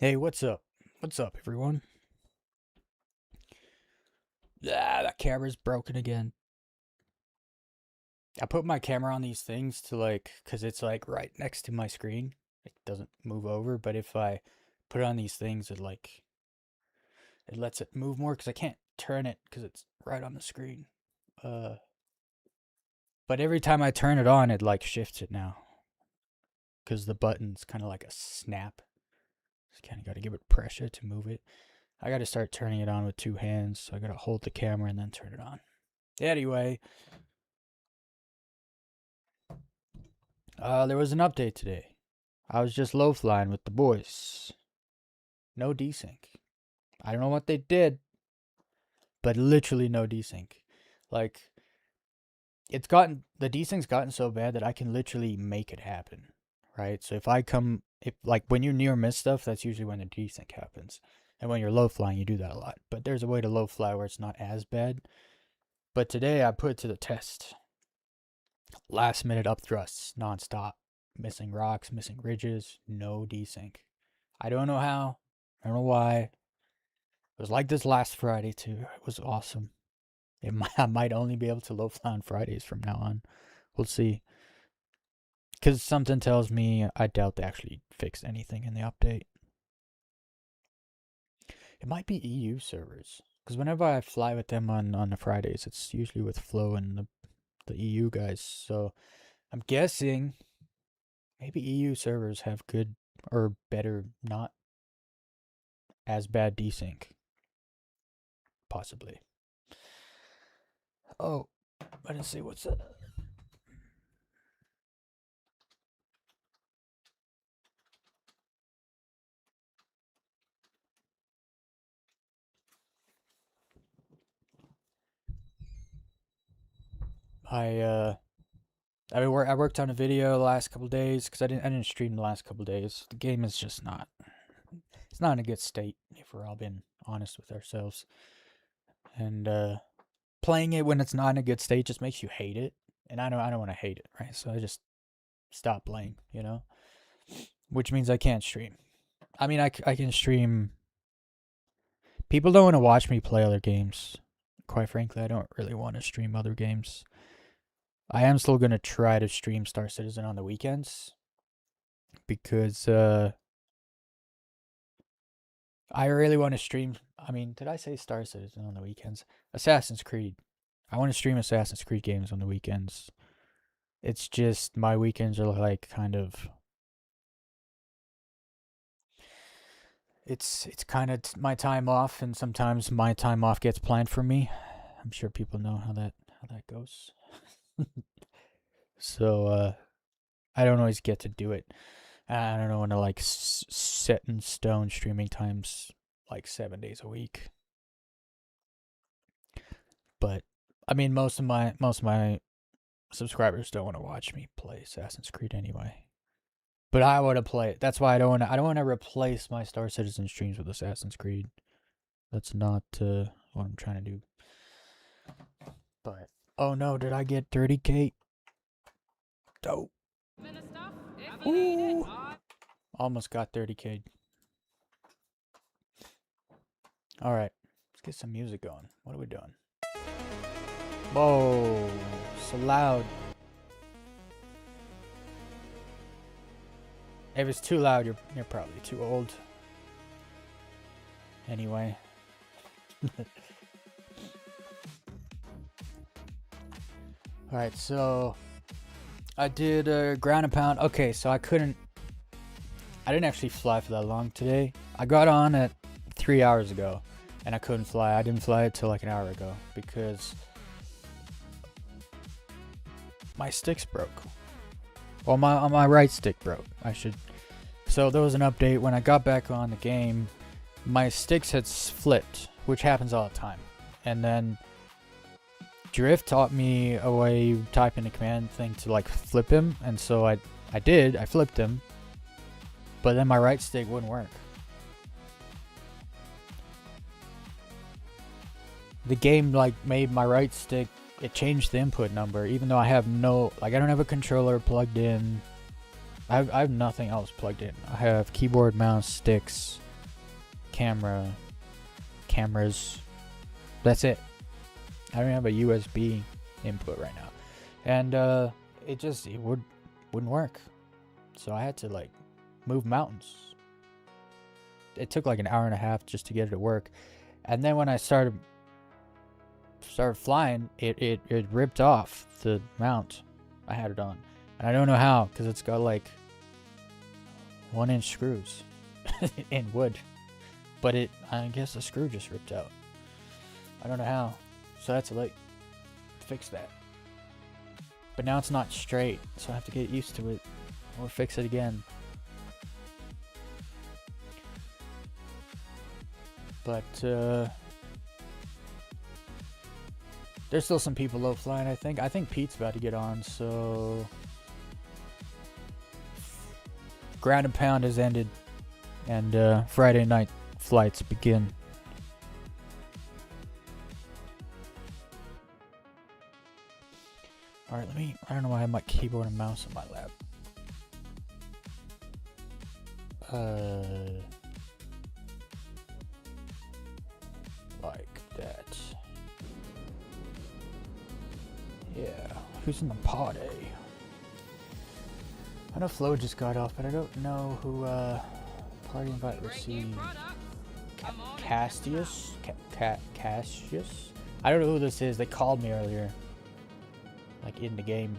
Hey, what's up? What's up, everyone? That camera's broken again. I put my camera on these things to cause it's like right next to my screen. It doesn't move over, but if I put it on these things, it lets it move more because I can't turn it because it's right on the screen. Uh, but every time I turn it on, it like shifts it now because the button's kind of like a snap. Just kind of got to give it pressure to move it. I got to start turning it on with two hands, so I got to hold the camera and then turn it on. Anyway, there was an update today. I was just low flying with the boys. No desync. I don't know what they did, but literally no desync. Like, the desync's gotten so bad that I can literally make it happen, right? So when you're near miss stuff, that's usually when the desync happens. And when you're low flying, you do that a lot. But there's a way to low fly where it's not as bad. But today I put it to the test. Last minute up thrusts, nonstop. Missing rocks, missing ridges, no desync. I don't know how. I don't know why. It was like this last Friday too. It was awesome. I might only be able to low fly on Fridays from now on. We'll see. Because something tells me I doubt they actually fixed anything in the update. It might be EU servers. Because whenever I fly with them on the Fridays, it's usually with Flo and the EU guys. So I'm guessing maybe EU servers have good or better, not as bad desync. Possibly. Oh, I didn't see what's that. I worked on a video the last couple days because I didn't stream the last couple days. The game is just not. It's not in a good state if we're all being honest with ourselves. And playing it when it's not in a good state just makes you hate it, and I don't want to hate it, right? So I just stop playing, which means I can't stream. I mean, I can stream. People don't want to watch me play other games. Quite frankly, I don't really want to stream other games. I am still going to try to stream Star Citizen on the weekends because I really want to stream. I mean, did I say Star Citizen on the weekends? Assassin's Creed. I want to stream Assassin's Creed games on the weekends. It's just my weekends are like kind of. It's kind of my time off, and sometimes my time off gets planned for me. I'm sure people know how that goes. So I don't always get to do it. I don't want to like set in stone streaming times like 7 days a week. But I mean, most of my subscribers don't want to watch me play Assassin's Creed anyway. But I want to play it. That's why I don't want to replace my Star Citizen streams with Assassin's Creed. That's not what I'm trying to do. But oh no, did I get 30K? Dope. Ooh. Almost got 30K. Alright, let's get some music going. What are we doing? Whoa, so loud. If it's too loud, you're probably too old. Anyway. Alright, so I did a ground and pound. Okay, so I didn't actually fly for that long today. I got on at 3 hours ago and I couldn't fly. I didn't fly it till like an hour ago because my sticks broke. Well, my right stick broke. So there was an update when I got back on the game. My sticks had flipped, which happens all the time. And then Drift taught me a way you type in the command thing to like flip him, and so I did. I flipped him, but then my right stick wouldn't work. The game like made my right stick. It changed the input number, even though I have I don't have a controller plugged in. I have nothing else plugged in. I have keyboard, mouse, sticks, cameras. That's it. I don't have a USB input right now, and it wouldn't work. So I had to like move mountains. It took like an hour and a half just to get it to work, and then when I started flying, it ripped off the mount I had it on, and I don't know how, because it's got like 1-inch screws in wood, but I guess the screw just ripped out. I don't know how, so I had to like fix that. But now it's not straight, so I have to get used to it or fix it again. But there's still some people low flying, I think. I think Pete's about to get on, so ground and pound has ended, and Friday night flights begin. Alright, I don't know why I have my keyboard and mouse on my lap. Like that. Yeah, who's in the party? I know Flo just got off, but I don't know who party invite received. Cassius? Cassius? I don't know who this is. They called me earlier. Like in the game.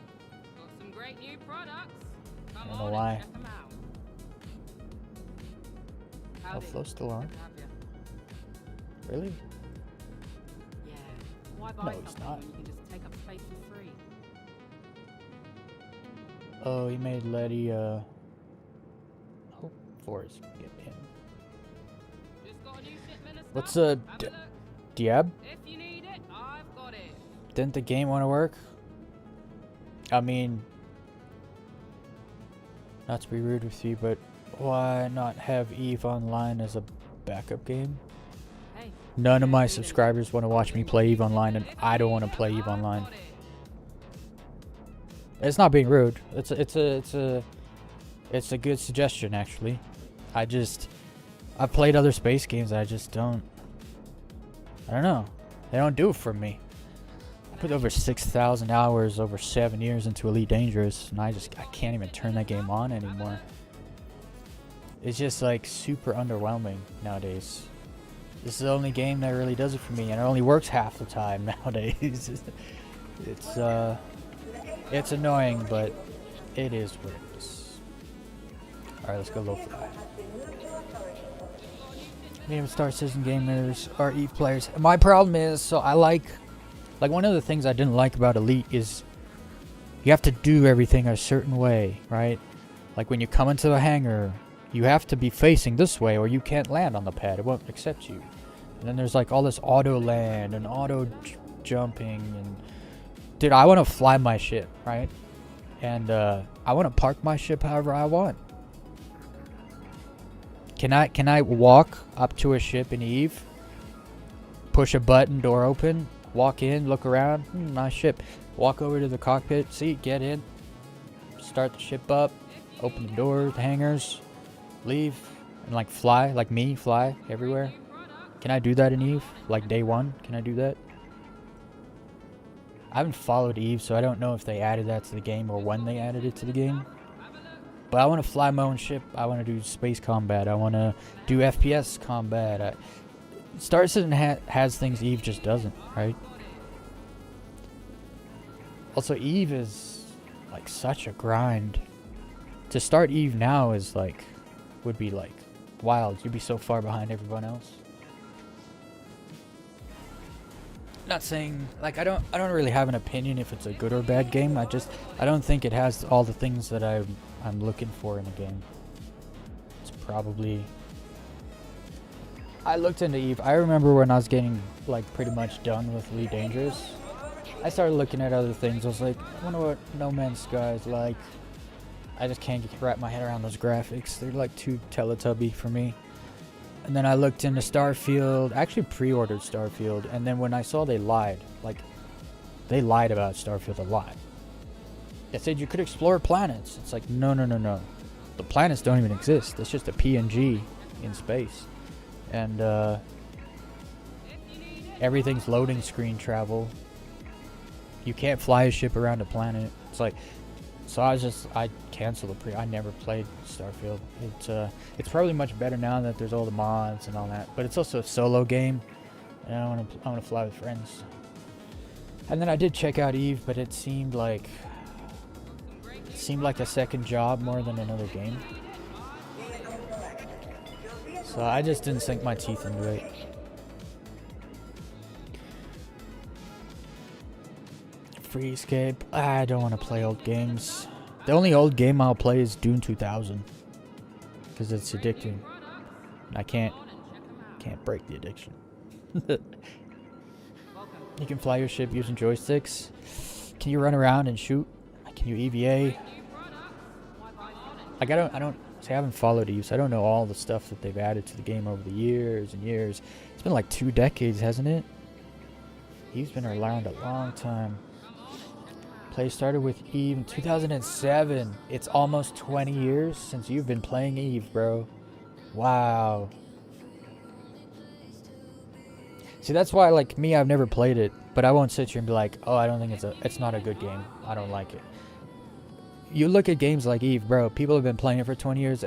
Got some great new products. I don't know why. Oh, Flo's still on? Really? Yeah. Why buy No, he's not. when you can just take up space for free? Oh, he made Letty hope for his get in. Just got a new shipment of What's stuff. Have a look. Diab? If you need it, I've got it. Didn't the game want to work? I mean, not to be rude with you, but why not have Eve Online as a backup game? Hey, None of my subscribers want to watch me play Eve Online, and I don't want to play Eve Online. It's not being rude. It's a good suggestion, actually. I've played other space games. I don't know. They don't do it for me. I put over 6,000 hours over 7 years into Elite Dangerous, and I can't even turn that game on anymore. It's just like super underwhelming nowadays. This is the only game that really does it for me, and it only works half the time nowadays. It's annoying, but it is what it is. Alright, let's go low fly. Game Star Citizen gamers are Eve players. My problem is, so I like one of the things I didn't like about Elite is you have to do everything a certain way, right? Like when you come into the hangar, you have to be facing this way or you can't land on the pad. It won't accept you. And then there's like all this auto land and auto jumping, and dude, I want to fly my ship, right? And I want to park my ship however I want. Can I walk up to a ship in Eve, push a button, door open, walk in, look around, nice ship, walk over to the cockpit seat, get in, start the ship up, open the doors, the hangars, leave, and like fly, like me, fly everywhere? Can I do that in Eve? Like day one, can I do that? I haven't followed Eve, so I don't know if they added that to the game or when they added it to the game. But I want to fly my own ship. I want to do space combat. I want to do FPS combat. Star Citizen has things Eve just doesn't, right? Also, Eve is like such a grind. To start Eve now is like, would be like wild. You'd be so far behind everyone else. Not saying, like, I don't really have an opinion if it's a good or bad game. I don't think it has all the things that I'm looking for in a game. It's probably, I looked into Eve. I remember when I was getting like pretty much done with Elite Dangerous, I started looking at other things. I was like, I wonder what No Man's Sky is like. I just can't wrap my head around those graphics. They're like too Teletubby for me. And then I looked into Starfield, actually pre-ordered Starfield, and then when I saw they lied about Starfield a lot. They said you could explore planets. It's like, no. The planets don't even exist. It's just a PNG in space. and everything's loading screen travel. You can't fly a ship around a planet. It's like, so I canceled the I never played Starfield. It's probably much better now that there's all the mods and all that, but it's also a solo game, and I want to fly with friends. And then I did check out Eve, but it seemed like a second job more than another game. So I just didn't sink my teeth into it. Free escape. I don't want to play old games. The only old game I'll play is Dune 2000, because it's addicting. I can't break the addiction. You can fly your ship using joysticks. Can you run around and shoot? Can you EVA? Like I haven't followed Eve, so I don't know all the stuff that they've added to the game over the years and years. It's been like 2 decades, hasn't it? Eve's been around a long time. Play started with Eve in 2007. It's almost 20 years since you've been playing Eve, bro. Wow. See, that's why, like me, I've never played it, but I won't sit here and be like, oh, I don't think it's not a good game. I don't like it. You look at games like Eve, bro. People have been playing it for 20 years.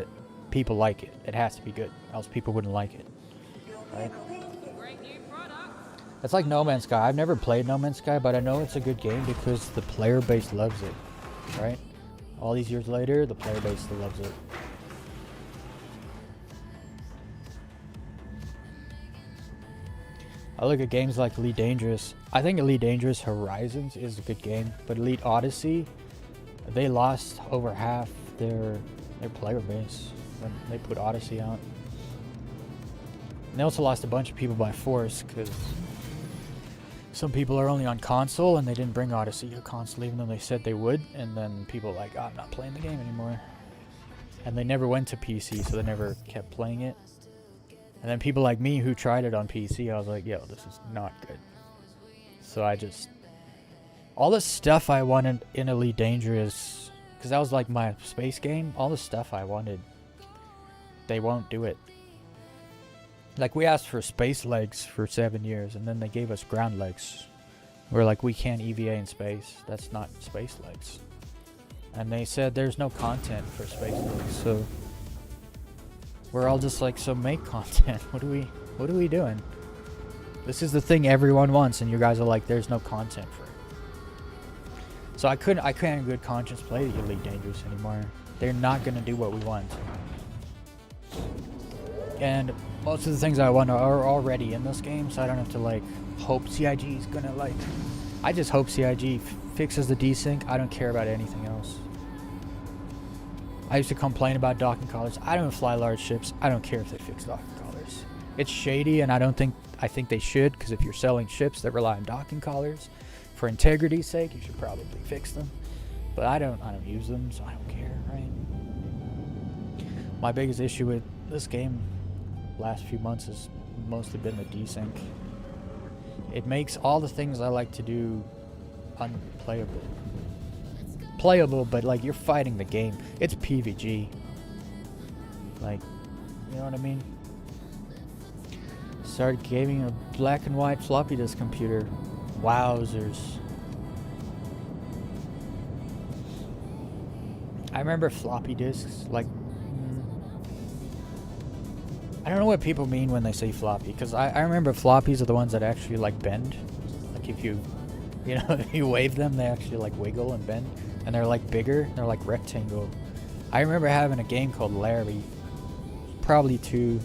People like it. It has to be good, else people wouldn't like it, right? It's like No Man's Sky. I've never played No Man's Sky, but I know it's a good game because the player base loves it, right? All these years later, the player base still loves it. I look at games like Elite Dangerous. I think Elite Dangerous Horizons is a good game, but Elite Odyssey, they lost over half their player base when they put Odyssey out. And they also lost a bunch of people by force because some people are only on console and they didn't bring Odyssey to console even though they said they would, and then people are like, oh, I'm not playing the game anymore. And they never went to PC, so they never kept playing it. And then people like me who tried it on PC, I was like, yo, this is not good. So I just... all the stuff I wanted in Elite Dangerous, because that was like my space game, all the stuff I wanted, they won't do it. Like, we asked for space legs for 7 years, and then they gave us ground legs. We're like, we can't EVA in space. That's not space legs. And they said there's no content for space legs, so... we're all just like, so make content. What are we doing? This is the thing everyone wants, and you guys are like, there's no content for it. So I can't in good conscience play Elite Dangerous anymore. They're not gonna do what we want. And most of the things I want are already in this game, so I don't have to like hope CIG is gonna like... I just hope CIG fixes the desync. I don't care about anything else. I used to complain about docking collars. I don't fly large ships. I don't care if they fix docking collars. It's shady, and I think they should, because if you're selling ships that rely on docking collars, for integrity's sake, you should probably fix them. But I don't use them, so I don't care, right? My biggest issue with this game last few months has mostly been the desync. It makes all the things I like to do unplayable. Playable, but like, you're fighting the game. It's PvG. Like, you know what I mean? Started gaming a black and white floppy disk computer. Wowzers. I remember floppy disks, like... I don't know what people mean when they say floppy, because I remember floppies are the ones that actually, like, bend. Like, if you know, if you wave them, they actually, like, wiggle and bend. And they're like bigger, they're like rectangle. I remember having a game called Larry. Probably too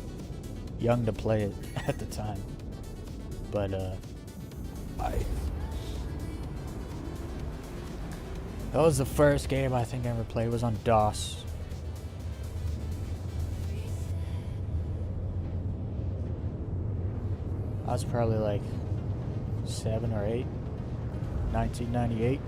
young to play it at the time. But that was the first game I think I ever played. It was on DOS. I was probably like 7 or 8. 1998.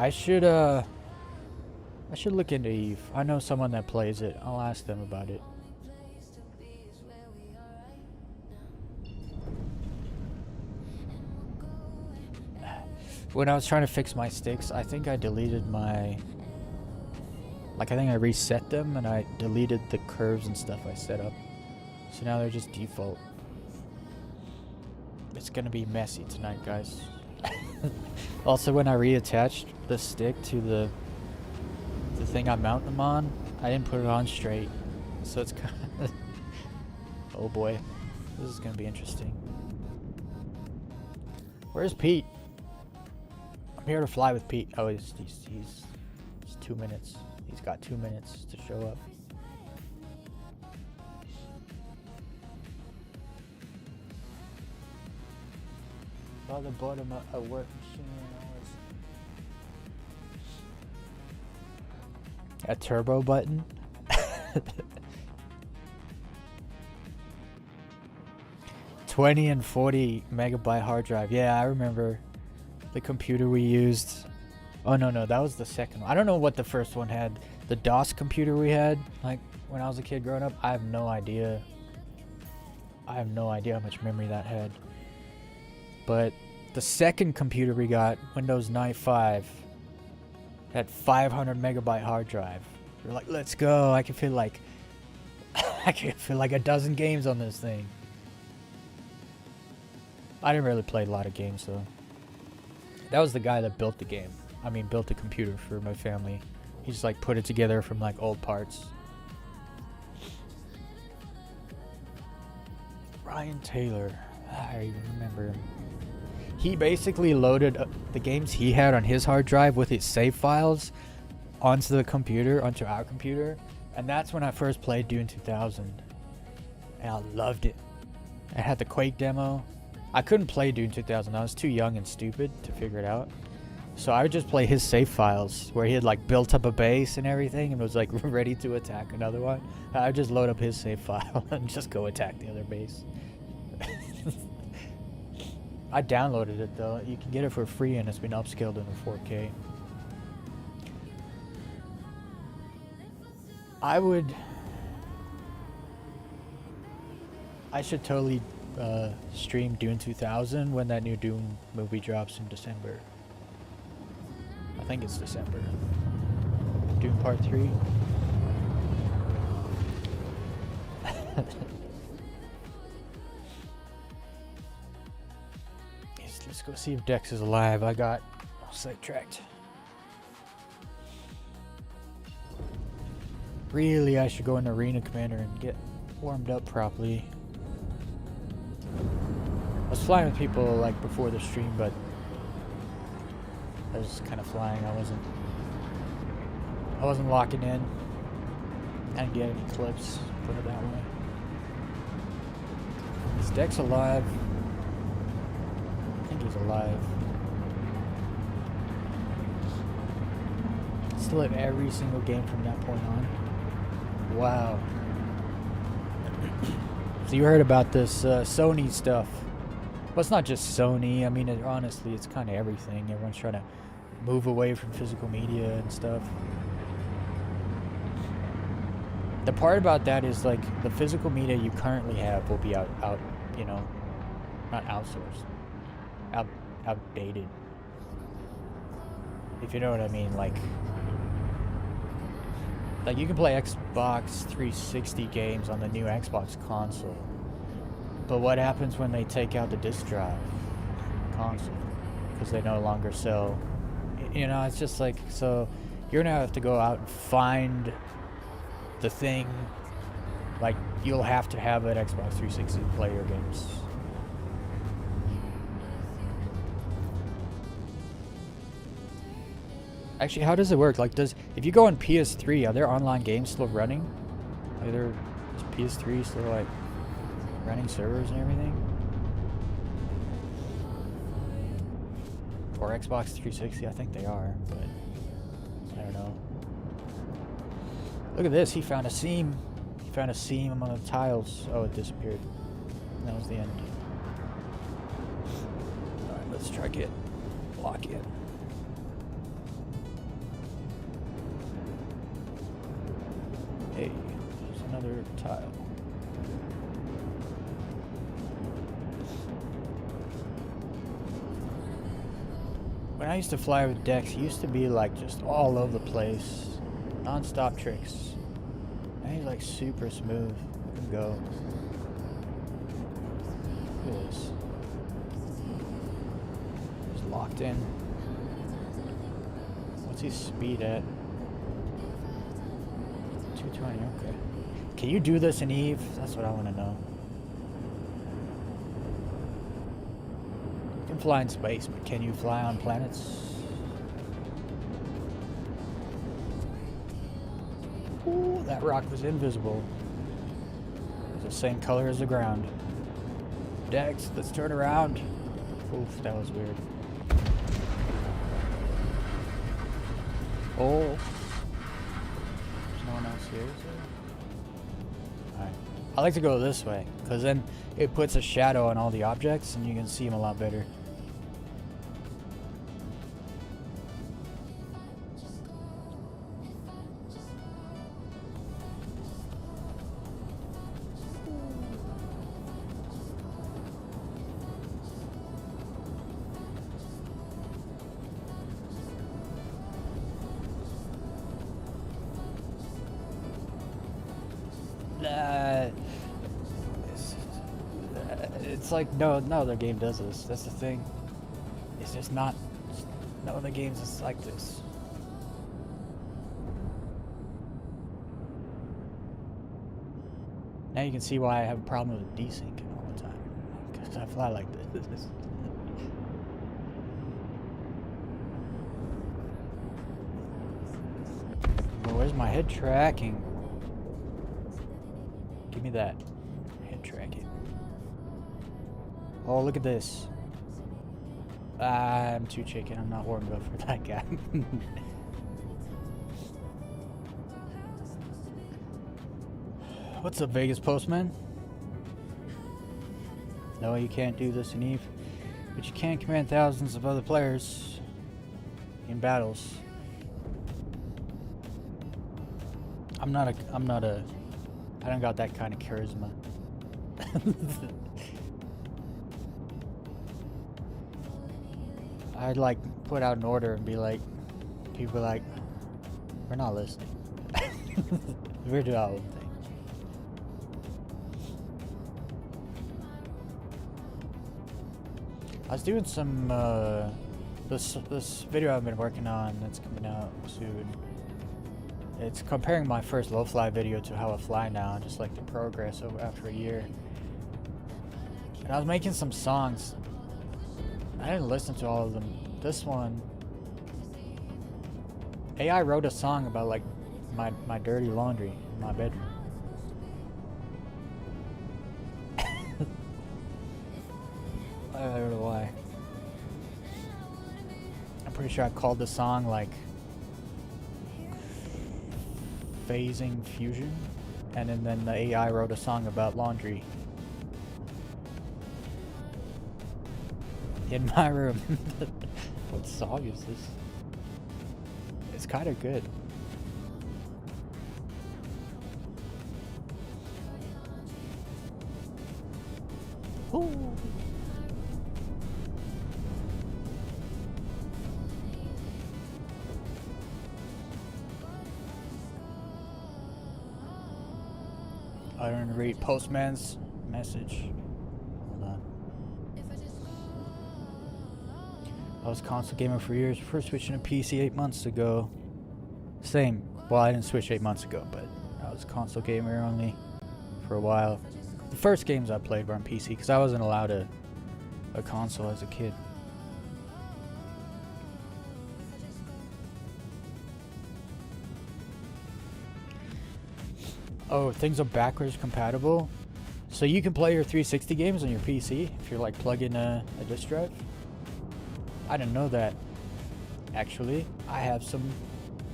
I should look into Eve. I know someone that plays it. I'll ask them about it. when I was trying to fix my sticks, I think I deleted my... Like, I think I reset them and I deleted the curves and stuff I set up. So now they're just default. It's gonna be messy tonight, guys. Also, when I reattached the stick to the thing I mount them on, I didn't put it on straight. So it's kind of... Oh boy. This is gonna be interesting. Where's Pete? I'm here to fly with Pete. Oh, he's 2 minutes. He's got 2 minutes to show up. Saw the bottom of a work machine. A turbo button. 20 and 40 megabyte hard drive. Yeah, I remember the computer we used. Oh no, that was the second one. I don't know what the first one had. The DOS computer we had, like when I was a kid growing up, I have no idea. I have no idea how much memory that had. But the second computer we got, Windows 95, had 500 megabyte hard drive. We're like, let's go. I can fit like a dozen games on this thing. I didn't really play a lot of games though. That was the guy that built the game. I mean, built the computer for my family. He just like put it together from like old parts. Ryan Taylor. I even remember him. He basically loaded the games he had on his hard drive with his save files onto the computer, onto our computer. And that's when I first played Dune 2000. And I loved it. I had the Quake demo. I couldn't play Dune 2000. I was too young and stupid to figure it out. So I would just play his save files where he had like built up a base and everything and was like ready to attack another one. I would just load up his save file and just go attack the other base. I downloaded it though. You can get it for free and it's been upscaled into 4K. I should totally stream Dune 2000 when that new Dune movie drops in December. I think it's December. Dune Part 3. Let's go see if Dex is alive. I got sidetracked. Really, I should go in Arena Commander and get warmed up properly. I was flying with people like before the stream, but I was kind of flying. I wasn't locking in. I didn't get any clips, put it that way. Is Dex alive? I think he's alive. Still have every single game from that point on. Wow. So you heard about this Sony stuff. Well, it's not just Sony. I mean, honestly, it's kind of everything. Everyone's trying to move away from physical media and stuff. The part about that is, like, the physical media you currently have will be out, you know, not outsourced, outdated. If you know what I mean, like you can play Xbox 360 games on the new Xbox console. But what happens when they take out the disc drive console? Because they no longer sell. You know, it's just like, so you're gonna have to go out and find the thing. Like, you'll have to have an Xbox 360 to play your games. Actually, how does it work? Like, if you go on PS3, are there online games still running? Is PS3 still like running servers and everything? Or Xbox 360, I think they are, but I don't know. Look at this, he found a seam. He found a seam among the tiles. Oh, it disappeared. That was the end. Alright, let's try to lock in. Hey, there's another tile. When I used to fly with Dex, he used to be like just all over the place. Non-stop tricks. And he's like super smooth. Let him go. Look at this. He's locked in. What's his speed at? 220, okay. Can you do this in Eve? That's what I want to know. You can fly in space, but can you fly on planets? Ooh, that rock was invisible. It's the same color as the ground. Dex, let's turn around. Oof, that was weird. Oh. There's no one else here, is there? Alright. I like to go this way, because then it puts a shadow on all the objects and you can see them a lot better. It's like no other game does this. That's the thing. It's just not. No other games is like this. Now you can see why I have a problem with desyncing all the time. Because I fly like this. But where's my head tracking? Give me that. Head tracking. Oh, look at this. I'm too chicken. I'm not warmed up for that guy. What's up, Vegas Postman? No, you can't do this in Eve, but you can command thousands of other players in battles. I don't got that kind of charisma. I'd like put out an order and be like, people like, we're not listening. We're doing our own thing. I was doing some this video I've been working on that's coming out soon. It's comparing my first low fly video to how I fly now, just like the progress over after a year. And I was making some songs. I didn't listen to all of them. This one, AI wrote a song about like my dirty laundry in my bedroom. I don't know why. I'm pretty sure I called the song like Phasing Fusion, and then the AI wrote a song about laundry in my room. What song is this? It's kind of good. Ooh. I don't read Postman's message. Hold on. I was a console gamer for years before switching to PC 8 months ago. Same. Well, I didn't switch 8 months ago, but I was a console gamer only for a while. The first games I played were on PC because I wasn't allowed a console as a kid. Oh, things are backwards compatible. So you can play your 360 games on your PC if you're like plugging a disk drive. I didn't know that. Actually, I have some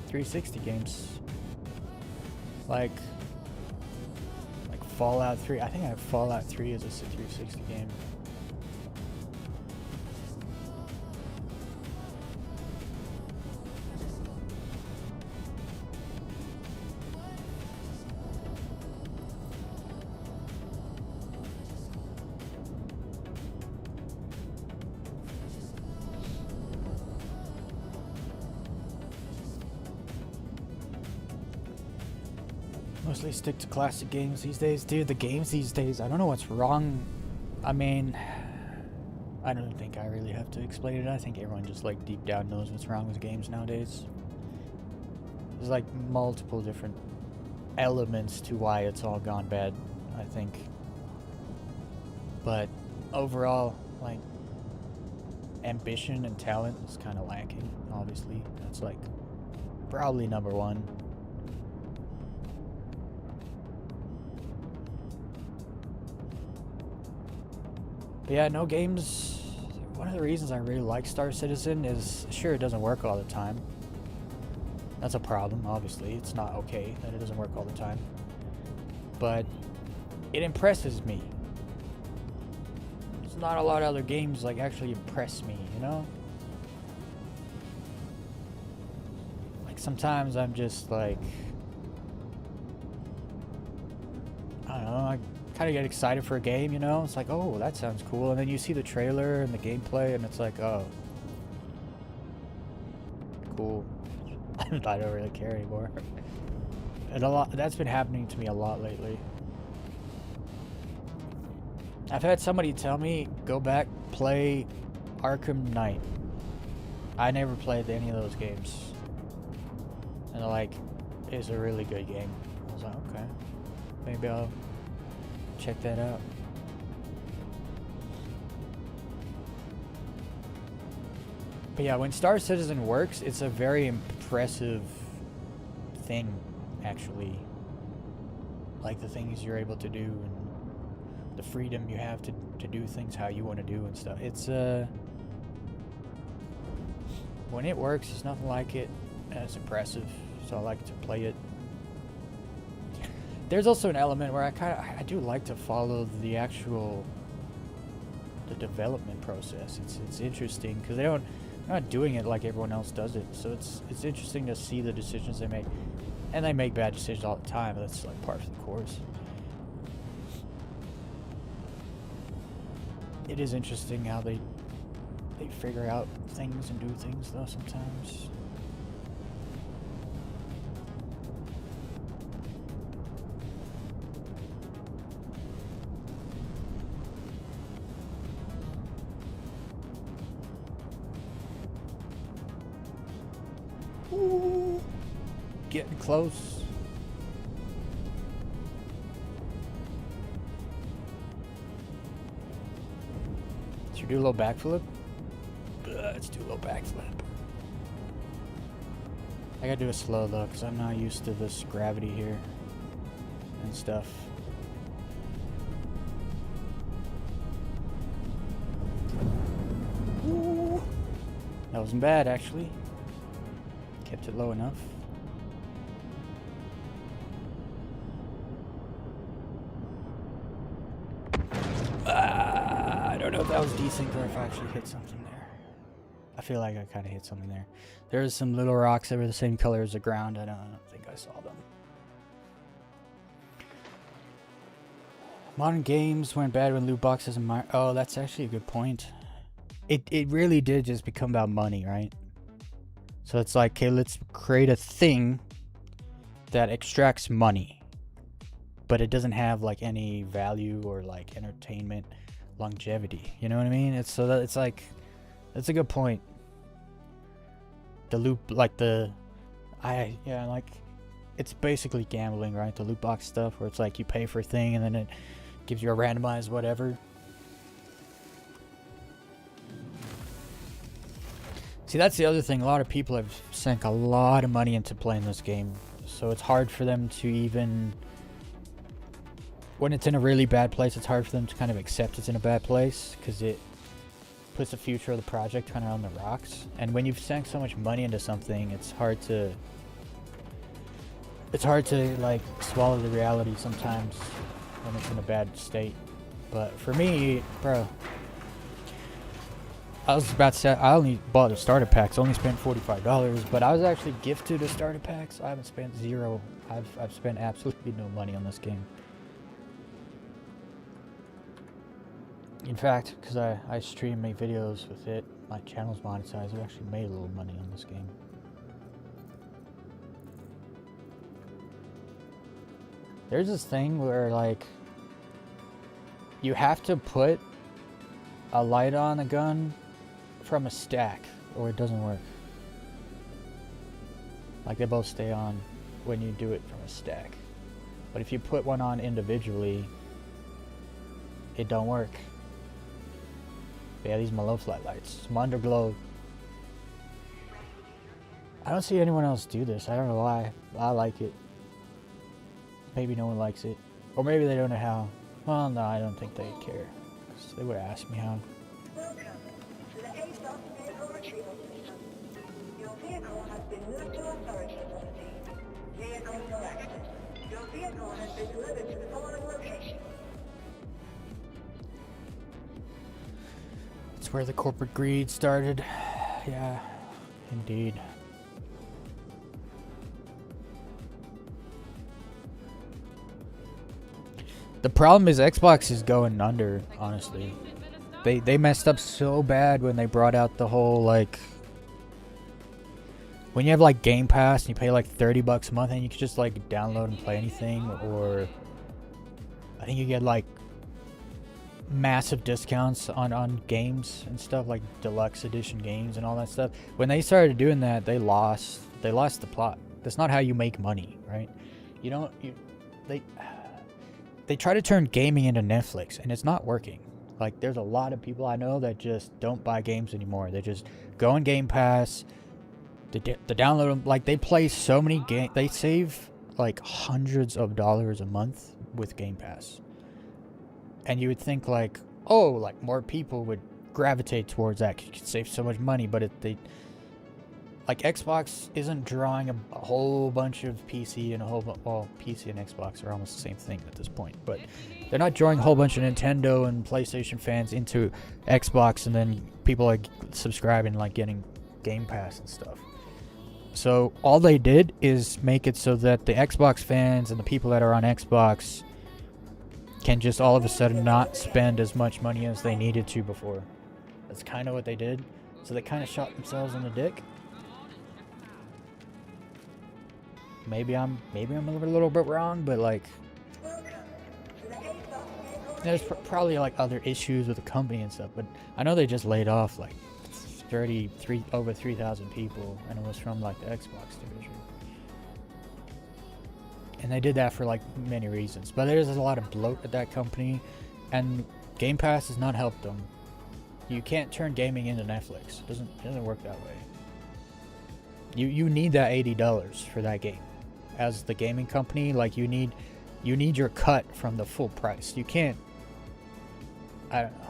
360 games. Like Fallout 3. I think I have Fallout 3 as a 360 game. mostly stick to classic games these days. Dude, the games these days, I don't know what's wrong. I mean, I don't think I really have to explain it. I think everyone just like deep down knows what's wrong with games nowadays. There's like multiple different elements to why it's all gone bad, I think. But overall, like, ambition and talent is kind of lacking, obviously. That's like probably number one. But yeah, no games. One of the reasons I really like Star Citizen is, sure, it doesn't work all the time. That's a problem, obviously. It's not okay that it doesn't work all the time. But it impresses me. There's not a lot of other games like actually impress me, you know? Like sometimes I'm just like, I don't know, I kind of get excited for a game, you know? It's like, oh, that sounds cool. And then you see the trailer and the gameplay and it's like, oh, cool. I don't really care anymore. And that's been happening to me a lot lately. I've had somebody tell me, go back, play Arkham Knight. I never played any of those games. And they're like, it's a really good game. I was like, okay, maybe I'll check that out. But yeah, when Star Citizen works, it's a very impressive thing, actually. Like the things you're able to do and the freedom you have to do things how you want to do and stuff. It's when it works, there's nothing like it, and it's impressive, so I like to play it. There's also an element where I do like to follow the development process. It's interesting because they're not doing it like everyone else does it, so it's interesting to see the decisions they make, and they make bad decisions all the time. That's like part of the course. It is interesting how they figure out things and do things though sometimes. Ooh, getting close. Should we do a little backflip? Let's do a little backflip. I gotta do it slow though, because I'm not used to this gravity here and stuff. Ooh. That wasn't bad, actually. Kept it low enough. I don't know if that was desync or if I actually hit something there. I feel like I kind of hit something there. There's some little rocks that were the same color as the ground. I don't think I saw them. Modern games went bad when loot boxes and oh, that's actually a good point. It really did just become about money, right? So it's like, okay, let's create a thing that extracts money, but it doesn't have like any value or like entertainment longevity. You know what I mean? It's like, that's a good point. The loot, like like, it's basically gambling, right? The loot box stuff where it's like you pay for a thing and then it gives you a randomized whatever. See, that's the other thing. A lot of people have sank a lot of money into playing this game. So it's hard for them to even... When it's in a really bad place, it's hard for them to kind of accept it's in a bad place. Because it puts the future of the project kind of on the rocks. And when you've sank so much money into something, it's hard to... like, swallow the reality sometimes when it's in a bad state. But for me, bro... I was about to say, I only bought the starter packs, only spent $45, but I was actually gifted a starter pack, so I haven't spent zero. I've spent absolutely no money on this game. In fact, because I stream, make videos with it, my channel's monetized, I've actually made a little money on this game. There's this thing where, like, you have to put a light on a gun from a stack, or it doesn't work. Like, they both stay on when you do it from a stack. But if you put one on individually, it don't work. But yeah, these are my low flight lights. Some underglow. I don't see anyone else do this. I don't know why. I like it. Maybe no one likes it. Or maybe they don't know how. Well, no, I don't think they care. 'Cause they would have asked me how. Welcome to the ASOS vehicle retrieval system. Your vehicle has been moved to authority authority. Vehicle selected. Your vehicle has been delivered to the following location. It's where the corporate greed started. Yeah, indeed. The problem is Xbox is going under, honestly. They messed up so bad when they brought out the whole, like, when you have like Game Pass and you pay like $30 a month and you can just like download and play anything, or I think you get like massive discounts on games and stuff, like deluxe edition games and all that stuff. When they started doing that, they lost the plot. That's not how you make money, right? They try to turn gaming into Netflix, and it's not working. Like, there's a lot of people I know that just don't buy games anymore. They just go on Game Pass, they download them. Like, they play so many games. They save like hundreds of dollars a month with Game Pass. And you would think like, oh, like more people would gravitate towards that 'cause you could save so much money. But like, Xbox isn't drawing a whole bunch of PC and well, PC and Xbox are almost the same thing at this point. But they're not drawing a whole bunch of Nintendo and PlayStation fans into Xbox, and then people are subscribing, like getting Game Pass and stuff. So all they did is make it so that the Xbox fans and the people that are on Xbox can just all of a sudden not spend as much money as they needed to before. That's kind of what they did. So they kind of shot themselves in the dick. Maybe I'm a little bit wrong, but like, there's probably like other issues with the company and stuff. But I know they just laid off like over 3,000 people, and it was from like the Xbox division. And they did that for like many reasons. But there's a lot of bloat at that company, and Game Pass has not helped them. You can't turn gaming into Netflix. It doesn't work that way. You need that $80 for that game. As the gaming company, like, you need your cut from the full price. You can't. I don't know.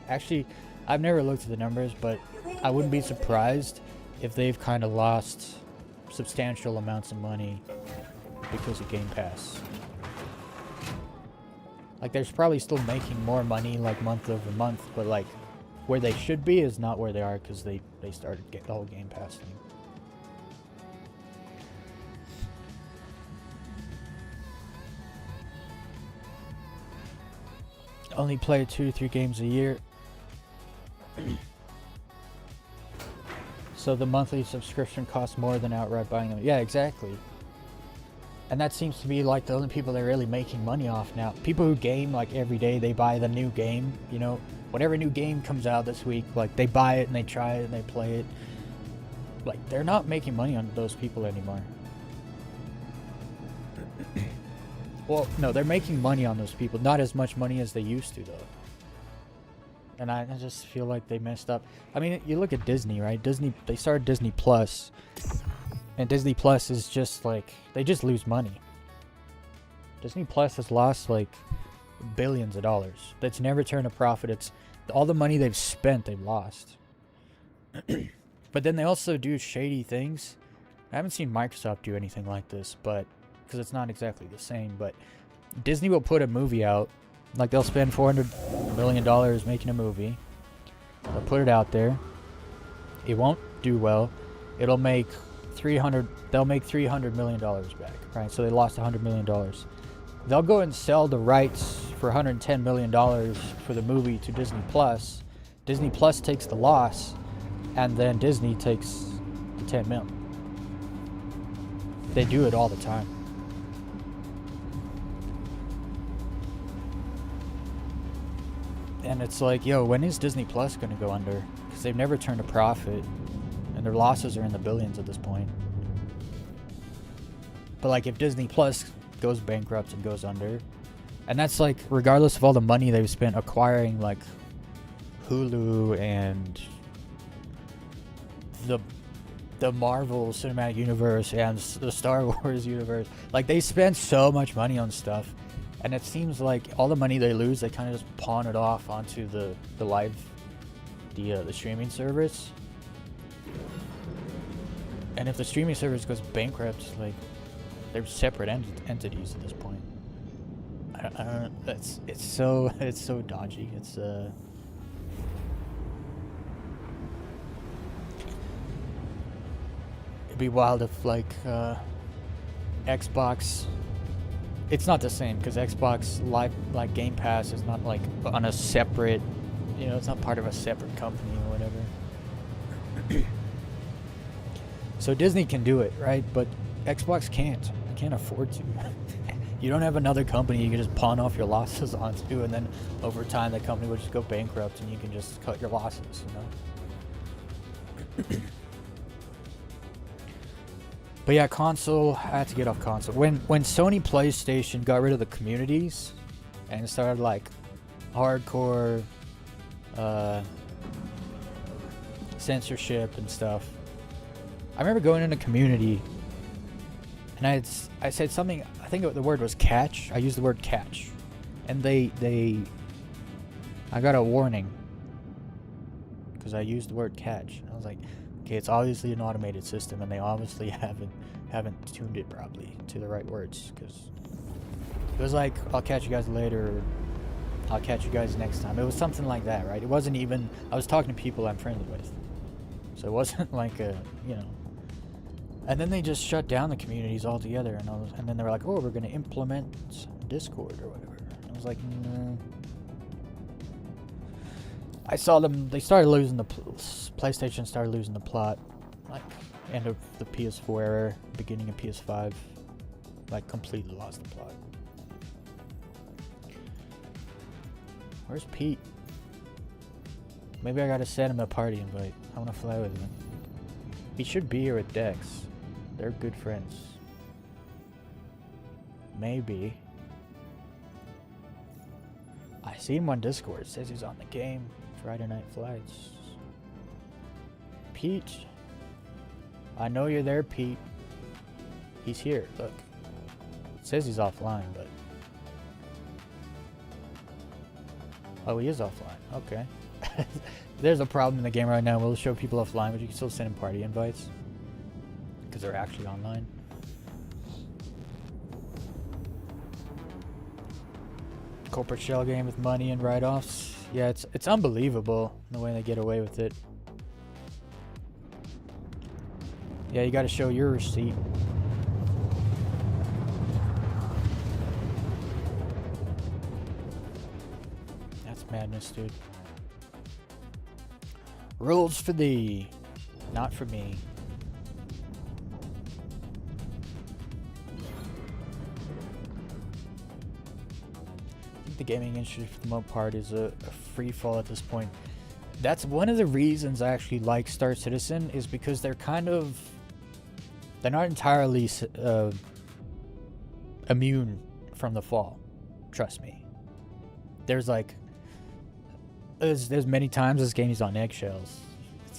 Actually, I've never looked at the numbers, but I wouldn't be surprised if they've kind of lost substantial amounts of money because of Game Pass. Like, they're probably still making more money, like, month over month, but like, where they should be is not where they are because they started the whole Game Pass thing. Only play 2 to 3 games a year. So the monthly subscription costs more than outright buying them. Yeah, exactly. And that seems to be like the only people that are really making money off now. People who game like every day, they buy the new game, you know, whatever new game comes out this week, like they buy it and they try it and they play it. Like, they're not making money on those people anymore. Well, no, they're making money on those people. Not as much money as they used to, though. And I just feel like they messed up. I mean, you look at Disney, right? They started Disney Plus. And Disney Plus is just like, they just lose money. Disney Plus has lost like billions of dollars. That's never turned a profit. It's all the money they've spent, they've lost. But then they also do shady things. I haven't seen Microsoft do anything like this, but because it's not exactly the same. But Disney will put a movie out, like they'll spend $400 million making a movie. They'll put it out there. It won't do well. It'll make they'll make $300 million back, right? So they lost $100 million. They'll go and sell the rights for $110 million for the movie to Disney Plus. Disney Plus takes the loss, and then Disney takes the 10 mil. They do it all the time. And it's like, yo, when is Disney Plus gonna go under? Because they've never turned a profit, and their losses are in the billions at this point. But like, if Disney Plus goes bankrupt and goes under, and that's like regardless of all the money they've spent acquiring like Hulu and the Marvel Cinematic Universe and the Star Wars universe, like they spend so much money on stuff, and it seems like all the money they lose, they kind of just pawn it off onto the streaming service. And if the streaming service goes bankrupt, like they're separate entities at this point. I don't. It's so dodgy. It's It'd be wild if like Xbox. It's not the same because Xbox Live, like Game Pass, is not like on a separate. You know, it's not part of a separate company or whatever. So Disney can do it, right? But Xbox can't. They can't afford to. You don't have another company you can just pawn off your losses onto, and then over time the company would just go bankrupt and you can just cut your losses, you know? But yeah, console, I had to get off console. When Sony PlayStation got rid of the communities and started like hardcore censorship and stuff, I remember going in a community and I said something, I think the word was catch. I used the word catch. And I got a warning because I used the word catch. And I was like, okay, it's obviously an automated system and they obviously haven't tuned it properly to the right words, because it was like, I'll catch you guys later, or I'll catch you guys next time. It was something like that, right? It wasn't even, I was talking to people I'm friendly with. So it wasn't like a, you know. And then they just shut down the communities altogether, and then they were like, oh, we're going to implement Discord or whatever. And I was like, no. I saw them, they started losing PlayStation started losing the plot, like, end of the PS4 era, beginning of PS5, like, completely lost the plot. Where's Pete? Maybe I gotta send him a party invite. I wanna fly with him. He should be here with Dex. They're good friends. Maybe. I see him on Discord. It says he's on the game. Friday Night Flights. Pete. I know you're there, Pete. He's here. Look. It says he's offline, but... Oh, he is offline. Okay. There's a problem in the game right now. We'll show people offline, but you can still send them party invites. Because they're actually online. Corporate shell game with money and write-offs. Yeah, it's unbelievable the way they get away with it. Yeah, you gotta show your receipt. That's madness, dude. Rules for thee, not for me. The gaming industry for the most part is a free fall at this point. That's one of the reasons I actually like Star Citizen, is because they're not entirely immune from the fall. Trust me. There's many times this game is on eggshells.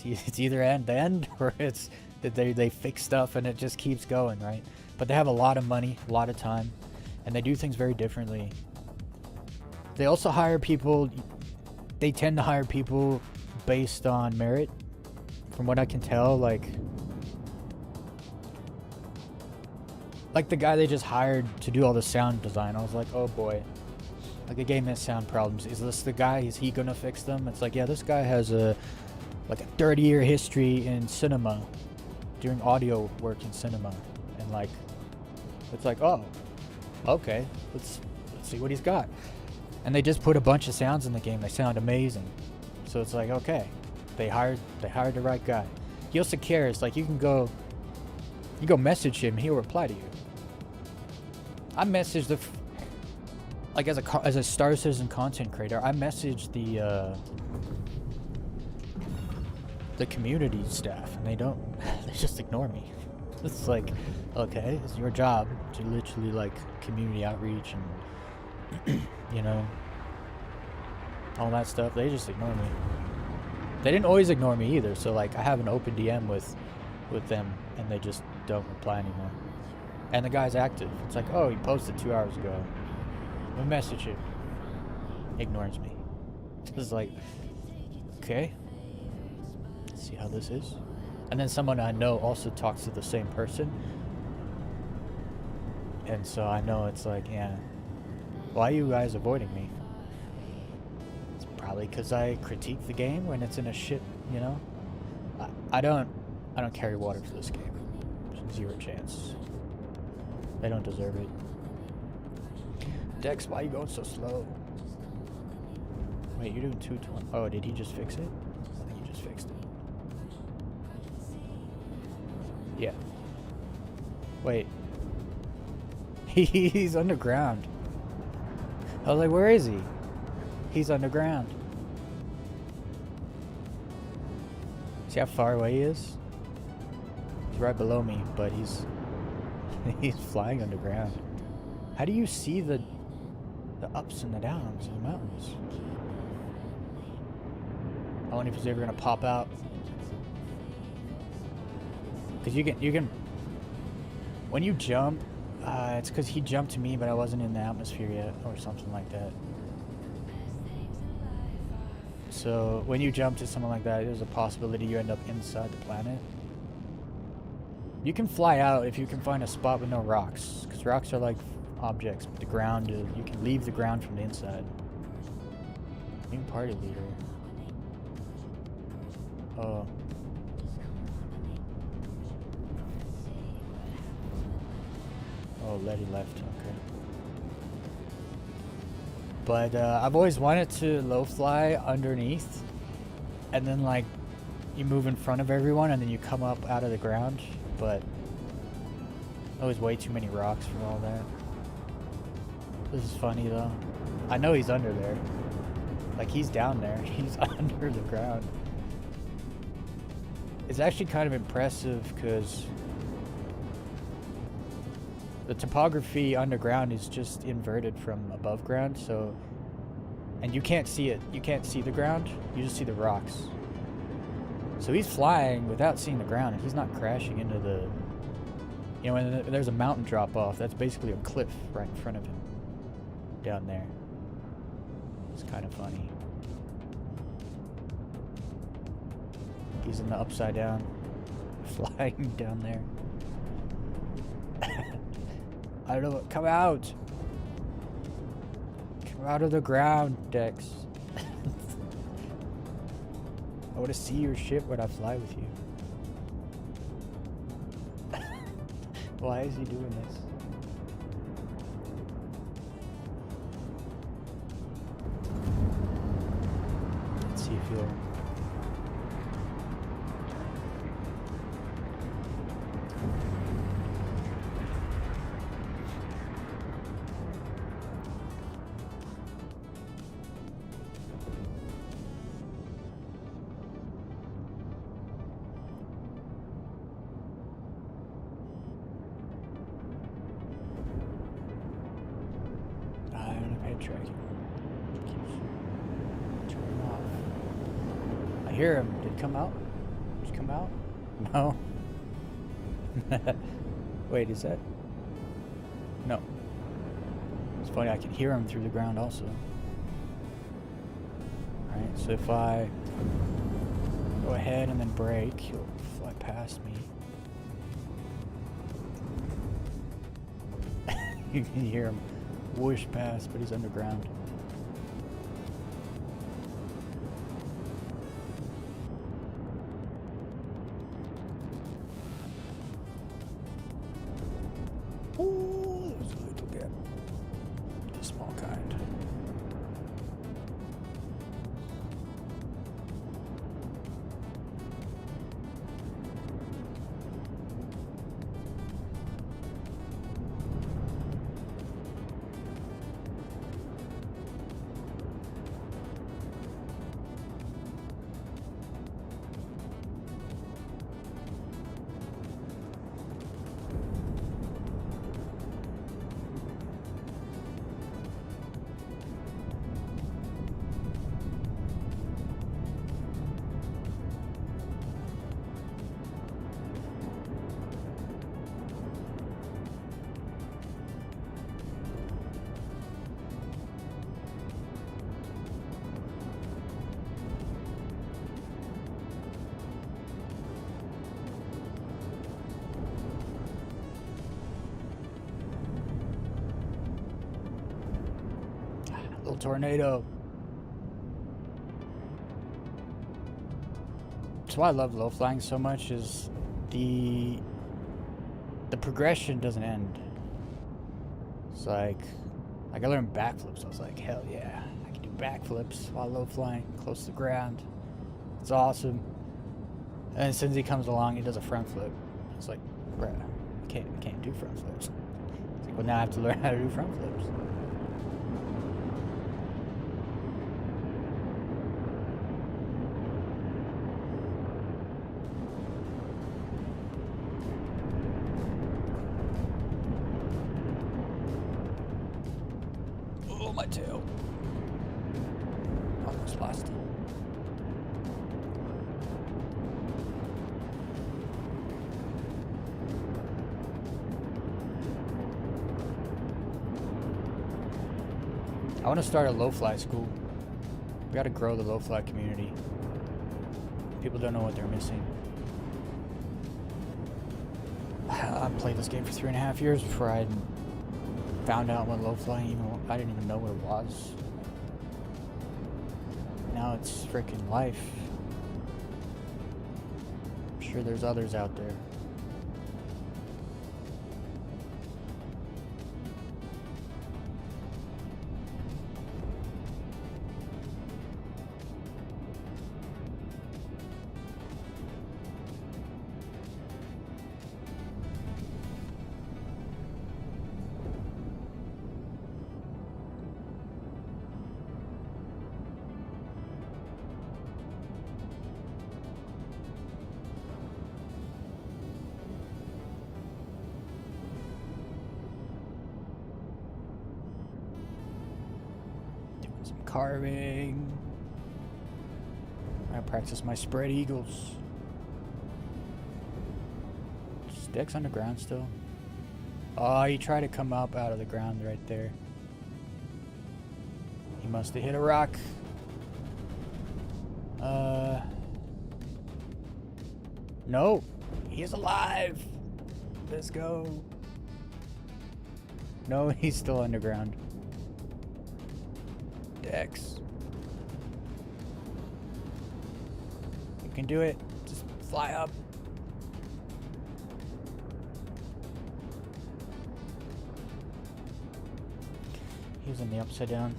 It's either end or it's that they fix stuff and it just keeps going, right? But they have a lot of money, a lot of time, and they do things very differently. They also hire people. They tend to hire people based on merit, from what I can tell. Like the guy they just hired to do all the sound design. I was like, oh boy, like the game has sound problems. Is this the guy? Is he gonna fix them? It's like, yeah, this guy has a 30-year history in cinema, doing audio work in cinema, and like, it's like, oh, okay, let's see what he's got. And they just put a bunch of sounds in the game. They sound amazing. So it's like, okay, they hired the right guy. He also cares. Like, you go message him, he'll reply to you. I messaged like as a Star Citizen content creator, I messaged the community staff, and they just ignore me. It's like, okay, it's your job to literally like community outreach and you know, all that stuff. They just ignore me. They didn't always ignore me either. So like I have an open DM with them, and they just don't reply anymore. And the guy's active. It's like, oh, he posted 2 hours ago. I message him. Ignores me. It's like, okay. Let's see how this is. And then someone I know also talks to the same person. And so I know it's like, yeah, why are you guys avoiding me? It's probably because I critique the game when it's in a shit, you know? I don't carry water for this game. Zero chance. They don't deserve it. Dex, why are you going so slow? Wait, you're doing 220. Oh, did he just fix it? I think he just fixed it. Yeah. Wait. He's underground. I was like, where is he? He's underground. See how far away he is? He's right below me, but he's flying underground. How do you see the ups and the downs of the mountains? I wonder if he's ever gonna pop out. Cause you can when you jump, it's cause he jumped to me, but I wasn't in the atmosphere yet, or something like that. So when you jump to something like that, there's a possibility you end up inside the planet. You can fly out if you can find a spot with no rocks, because rocks are like objects, but the ground is, you can leave the ground from the inside. New party leader. Oh. Oh, Letty left, okay. But I've always wanted to low fly underneath, and then like you move in front of everyone and then you come up out of the ground, but always way too many rocks for all that. This is funny though. I know he's under there. Like he's down there. He's under the ground. It's actually kind of impressive because the topography underground is just inverted from above ground, so, and you can't see it. You can't see the ground. You just see the rocks. So he's flying without seeing the ground, and he's not crashing into the, you know, when there's a mountain drop off, that's basically a cliff right in front of him down there. It's kind of funny. He's in the upside down, flying down there. I don't know. Come out! Come out of the ground, Dex. I want to see your ship when I fly with you. Why is he doing this? Let's see if he'll... I hear him. Did he come out? Did he come out? No. Wait, is that? No. It's funny, I can hear him through the ground also. Alright, so if I go ahead and then brake, he'll fly past me. You can hear him whoosh past, but he's underground. Oh, there's a little gap. The small kind. Little tornado. That's why I love low flying so much, is the progression doesn't end. It's like I learned backflips. I was like, hell yeah, I can do backflips while low flying close to the ground. It's awesome. And as soon as he comes along, he does a front flip. It's like, bruh, I can't do front flips. It's like, well, now I have to learn how to do front flips. Oh, my tail. Almost lost it. I want to start a low-fly school. We got to grow the low-fly community. People don't know what they're missing. I played this game for 3.5 years before I found out what low-flying I didn't even know what it was. Now it's freaking life. I'm sure there's others out there. Some carving. I practice my spread eagles. Sticks underground still. Oh, he tried to come up out of the ground right there. He must have hit a rock. No, he's alive. Let's go. No, he's still underground. Dex. You can do it. Just fly up. He was in the upside down.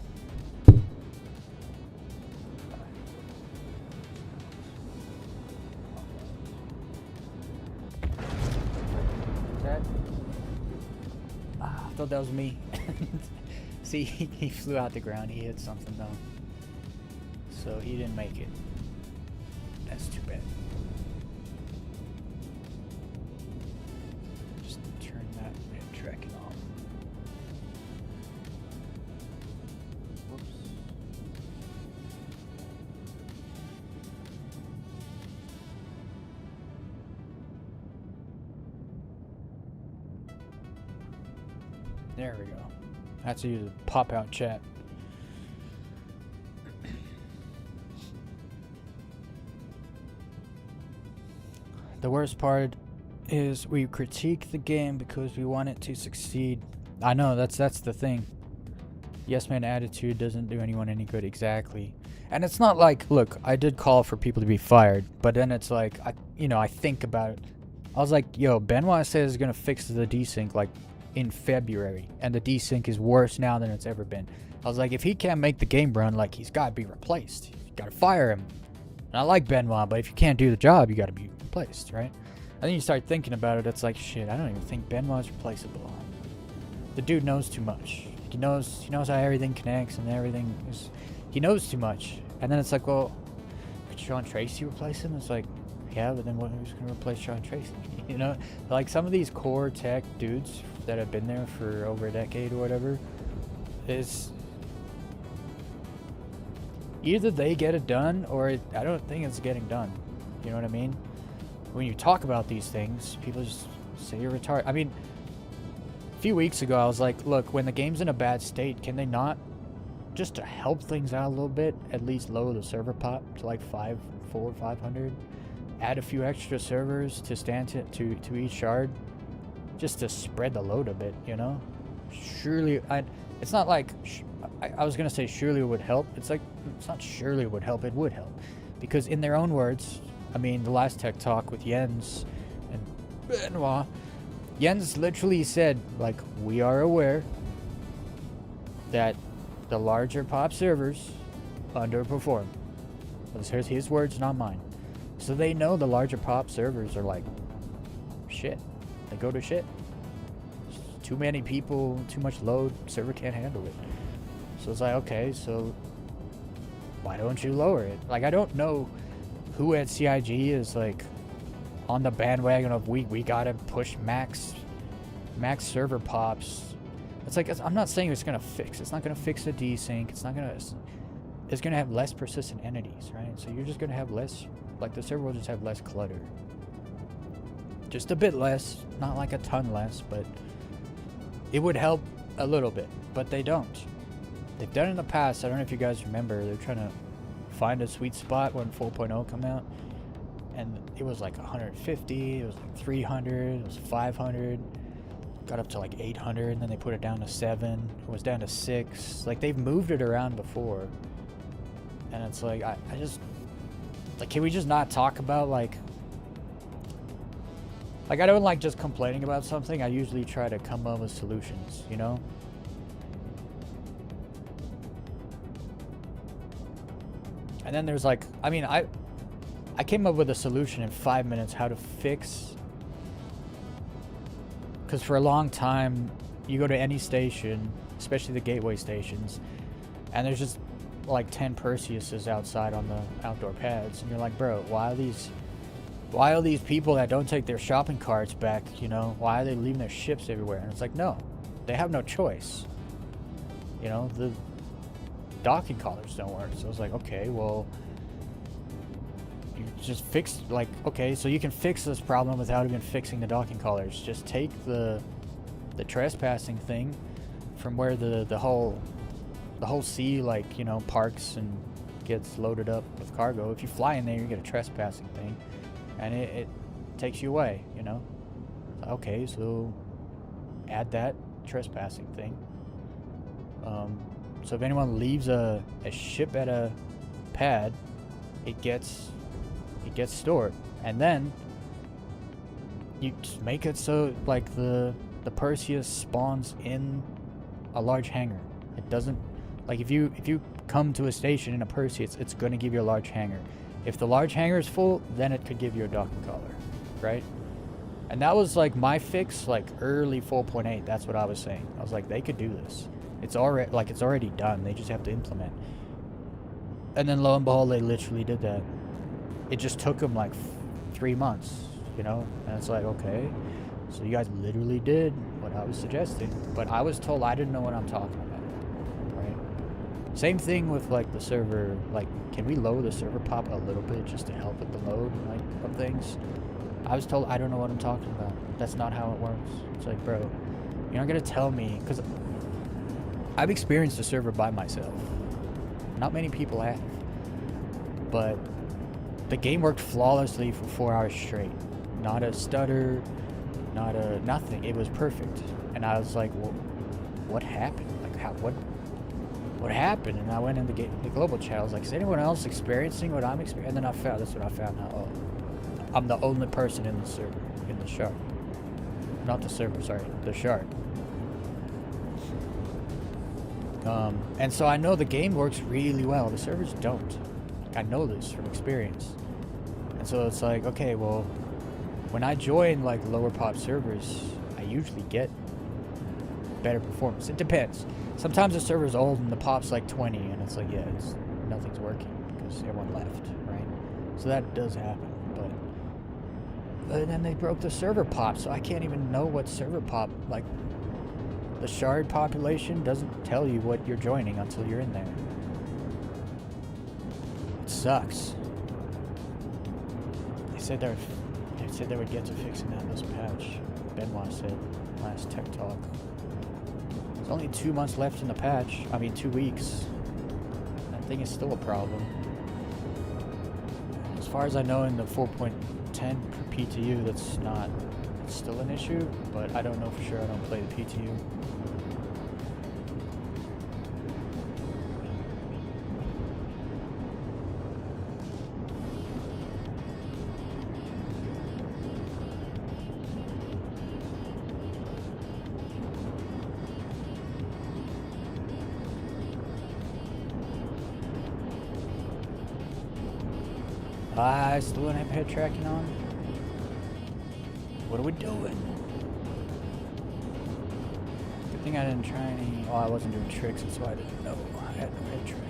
That? I thought that was me. See, he flew out the ground. He hit something though. So he didn't make it. That's too bad. Just turn that red tracking off. Whoops. There we go. That's to use a pop-out chat. The worst part is we critique the game because we want it to succeed. I know, that's the thing. Yes man attitude doesn't do anyone any good, exactly. And it's not like, look, I did call for people to be fired, but then it's like, I think about it. I was like, yo, Benoit says he's gonna fix the desync like in February, and the desync is worse now than it's ever been. I was like, if he can't make the game run, like, he's got to be replaced. You got to fire him. And I like Benoit, but if you can't do the job, you got to be replaced, right? And then you start thinking about it, it's like, shit, I don't even think Benoit's replaceable. The dude knows too much. He knows how everything connects and everything is. He knows too much. And then it's like, well, could Sean Tracy replace him? It's like, yeah, but then who's going to replace Sean Tracy? You know, like some of these core tech dudes that have been there for over a decade or whatever, is either they get it done or I don't think it's getting done. You know what I mean? When you talk about these things, people just say you're retarded. I mean, a few weeks ago I was like, look, when the game's in a bad state, can they not, just to help things out a little bit, at least lower the server pop to like 500, add a few extra servers to stand to each shard, just to spread the load a bit, you know? Surely, it's not like I was gonna say surely it would help. It's like, it's not surely it would help, it would help. Because in their own words, I mean, the last tech talk with Jens and Benoit, Jens literally said, like, we are aware that the larger pop servers underperform. Those are his words, not mine. So they know the larger pop servers are like shit. They go to shit. Too many people, too much load, server can't handle it. So it's like, okay, so why don't you lower it? Like, I don't know who at CIG is like on the bandwagon of we gotta push max server pops. It's like, I'm not saying it's gonna fix. It's not gonna fix the desync. It's gonna have less persistent entities, right? So you're just gonna have less, like the server will just have less clutter. Just a bit less, not like a ton less, but it would help a little bit, but they don't. They've done it in the past. I don't know if you guys remember. They're trying to find a sweet spot when 4.0 come out, and it was like 150, it was like 300, it was 500, got up to like 800, and then they put it down to 7, it was down to 6. Like, they've moved it around before, and it's like, I just, like, can we just not talk about, like, I don't like just complaining about something. I usually try to come up with solutions, you know? And then there's like, I mean, I came up with a solution in 5 minutes how to fix, because for a long time, you go to any station, especially the gateway stations, and there's just like 10 Perseuses outside on the outdoor pads, and you're like, bro, why are these people that don't take their shopping carts back, you know, why are they leaving their ships everywhere? And it's like, no, they have no choice. You know, the docking collars don't work. So it's like, okay, well, you just fix, like, okay, so you can fix this problem without even fixing the docking collars. Just take the trespassing thing from where the whole sea, like, you know, parks and gets loaded up with cargo. If you fly in there, you get a trespassing thing, and it takes you away, you know? Okay, so add that trespassing thing. So if anyone leaves a ship at a pad, it gets stored. And then you just make it so, like, the Perseus spawns in a large hangar. It doesn't, like, if you come to a station in a Perseus, it's going to give you a large hangar. If the large hangar is full, then it could give you a docking collar, right? And that was like my fix, like early 4.8. That's what I was saying. I was like, they could do this. It's already done. They just have to implement. And then lo and behold, they literally did that. It just took them like 3 months, you know? And it's like, okay, so you guys literally did what I was suggesting, but I was told I didn't know what I'm talking about, right? Same thing with like the server, like, can we lower the server pop a little bit just to help with the load, like, of things? I was told I don't know what I'm talking about. That's not how it works. It's like, bro, you're not gonna tell me, because I've experienced a server by myself. Not many people have. But the game worked flawlessly for 4 hours straight. Not a stutter, not a nothing. It was perfect. And I was like, well, what happened? Like, what happened? And I went in the global chat. I was like, is anyone else experiencing what I'm experiencing? And then that's what I found out. Oh, I'm the only person in the server, in the shard. Not the server, sorry, the shard. And so I know the game works really well. The servers don't. I know this from experience. And so it's like, okay, well, when I join like lower pop servers, I usually get better performance. It depends. Sometimes the server's old and the pop's like 20, and it's like, yeah, nothing's working because everyone left, right? So that does happen. But then they broke the server pop, so I can't even know what server pop, like, the shard population doesn't tell you what you're joining until you're in there. It sucks. They said they would get to fixing that in this patch. Benoit said last tech talk. There's only 2 months left in the patch. I mean, 2 weeks. That thing is still a problem. As far as I know, in the 4.10 per PTU, that's not. It's still an issue, but I don't know for sure. I don't play the PTU. I still don't have head tracking on. What are we doing? Good thing I didn't try any. Oh, I wasn't doing tricks, that's why I didn't know I had no head tracking.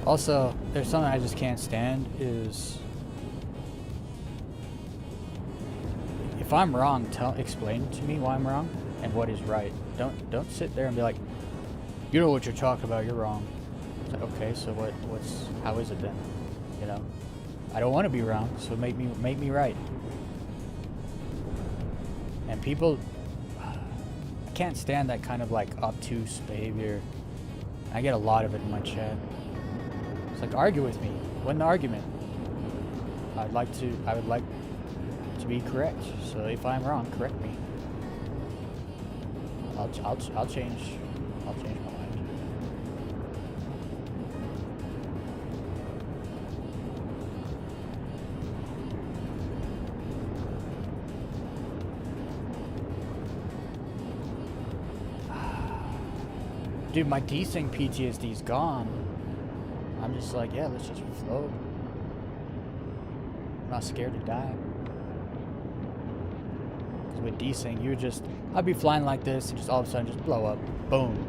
Also, there's something I just can't stand is if I'm wrong, explain to me why I'm wrong and what is right. Don't sit there and be like, you know what you're talking about, you're wrong. It's like, okay, so how is it then? You know? I don't want to be wrong, so make me right. And people, I can't stand that kind of like obtuse behavior. I get a lot of it in my chat. It's like, argue with me. Win the argument. I would like to be correct. So if I'm wrong, correct me. I'll change my mind. Dude, my desync PTSD's gone. I'm just like, yeah, let's just float. I'm not scared to die. Because with desync, I'd be flying like this and just all of a sudden just blow up. Boom.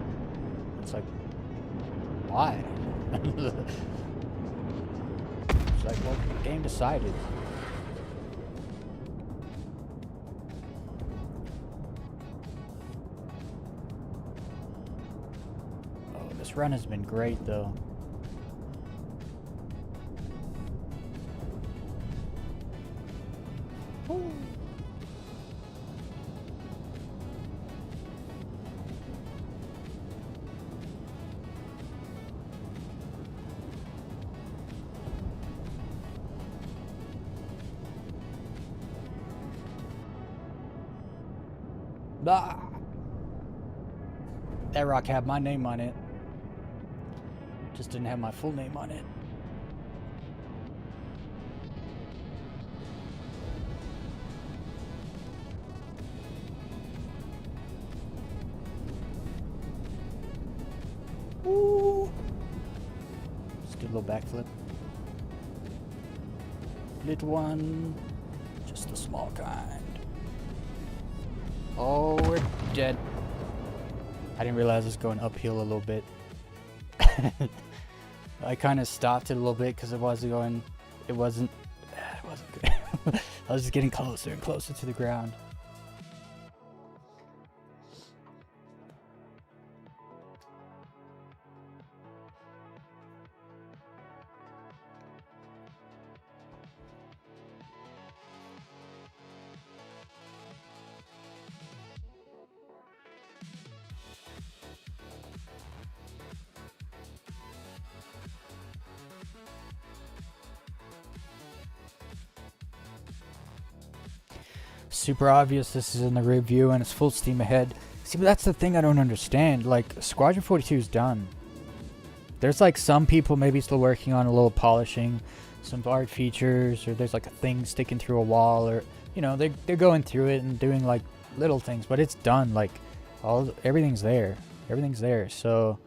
It's like, why? It's like, well, the game decided. Oh, this run has been great though. Ah. That rock had my name on it. Just didn't have my full name on it. Ooh. Just do a little backflip. Little one. Just the small kind. Oh, we're dead. I didn't realize it was going uphill a little bit. I kind of stopped it a little bit because it wasn't good. I was just getting closer and closer to the ground. Super obvious this is in the review and it's full steam ahead. See, but that's the thing I don't understand. Like, Squadron 42 is done. There's like some people maybe still working on a little polishing, some art features, or there's like a thing sticking through a wall, or you know, they're going through it and doing like little things, but it's done. Like everything's there. Everything's there. So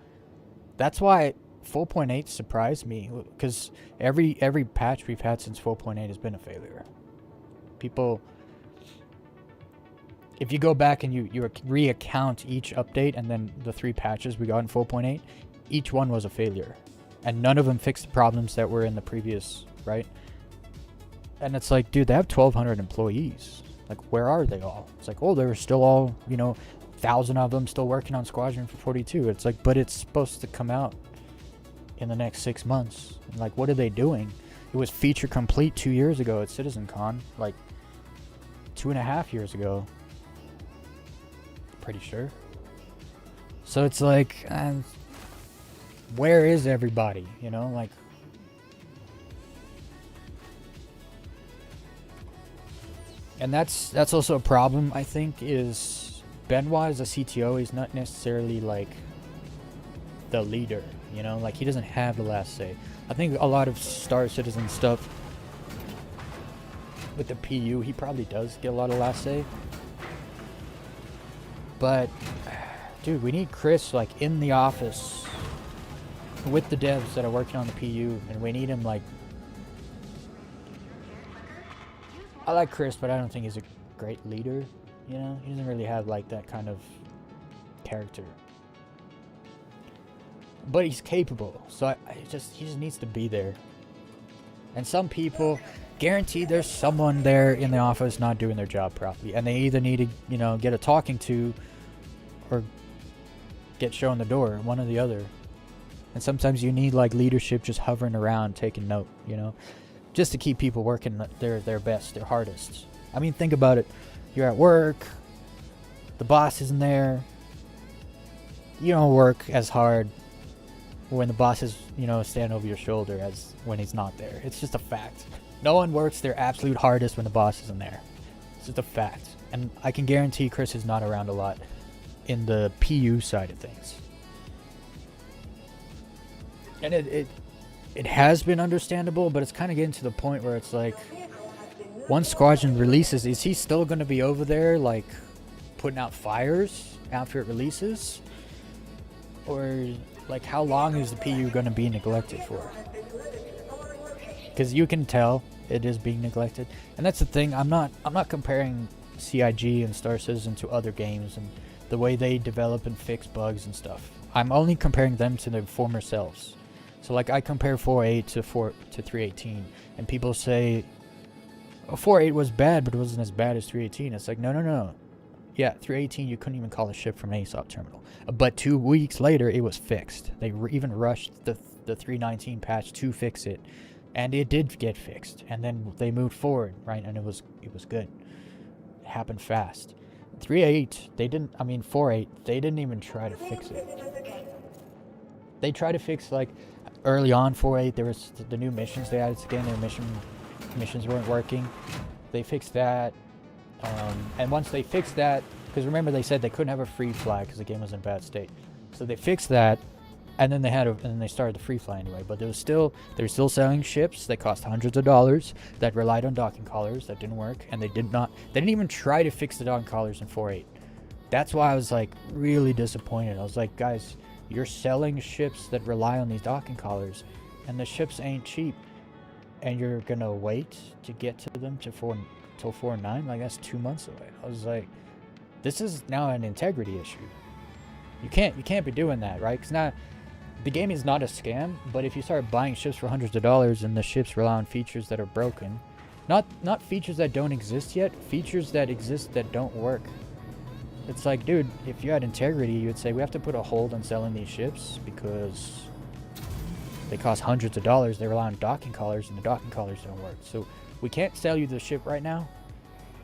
that's why 4.8 surprised me, because every patch we've had since 4.8 has been a failure. People, if you go back and you reaccount each update and then the 3 patches we got in 4.8, each one was a failure. And none of them fixed the problems that were in the previous, right? And it's like, dude, they have 1,200 employees. Like, where are they all? It's like, oh, they're still all, you know, 1,000 of them still working on Squadron 42. It's like, but it's supposed to come out in the next 6 months. And like, what are they doing? It was feature complete 2 years ago at CitizenCon. Like, 2.5 years ago. Pretty sure. So it's like, where is everybody? You know, like, and that's also a problem, I think, is Benoit as a CTO is not necessarily like the leader. you know? Like, he doesn't have the last say. I think a lot of Star Citizen stuff with the PU, he probably does get a lot of last say. But, dude, we need Chris, like, in the office with the devs that are working on the PU, and we need him, like... I like Chris, but I don't think he's a great leader, you know? He doesn't really have, like, that kind of character. But he's capable, so he just needs to be there. And some people, guaranteed there's someone there in the office not doing their job properly, and they either need to, you know, get a talking to or get shown the door, one or the other. And sometimes you need, like, leadership just hovering around taking note, you know, just to keep people working their best, their hardest. I mean, think about it. You're at work, the boss isn't there, you don't work as hard when the boss is, you know, standing over your shoulder as when he's not there. It's just a fact. No one works their absolute hardest when the boss isn't there. It's just a fact. And I can guarantee Chris is not around a lot in the PU side of things. And it has been understandable, but it's kind of getting to the point where it's like, once Squadron releases, is he still going to be over there, like, putting out fires after it releases? Or, like, how long is the PU going to be neglected for? Because you can tell it is being neglected. And that's the thing, I'm not comparing CIG and Star Citizen to other games and the way they develop and fix bugs and stuff. I'm only comparing them to their former selves. So, like, I compare 4.8 to 3.18, and people say, oh, 4.8 was bad, but it wasn't as bad as 3.18. It's like, no. Yeah, 3.18, you couldn't even call a ship from an ASOP terminal. But 2 weeks later, it was fixed. They even rushed the 3.19 patch to fix it, and it did get fixed. And then they moved forward, right? And it was good. It happened fast. 3.8, 4.8, they didn't even try to fix it. They tried to fix, like, early on 4.8, there was the new missions they added to the game. Their missions weren't working. They fixed that. And once they fixed that, because remember they said they couldn't have a free fly because the game was in a bad state. So they fixed that, and then they started the free fly anyway. But they were still selling ships that cost hundreds of dollars that relied on docking collars that didn't work, and they didn't even try to fix the docking collars in 4.8. That's why I was, like, really disappointed. I was like, guys, you're selling ships that rely on these docking collars, and the ships ain't cheap, and you're gonna wait to get to them till 4.9? Like, that's 2 months away. I was like, this is now an integrity issue. You can't be doing that, right? Because now the game is not a scam, but if you start buying ships for hundreds of dollars and the ships rely on features that are broken, not features that don't exist yet, features that exist that don't work. It's like, dude, if you had integrity, you would say we have to put a hold on selling these ships because they cost hundreds of dollars. They rely on docking collars, and the docking collars don't work. So we can't sell you the ship right now.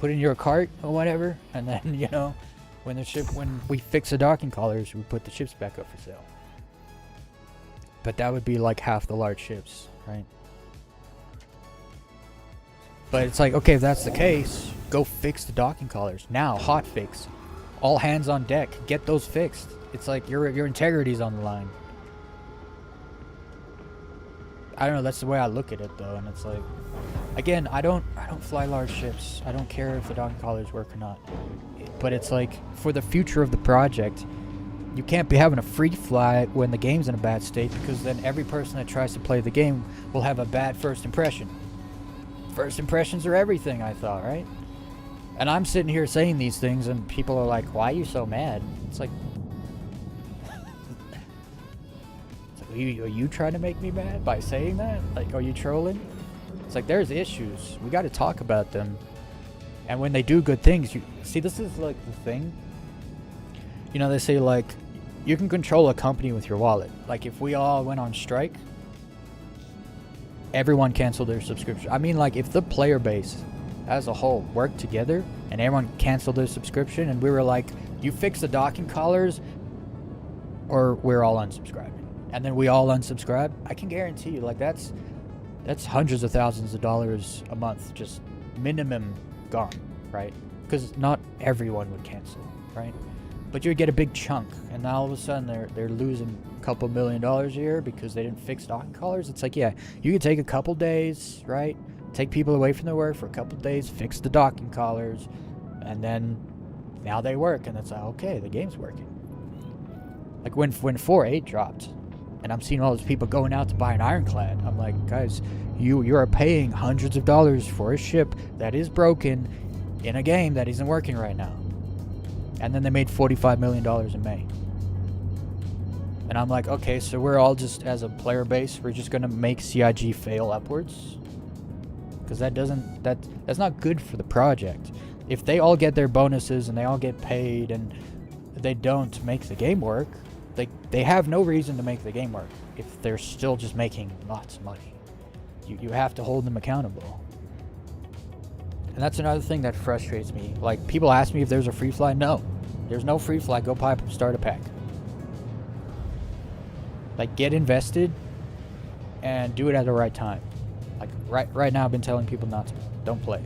Put it in your cart or whatever, and then, you know, when we fix the docking collars, we put the ships back up for sale. But that would be like half the large ships, right? But it's like, okay, if that's the case, go fix the docking collars now. Hot fix. All hands on deck. Get those fixed. It's like your integrity's on the line. I don't know, that's the way I look at it though, and it's like, again, I don't fly large ships. I don't care if the docking collars work or not. But it's like, for the future of the project, you can't be having a free fly when the game's in a bad state, because then every person that tries to play the game will have a bad first impression. First impressions are everything, I thought, right? And I'm sitting here saying these things, and people are like, why are you so mad? It's like, are you trying to make me mad by saying that? Like, are you trolling? It's like, there's issues. We got to talk about them. And when they do good things, you see, this is like the thing. You know, they say, like, you can control a company with your wallet. Like, if we all went on strike, everyone canceled their subscription. I mean, like, if the player base as a whole worked together and everyone canceled their subscription and we were like, you fix the docking collars or we're all unsubscribing, and then we all unsubscribe, I can guarantee you, like, that's hundreds of thousands of dollars a month, just minimum gone, right? Because not everyone would cancel, right? but you would get a big chunk, and now all of a sudden they're losing a couple $1 million a year because they didn't fix docking collars. It's like, yeah, you could take a couple days, right? Take people away from their work for a couple days, fix the docking collars, and then now they work, and it's like, okay, the game's working. Like when 4.8 dropped, and I'm seeing all those people going out to buy an ironclad. I'm like, guys, you are paying hundreds of dollars for a ship that is broken in a game that isn't working right now. And then they made $45 million in May. And I'm like, okay, so we're all just, as a player base, we're just gonna make CIG fail upwards? Because that's not good for the project. If they all get their bonuses and they all get paid and they don't make the game work, they have no reason to make the game work if they're still just making lots of money. You have to hold them accountable. And that's another thing that frustrates me. Like, people ask me if there's a free fly. No, there's no free fly. Go buy start a pack. Like, get invested and do it at the right time. Like right now I've been telling people not to. Don't play.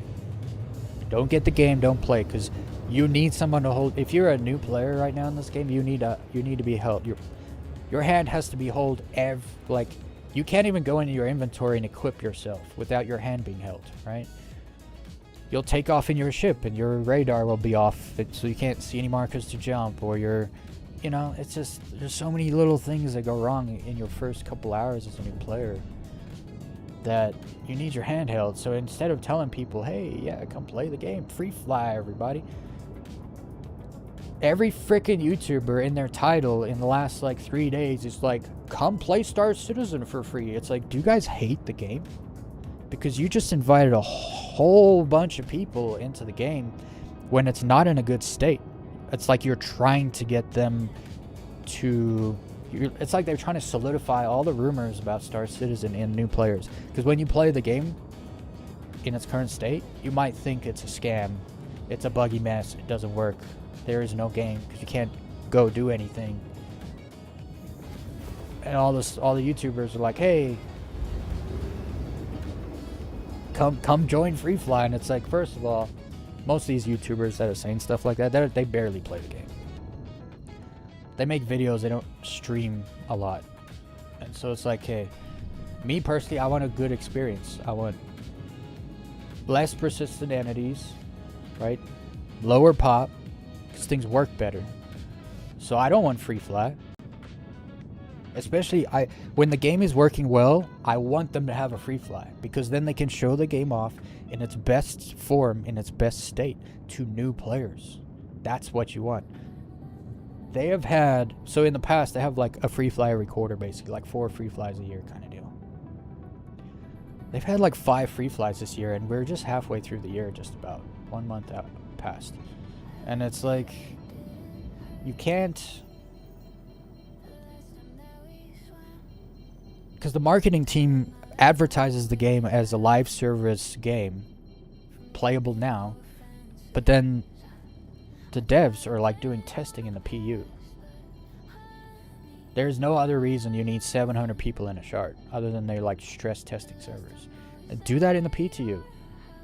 Don't get the game, don't play, because you need someone to hold. If you're a new player right now in this game, you need to be held. Your hand has to be held like, you can't even go into your inventory and equip yourself without your hand being held, right? You'll take off in your ship and your radar will be off, so you can't see any markers to jump, or it's just, there's so many little things that go wrong in your first couple hours as a new player that you need your hand held. So instead of telling people, hey, yeah, come play the game, free fly, everybody, every freaking YouTuber in their title in the last like 3 days is like, come play Star Citizen for free. It's like, do you guys hate the game? Because you just invited a whole bunch of people into the game when it's not in a good state. It's like you're trying to get them to... It's like they're trying to solidify all the rumors about Star Citizen in new players. Because when you play the game in its current state, you might think it's a scam. It's a buggy mess. It doesn't work. There is no game because you can't go do anything. And all the YouTubers are like, hey, come join Free Fly. And it's like, first of all, most of these YouTubers that are saying stuff like that, they barely play the game. They make videos, they don't stream a lot. And so it's like, hey, me personally, I want a good experience. I want less persistent entities, right? Lower pop, because things work better. So I don't want free fly. Especially when the game is working well, I want them to have a free fly, because then they can show the game off in its best form, in its best state to new players. That's what you want. They have had, so in the past, they have like a free fly recorder, basically, like 4 free flies a year kind of deal. They've had like 5 free flies this year, and we're just halfway through the year, just about 1 month out past. And it's like, you can't, because the marketing team advertises the game as a live service game, playable now, but then the devs are like doing testing in the PU. There's no other reason you need 700 people in a shard other than they're like stress testing servers. And do that in the PTU.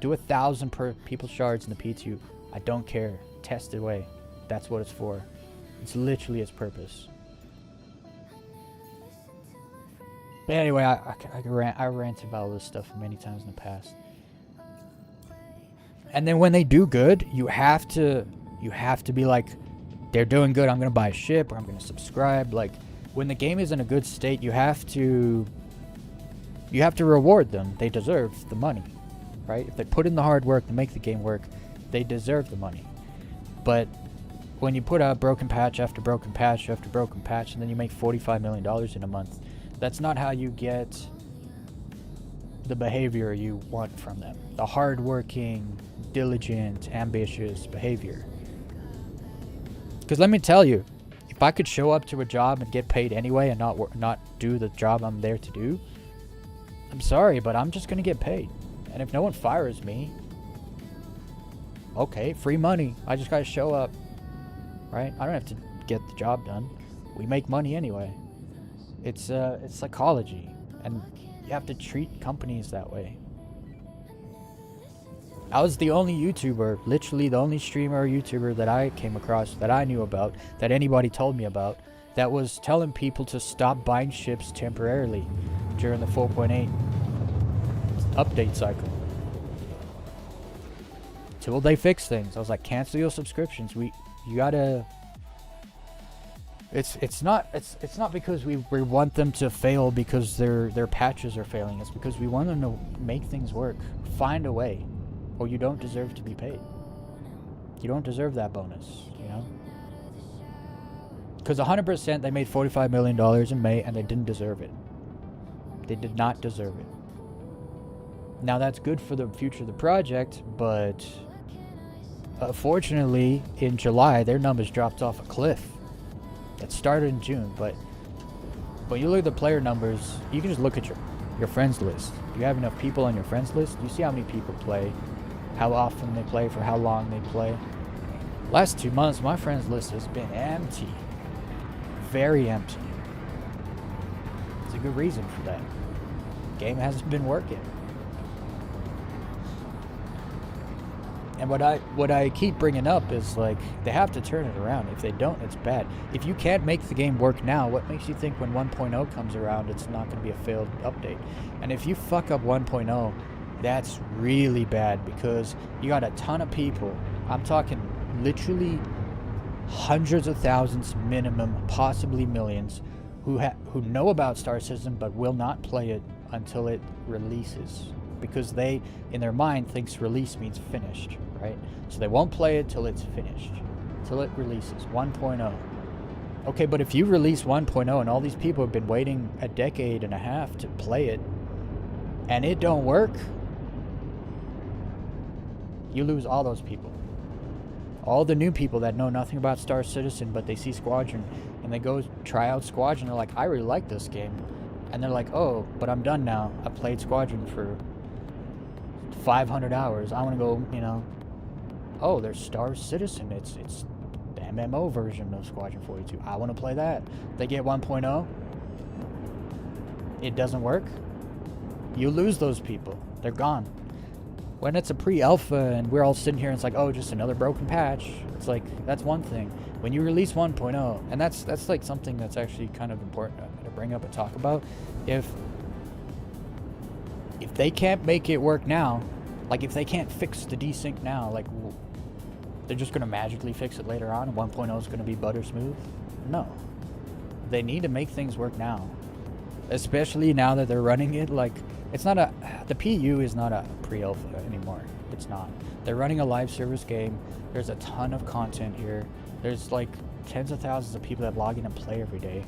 Do 1,000 per people shards in the PTU. I don't care. Test it away. That's what it's for. It's literally its purpose. But anyway, I ranted about all this stuff many times in the past. And then when they do good, you have to be like, they're doing good, I'm going to buy a ship, or I'm going to subscribe. Like, when the game is in a good state, you have to reward them. They deserve the money, right? If they put in the hard work to make the game work, they deserve the money. But when you put out broken patch after broken patch after broken patch, and then you make $45 million in a month, that's not how you get the behavior you want from them. The hardworking, diligent, ambitious behavior. Because let me tell you, if I could show up to a job and get paid anyway and not do the job I'm there to do, I'm sorry, but I'm just going to get paid. And if no one fires me, okay, free money. I just got to show up, right? I don't have to get the job done. We make money anyway. It's psychology, and you have to treat companies that way. I was the only YouTuber, literally the only streamer or YouTuber that I came across, that I knew about, that anybody told me about, that was telling people to stop buying ships temporarily during the 4.8 update cycle. Till they fix things. I was like, cancel your subscriptions. You gotta... It's not because we want them to fail because their patches are failing. It's because we want them to make things work. Find a way. Or you don't deserve to be paid. You don't deserve that bonus, you know? Because 100% they made $45 million in May and they didn't deserve it. They did not deserve it. Now that's good for the future of the project, but fortunately in July their numbers dropped off a cliff. It started in June, but when you look at the player numbers, you can just look at your friends list. You have enough people on your friends list, you see how many people play, how often they play, for how long they play. Last 2 months, my friends list has been empty. Very empty. There's a good reason for that. Game hasn't been working. And what I keep bringing up is, like, they have to turn it around. If they don't, it's bad. If you can't make the game work now, what makes you think when 1.0 comes around it's not going to be a failed update? And if you fuck up 1.0, that's really bad, because you got a ton of people. I'm talking literally hundreds of thousands minimum, possibly millions, who know about Star Citizen but will not play it until it releases, because they, in their mind, thinks release means finished, right? So they won't play it till it's finished, till it releases 1.0. Okay, but if you release 1.0 and all these people have been waiting a decade and a half to play it, and it don't work, you lose all those people. All the new people that know nothing about Star Citizen, but they see Squadron, and they go try out Squadron, they're like, I really like this game. And they're like, oh, but I'm done now. I played Squadron for 500 hours. I want to go, you know, oh, there's Star Citizen. It's the MMO version of Squadron 42. I want to play that. They get 1.0. It doesn't work. You lose those people. They're gone. When it's a pre-alpha and we're all sitting here and it's like, oh, just another broken patch. It's like, that's one thing. When you release 1.0, and that's like something that's actually kind of important to bring up and talk about. If they can't make it work now, like if they can't fix the desync now, like they're just going to magically fix it later on and 1.0 is going to be butter smooth? No. They need to make things work now. Especially now that they're running it, like, it's not the PU is not a pre-alpha anymore. It's not. They're running a live service game. There's a ton of content here. There's like tens of thousands of people that log in and play every day.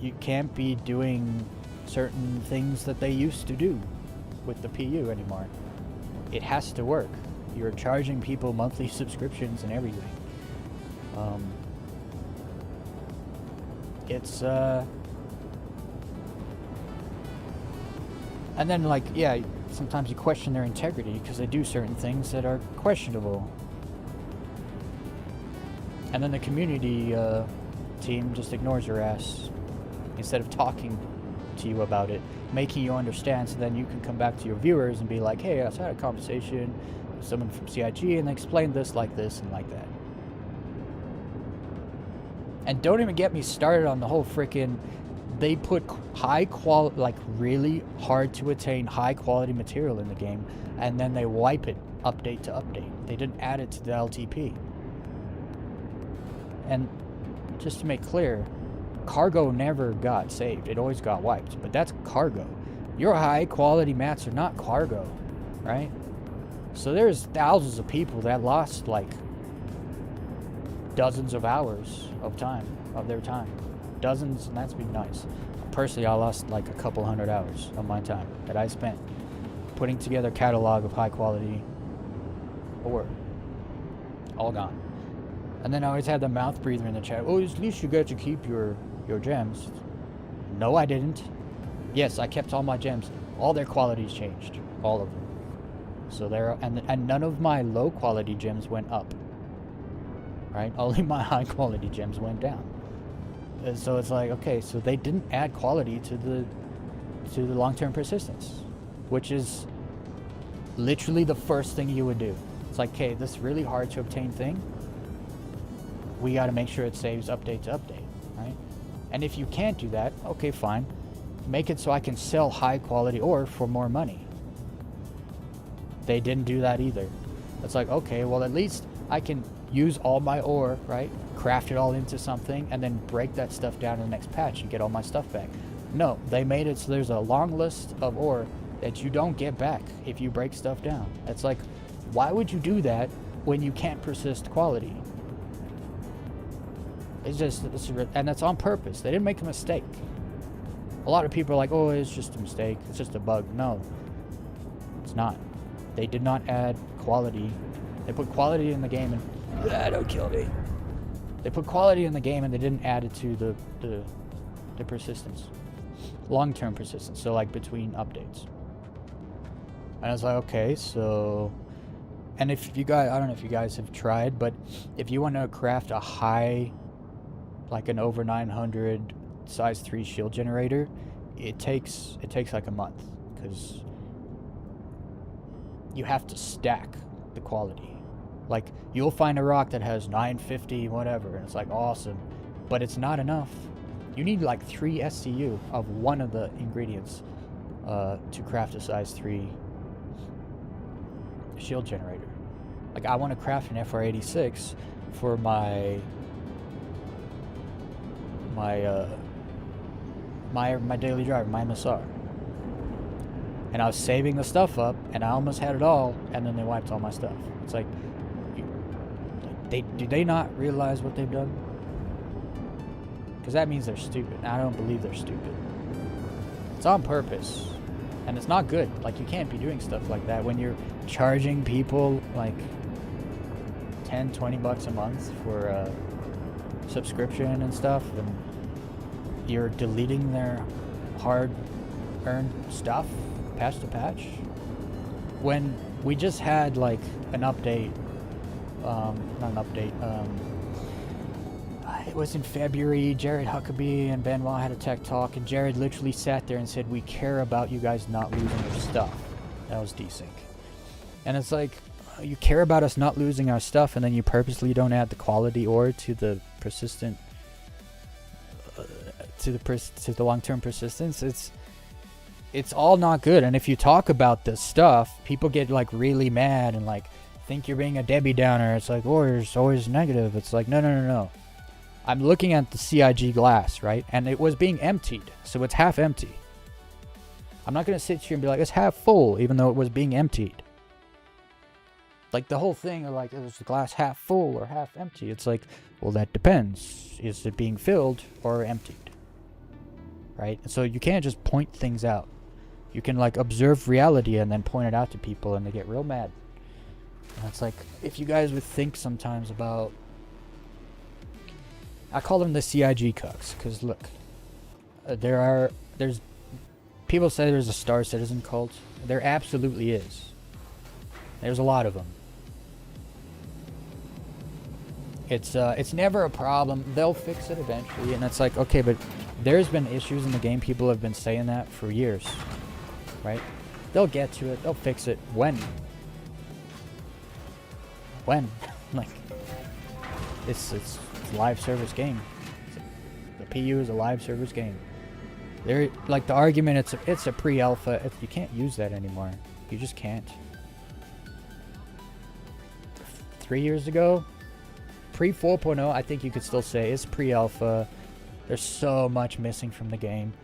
You can't be doing certain things that they used to do with the PU anymore. It has to work. You're charging people monthly subscriptions and everything. And then, like, yeah, sometimes you question their integrity because they do certain things that are questionable. And then the community team just ignores your ass instead of talking to you about it, making you understand, so then you can come back to your viewers and be like, hey, I just had a conversation with someone from CIG and they explained this like this and like that. And don't even get me started on the whole freaking, they put high quality, like really hard to attain high quality material in the game, and then they wipe it update to update. They didn't add it to the LTP. And just to make clear, cargo never got saved. It always got wiped, but that's cargo. Your high quality mats are not cargo, right? So there's thousands of people that lost like dozens of hours of time, of their time. Dozens, and that's been nice. Personally, I lost like a couple hundred hours of my time that I spent putting together a catalog of high quality ore. All gone. And then I always had the mouth breather in the chat. Oh, at least you get to keep your gems. No, I didn't. Yes, I kept all my gems. All their qualities changed. All of them. So there, and none of my low quality gems went up. Right? Only my high quality gems went down. And so it's like, okay, so they didn't add quality to the long-term persistence, which is literally the first thing you would do. It's like, okay, this really hard to obtain thing, we got to make sure it saves update to update, right? And if you can't do that, okay, fine. Make it so I can sell high quality ore for more money. They didn't do that either. It's like, okay, well, at least I can use all my ore, right? Craft it all into something and then break that stuff down in the next patch and get all my stuff back. No, they made it so there's a long list of ore that you don't get back if you break stuff down. It's like, why would you do that when you can't persist quality? And that's on purpose. They didn't make a mistake. A lot of people are like, oh, it's just a mistake. It's just a bug. No, it's not. They did not add quality. They put quality in the game and don't kill me. They put quality in the game and they didn't add it to the persistence, long-term persistence. So like between updates. And I was like, okay, so, and if you guys, I don't know if you guys have tried, but if you want to craft a high, like an over 900 size 3 shield generator, it takes like a month because you have to stack the quality. Like, you'll find a rock that has 950 whatever and it's like awesome, but it's not enough. You need like 3 SCU of one of the ingredients to craft a size 3 shield generator. Like, I want to craft an FR86 for my daily driver, my MSR. And I was saving the stuff up, and I almost had it all, and then they wiped all my stuff. It's like, do they not realize what they've done? Because that means they're stupid. And I don't believe they're stupid. It's on purpose. And it's not good. Like, you can't be doing stuff like that when you're charging people like 10, 20 bucks a month for a subscription and stuff, and you're deleting their hard-earned stuff patch to patch. When we just had like an update, not an update, it was in February, Jared Huckabee and Benoit had a tech talk, and Jared literally sat there and said, we care about you guys not losing your stuff. That was desync. And it's like, you care about us not losing our stuff, and then you purposely don't add the quality ore to the persistent, to the long-term persistence. It's all not good. And if you talk about this stuff, people get like really mad and like think you're being a Debbie Downer. It's like, oh, it's always negative. It's like, no. I'm looking at the CIG glass, right? And it was being emptied, so it's half empty. I'm not going to sit here and be like, it's half full, even though it was being emptied. Like, the whole thing, like, is the glass half full or half empty? It's like, well, that depends. Is it being filled or emptied? Right? And so you can't just point things out. You can, like, observe reality and then point it out to people, and they get real mad. And it's like, if you guys would think sometimes about... I call them the CIG cucks, because look, there's people say there's a Star Citizen cult. There absolutely is. There's a lot of them. It's never a problem. They'll fix it eventually, and it's like, okay, but there's been issues in the game. People have been saying that for years, right? They'll get to it. They'll fix it. When? Like, it's live service game. The PU is a live service game. They're like, the argument, it's a pre-alpha. You can't use that anymore. You just can't. 3 years ago, pre 4.0, I think you could still say it's pre-alpha. There's so much missing from the game.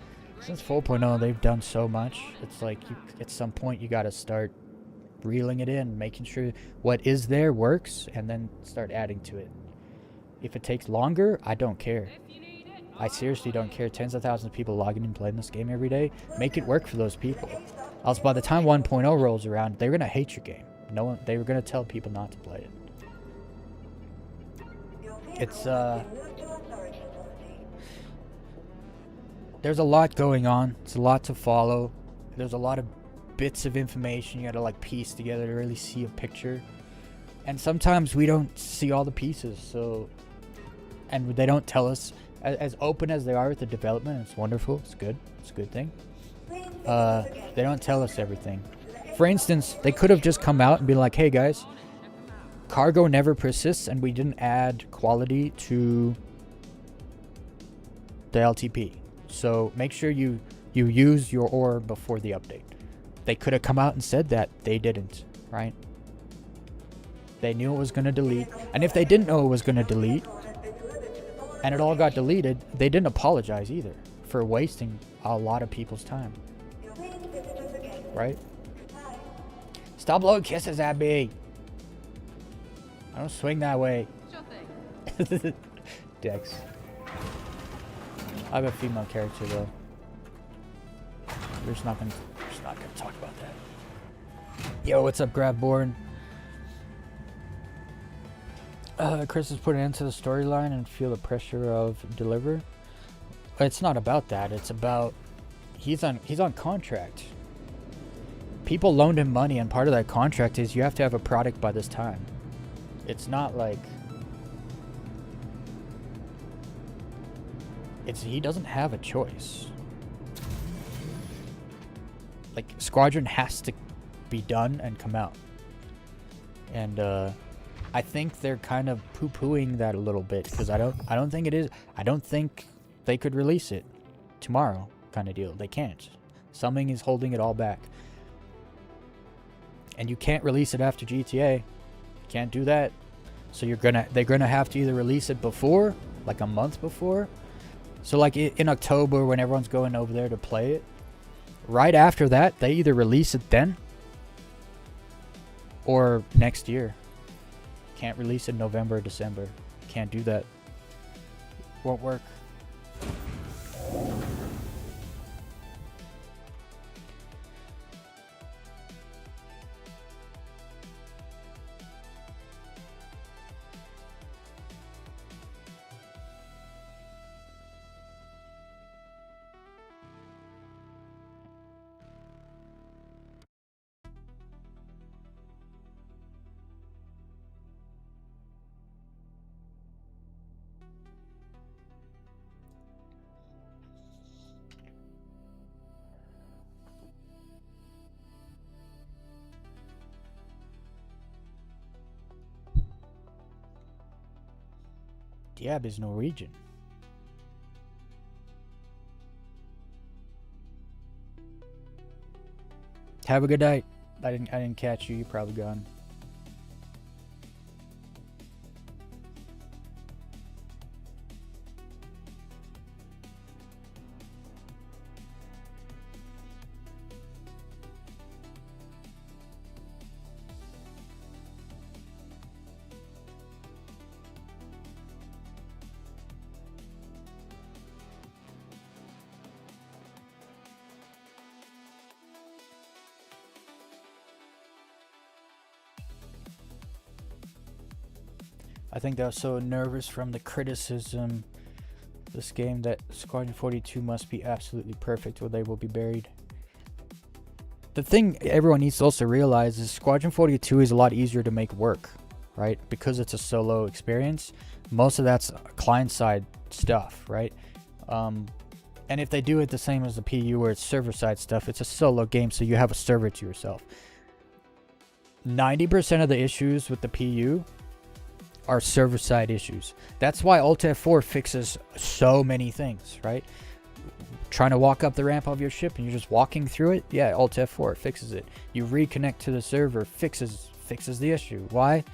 Since 4.0, they've done so much. It's like, at some point you got to start reeling it in, making sure what is there works, and then start adding to it. If it takes longer, I don't care. I seriously don't care. Tens of thousands of people logging in and playing this game every day. Make it work for those people. Else, by the time 1.0 rolls around, they're gonna hate your game. They were gonna tell people not to play it. There's a lot going on. It's a lot to follow. There's a lot of bits of information you gotta like piece together to really see a picture. And sometimes we don't see all the pieces, so... And they don't tell us, as open as they are with the development, it's wonderful, it's good, it's a good thing. They don't tell us everything. For instance, they could have just come out and been like, hey guys, cargo never persists and we didn't add quality to the LTP. So make sure you use your ore before the update. They could have come out and said that. They didn't, right? They knew it was going to delete. And if they didn't know it was going to delete and it all got deleted, they didn't apologize either for wasting a lot of people's time. Right? Stop blowing kisses at me. I don't swing that way. Sure thing. Dex. I have a female character though. We're just not gonna talk about that. Yo, what's up, Grabborn? Chris has put an end to the storyline and feel the pressure of deliver. It's not about that. It's about he's on contract. People loaned him money, and part of that contract is you have to have a product by this time. It's not like he doesn't have a choice. Like, Squadron has to be done and come out. And I think they're kind of poo-pooing that a little bit because I don't think it is. I don't think they could release it tomorrow, kind of deal. They can't. Something is holding it all back. And you can't release it after GTA. Can't do that. So they're gonna have to either release it before, like a month before. So like in October when everyone's going over there to play it, right after that they either release it then or next year. Can't release it in November or December. Can't do that. Won't work. Diab is Norwegian. Have a good night. I didn't catch you. You're probably gone. I think they were so nervous from the criticism this game that Squadron 42 must be absolutely perfect or they will be buried. The thing everyone needs to also realize is Squadron 42 is a lot easier to make work, right? Because it's a solo experience. Most of that's client-side stuff, right? And if they do it the same as the PU where it's server-side stuff, it's a solo game, so you have a server to yourself. 90% of the issues with the PU are server-side issues. That's why Alt F4 fixes so many things, right? Trying to walk up the ramp of your ship and you're just walking through it, yeah, Alt F4 fixes it. You reconnect to the server, fixes the issue. Why?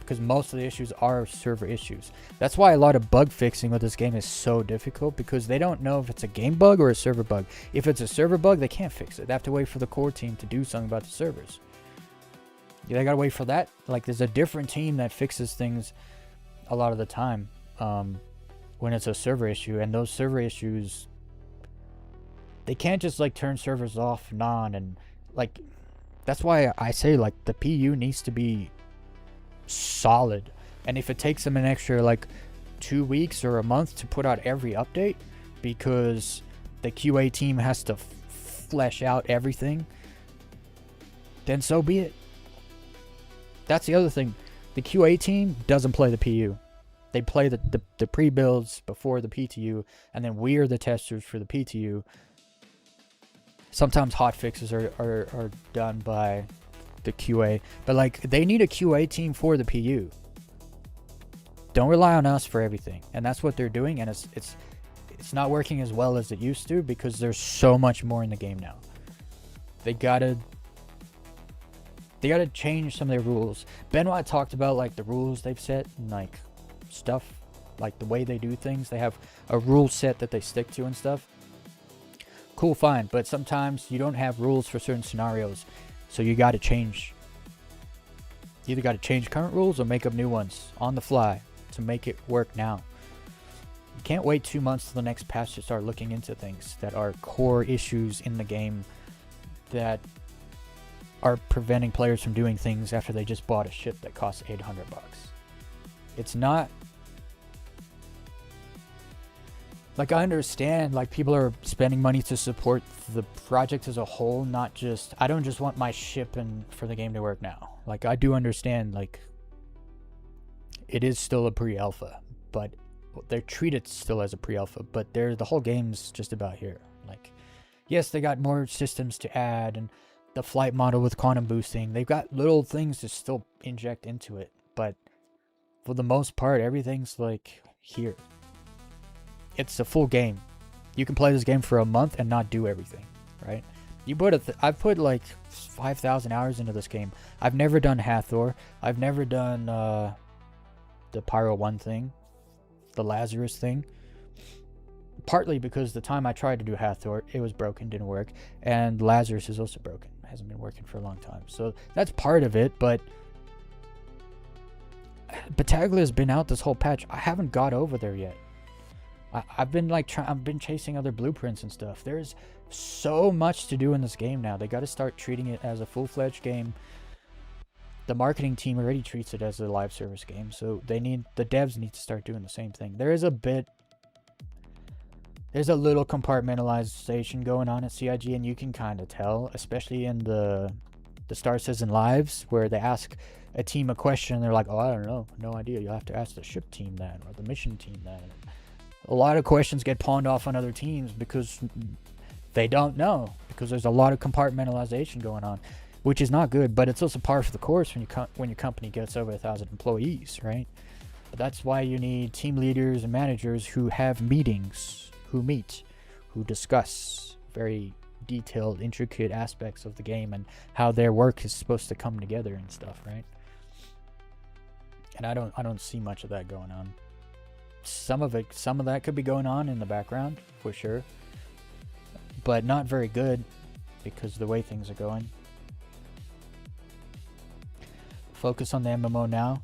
Because most of the issues are server issues. That's why a lot of bug fixing with this game is so difficult, because they don't know if it's a game bug or a server bug. If it's a server bug, they can't fix it. They have to wait for the core team to do something about the servers. Yeah, they gotta wait for that. Like, there's a different team that fixes things a lot of the time when it's a server issue, and those server issues, they can't just like turn servers off and on, and like that's why I say like the PU needs to be solid. And if it takes them an extra like 2 weeks or a month to put out every update because the QA team has to flesh out everything, then so be it. That's the other thing. The QA team doesn't play the PU. They play the pre-builds before the PTU, and then we're the testers for the PTU. Sometimes hot fixes are done by the QA, but like they need a QA team for the PU. Don't rely on us for everything, and that's what they're doing. And it's not working as well as it used to because there's so much more in the game now. They gotta change some of their rules. Benoit talked about like the rules they've set and like stuff, like the way they do things. They have a rule set that they stick to and stuff. Cool, fine, but sometimes you don't have rules for certain scenarios, so you got to change. You either got to change current rules or make up new ones on the fly to make it work now. You can't wait 2 months till the next patch to start looking into things that are core issues in the game that are preventing players from doing things after they just bought a ship that costs $800. It's not like, I understand like people are spending money to support the project as a whole, not just I don't just want my ship and for the game to work now. Like I do understand like it is still a pre-alpha, but they're treated still as a pre-alpha, but the whole game's just about here. Like yes, they got more systems to add and the flight model with quantum boosting. They've got little things to still inject into it, but for the most part everything's like here. It's a full game. You can play this game for a month and not do everything, right? I've put like 5,000 hours into this game. I've never done Hathor. I've never done the Pyro 1 thing, the Lazarus thing. Partly because the time I tried to do Hathor, it was broken, didn't work, and Lazarus is also broken. It hasn't been working for a long time. So that's part of it, but Battaglia has been out this whole patch. I haven't got over there yet. I've been like I've been chasing other blueprints and stuff. There's so much to do in this game now. They got to start treating it as a full-fledged game. The marketing team already treats it as a live service game, so the devs need to start doing the same thing. There's a little compartmentalization going on at CIG, and you can kind of tell, especially in the Star Citizen lives where they ask a team a question and they're like, "Oh, I don't know, no idea. You'll have to ask the ship team that or the mission team that." A lot of questions get pawned off on other teams because they don't know, because there's a lot of compartmentalization going on, which is not good, but it's also par for the course when your company gets over 1,000 employees, right? But that's why you need team leaders and managers who have meetings, who meet, who discuss very detailed, intricate aspects of the game and how their work is supposed to come together and stuff, right? And I don't see much of that going on. Some of that could be going on in the background for sure, but not very good because of the way things are going. Focus on the MMO now.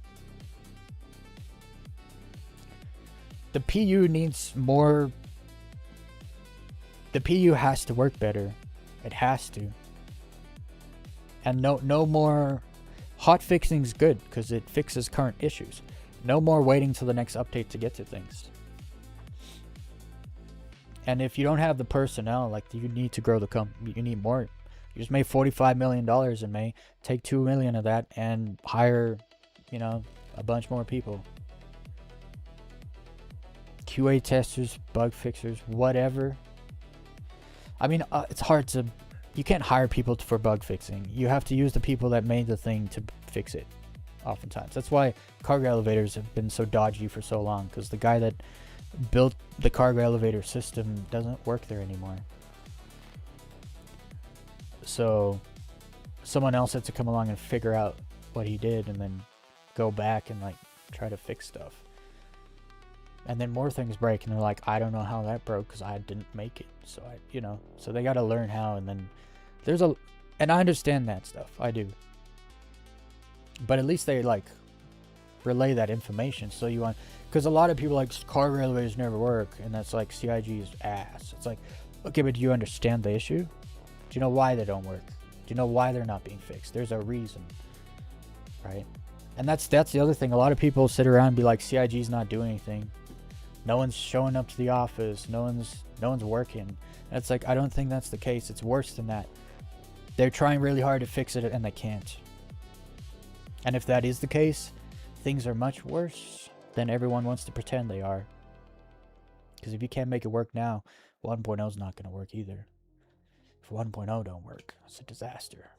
The PU needs more. The PU has to work better. It has to. And no more. Hot fixing's good because it fixes current issues. No more waiting till the next update to get to things. And if you don't have the personnel, like you need to grow the company, you need more. You just made $45 million in May. Take $2 million of that and hire, a bunch more people. QA testers, bug fixers, whatever. I mean, it's hard to. You can't hire people for bug fixing. You have to use the people that made the thing to fix it. Oftentimes, that's why cargo elevators have been so dodgy for so long, because the guy that built the cargo elevator system doesn't work there anymore. So someone else had to come along and figure out what he did and then go back and like try to fix stuff. And then more things break and they're like, I don't know how that broke because I didn't make it. So so they got to learn how. And then and I understand that stuff. I do. But at least they like relay that information. So because a lot of people like cargo elevators never work, and that's like CIG's ass. It's like, okay, but do you understand the issue? Do you know why they don't work? Do you know why they're not being fixed? There's a reason, right? And that's the other thing. A lot of people sit around and be like, CIG's not doing anything. No one's showing up to the office. No one's working. And it's like, I don't think that's the case. It's worse than that. They're trying really hard to fix it and they can't. And if that is the case, things are much worse than everyone wants to pretend they are. Because if you can't make it work now, 1.0 is not going to work either. if 1.0 don't work, it's a disaster.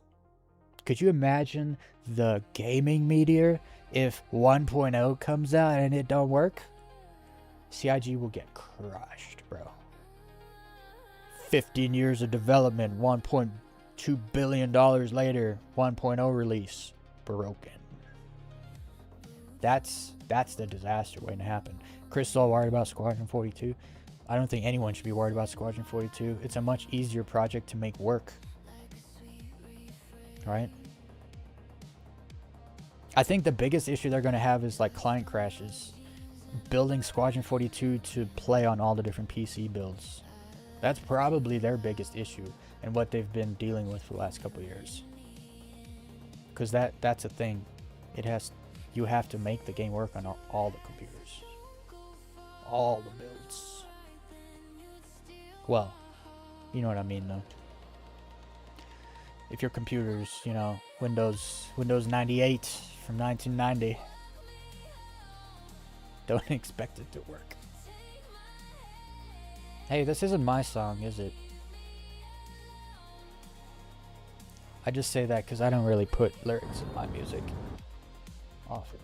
Could you imagine the gaming meteor if 1.0 comes out and it don't work? CIG will get crushed, bro. 15 years of development, $1.2 billion later, 1.0 release, broken. That's the disaster waiting to happen. Chris is all worried about Squadron 42. I don't think anyone should be worried about Squadron 42. It's a much easier project to make work. Right? I think the biggest issue they're going to have is like client crashes. Building Squadron 42 to play on all the different PC builds. That's probably their biggest issue and what they've been dealing with for the last couple of years. Because that's a thing. You have to make the game work on all the computers. All the builds. Well, you know what I mean though. If your computer's, you know, Windows 98 from 1990, don't expect it to work. Hey, this isn't my song, is it? I just say that because I don't really put lyrics in my music often.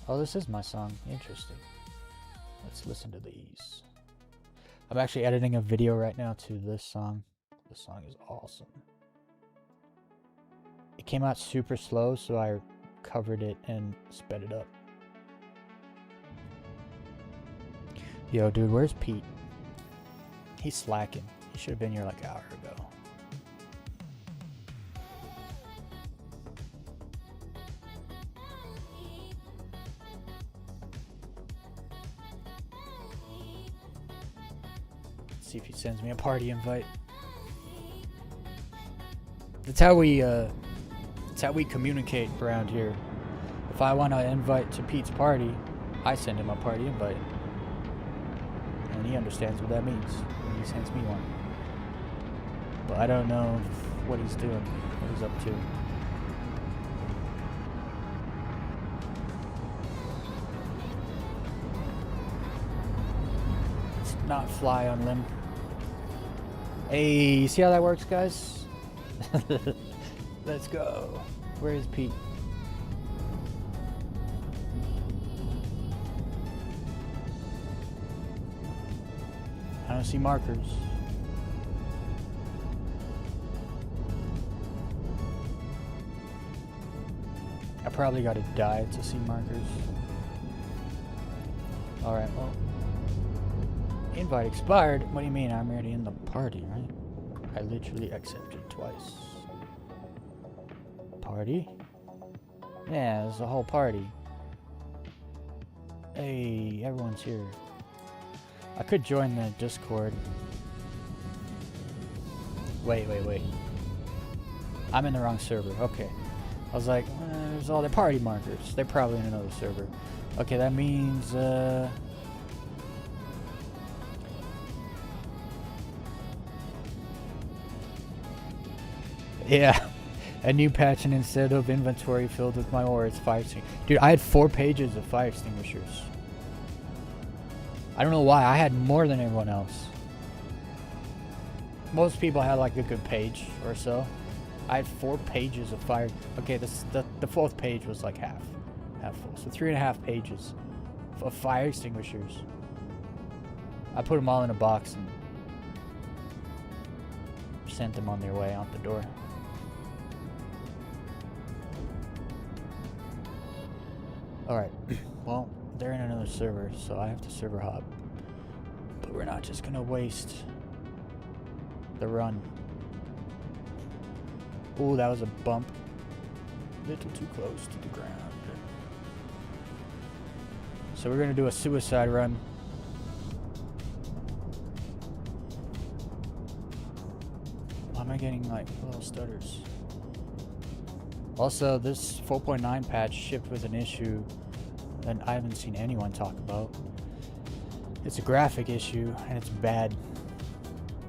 Oh, this is my song. Interesting. Let's listen to these. I'm actually editing a video right now to this song. This song is awesome. It came out super slow, so I covered it and sped it up. Yo, dude, where's Pete? He's slacking. He should have been here like an hour ago. Let's see if he sends me a party invite. That's how we communicate around here. If I want to invite to Pete's party, I send him a party invite. And he understands what that means when he sends me one. But I don't know what he's doing, what he's up to. Let's not fly on limb. Hey, you see how that works, guys? Let's go. Where is Pete? I don't see markers. I probably gotta die to see markers. Alright, well. Invite expired? What do you mean? I'm already in the party, right? I literally accepted twice. Party? Yeah, there's a whole party. Hey, everyone's here. I could join the Discord. Wait. I'm in the wrong server. Okay. I was like, there's all the party markers. They're probably in another server. Okay, that means, yeah. A new patch, and instead of inventory filled with my ore, it's fire extinguishers. Dude, I had 4 pages of fire extinguishers. I don't know why. I had more than everyone else. Most people had like a good page or so. I had 4 pages of fire. Okay, the 4th page was like half full. So 3.5 pages of fire extinguishers. I put them all in a box and sent them on their way out the door. Alright, well, they're in another server, so I have to server hop. But we're not just gonna waste the run. Ooh, that was a bump. A little too close to the ground. So we're gonna do a suicide run. Why am I getting like little stutters? Also, this 4.9 patch shipped with an issue that I haven't seen anyone talk about. It's a graphic issue, and it's bad.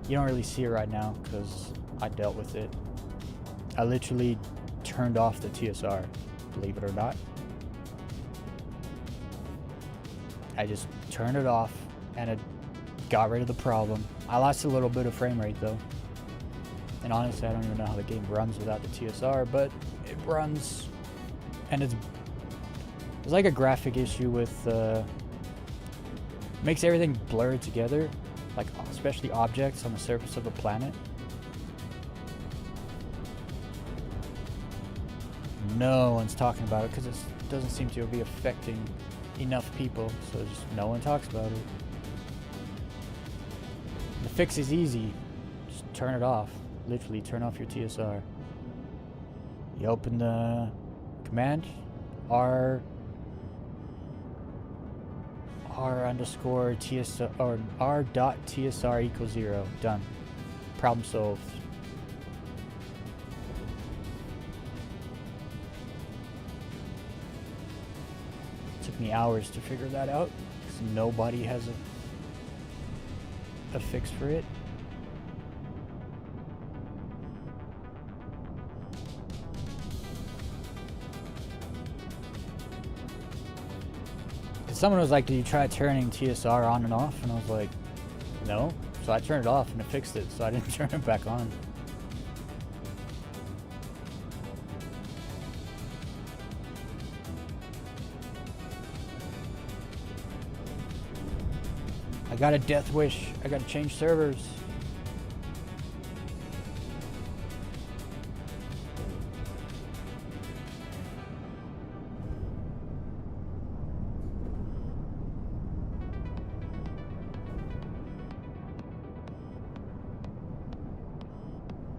You don't really see it right now, because I dealt with it. I literally turned off the TSR, believe it or not. I just turned it off, and got rid of the problem. I lost a little bit of frame rate though. And honestly, I don't even know how the game runs without the TSR, but it runs. And it's like a graphic issue with, makes everything blurred together, like especially objects on the surface of a planet. No one's talking about it because it doesn't seem to be affecting enough people, so just no one talks about it. The fix is easy. Just turn it off. Literally turn off your TSR. You open the command R underscore TSR or R.TSR equals 0. Done. Problem solved. Took me hours to figure that out because nobody has a fix for it. Someone was like, did you try turning TSR on and off? And I was like, no. So I turned it off and it fixed it, so I didn't turn it back on. I got a death wish. I gotta change servers.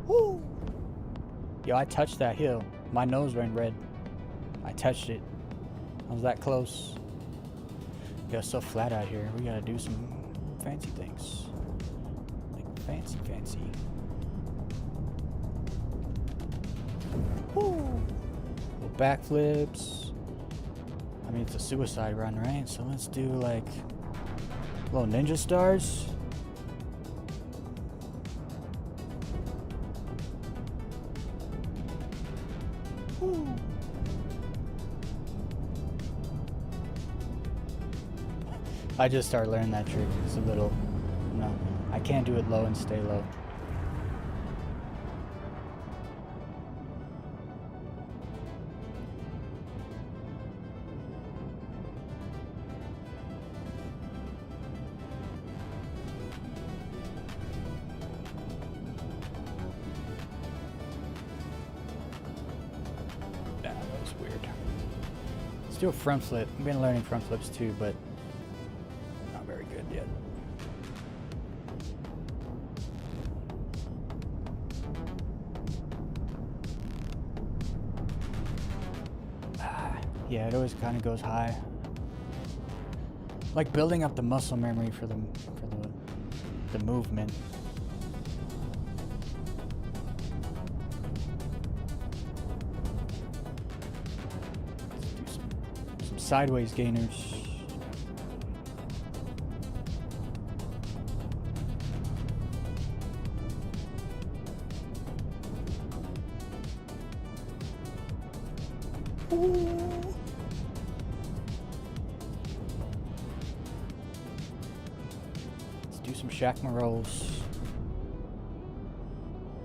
Woo! Yo, I touched that hill. My nose went red. I touched it. I was that close. Yo, it's so flat out here. We gotta do some fancy things. Like fancy. Woo! Little backflips. I mean, it's a suicide run, right? So let's do like little ninja stars. Woo! I just started learning that trick. It's a little, no, I can't do it low and stay low. Nah, that was weird. Let's do a front flip. I've been learning front flips too, but not very good yet. Yeah, it always kind of goes high. Like building up the muscle memory for the movement. Let's do some sideways gainers. Ooh. Let's do some Shakma rolls.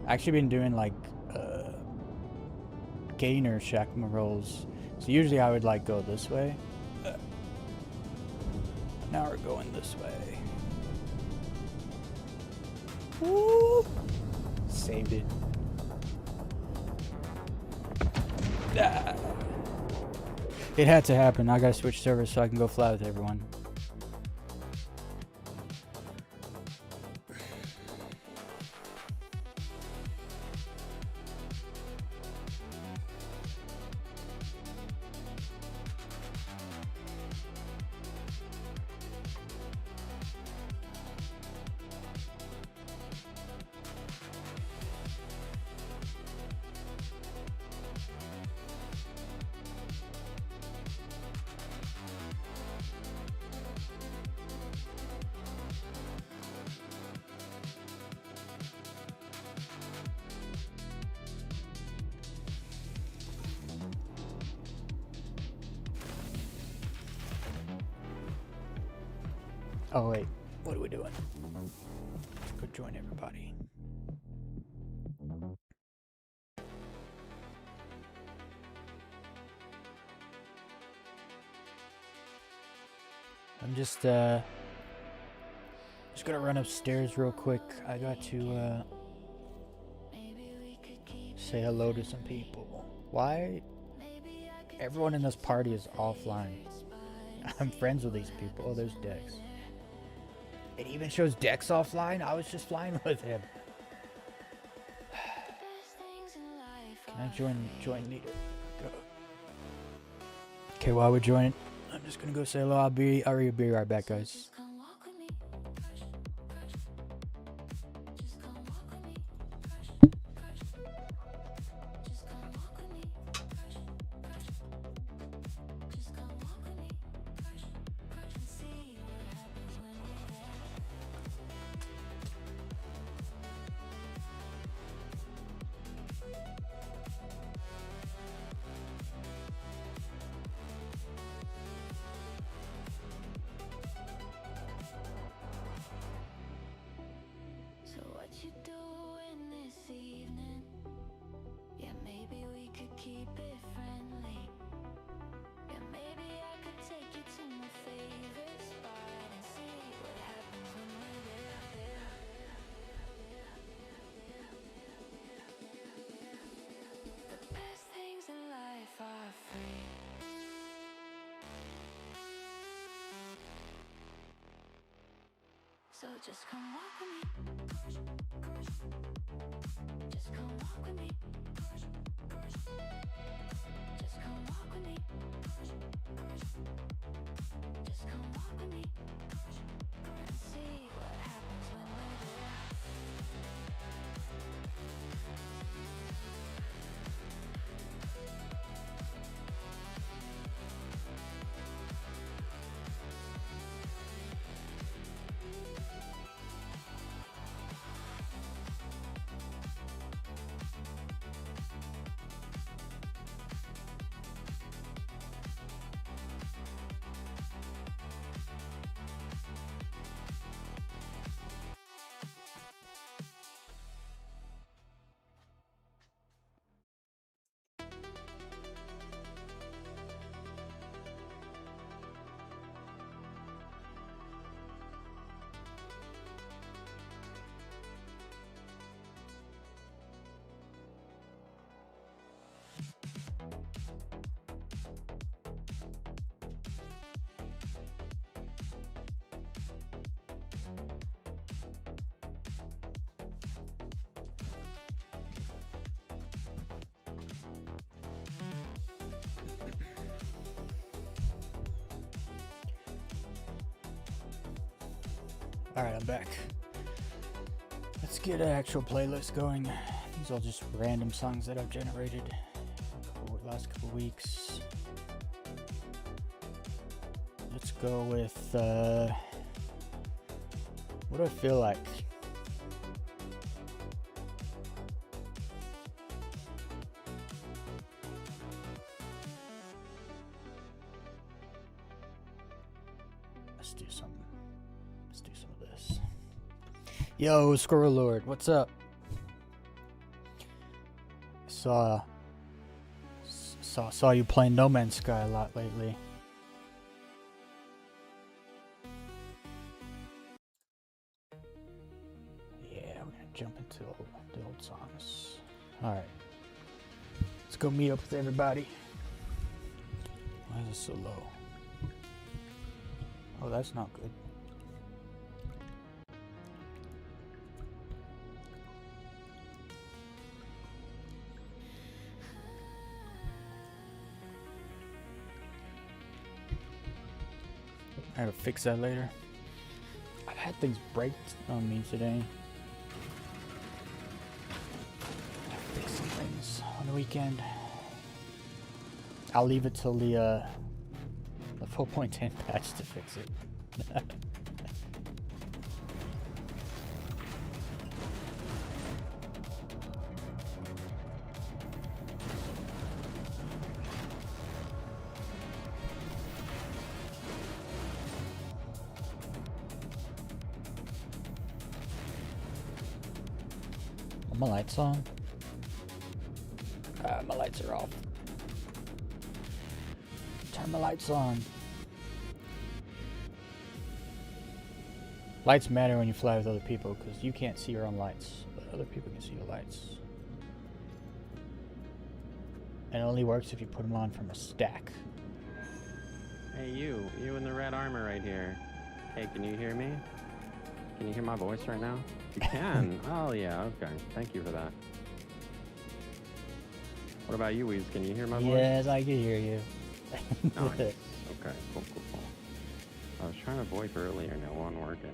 Actually been doing like gainer Shakma rolls. So usually I would like go this way. Now we're going this way. Woo! Saved it. Ah. It had to happen. I gotta switch servers so I can go fly with everyone. Oh wait, What are we doing? Let's go join everybody. I'm just gonna run upstairs real quick. I got to say hello to some people. Why? Everyone in this party is offline. I'm friends with these people. Oh, there's Dex. It even shows Dex offline? I was just flying with him. Can I join leader? Go. Okay, while we're joining, I'm just gonna go say hello. I'll be right back, guys. So just come walk with me. Just come walk with me. Just come walk with me. Just come walk with me. And see what happens when we're there. Alright, I'm back. Let's get an actual playlist going. These are all just random songs that I've generated over the last couple weeks. Let's go with, what do I feel like? Let's do some of this. Yo, Squirrel Lord, what's up? Saw you playing No Man's Sky a lot lately. Yeah, we're gonna jump into the old songs. Alright. Let's go meet up with everybody. Why is it so low? Oh, that's not good. I gotta fix that later. I've had things break on me today. I fixed some things on the weekend. I'll leave it till the 4.10 patch to fix it. Are my lights on? My lights are off. Turn my lights on. Lights matter when you fly with other people because you can't see your own lights, but other people can see your lights. And it only works if you put them on from a stack. Hey, you in the red armor right here. Hey, can you hear me? Can you hear my voice right now? You can. Oh yeah, okay. Thank you for that. What about you, Weez? Can you hear my voice? Yes, I can hear you. Nice. Okay, cool. I was trying to VoIP earlier and it wasn't working.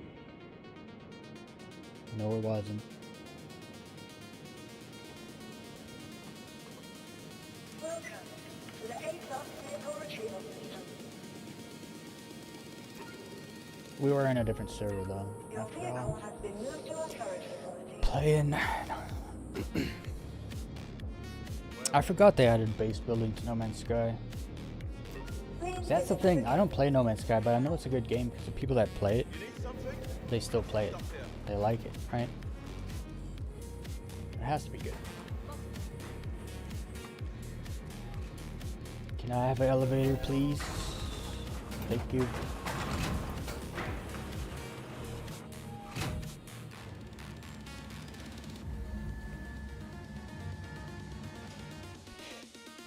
No, it wasn't. Welcome to the ASOS vehicle retrieval system. We were in a different server though. Your After vehicle all. has been moved to a storage facility. Playing. I forgot they added base building to No Man's Sky. That's the thing. I don't play No Man's Sky, but I know it's a good game because the people that play it, they still play it. They like it, right? It has to be good. Can I have an elevator, please? Thank you.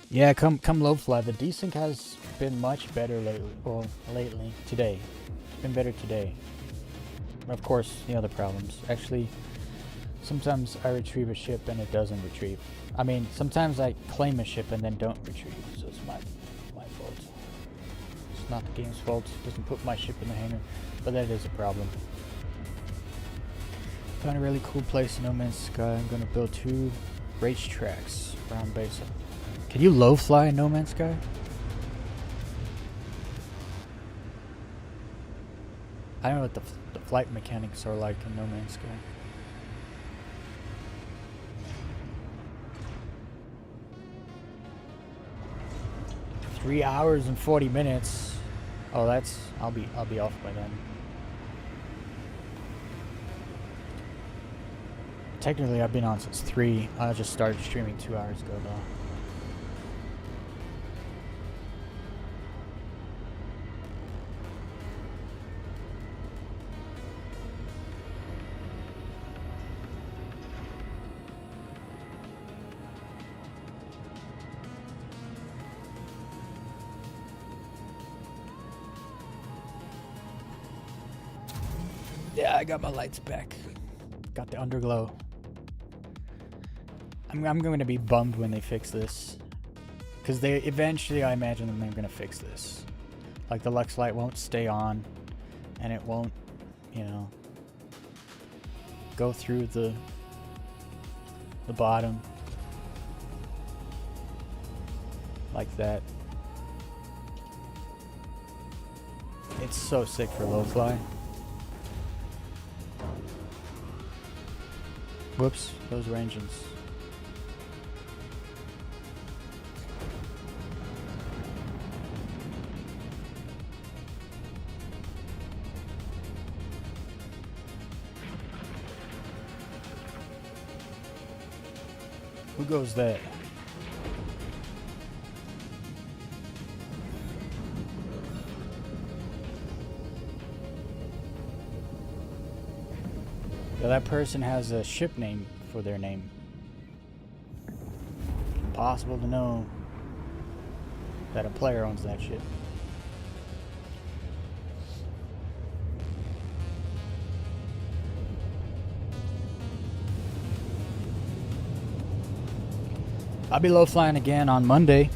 Yeah, come low fly. The desync has been much better lately. Well, lately, today. It's been better today. Of course, the other problems. Actually, sometimes I retrieve a ship and it doesn't retrieve. I mean, sometimes I claim a ship and then don't retrieve. So it's my fault. It's not the game's fault. It doesn't put my ship in the hangar. But that is a problem. Found a really cool place in No Man's Sky. I'm gonna build 2 race tracks around base. Can you low fly in No Man's Sky? I don't know what the flight mechanics are like in No Man's Sky. Three hours and 40 minutes. Oh, that's I'll be off by then. Technically, I've been on since 3. I just started streaming 2 hours ago, though. Yeah, I got my lights back. Got the underglow. I'm going to be bummed when they fix this. Because they eventually, I imagine them, they're going to fix this. Like the Lux light won't stay on. And it won't, you know, go through the bottom. Like that. It's so sick for low fly. Whoops, those were engines. Who goes there? Yeah, that person has a ship name for their name. Impossible to know that a player owns that ship. I'll be low flying again on Monday.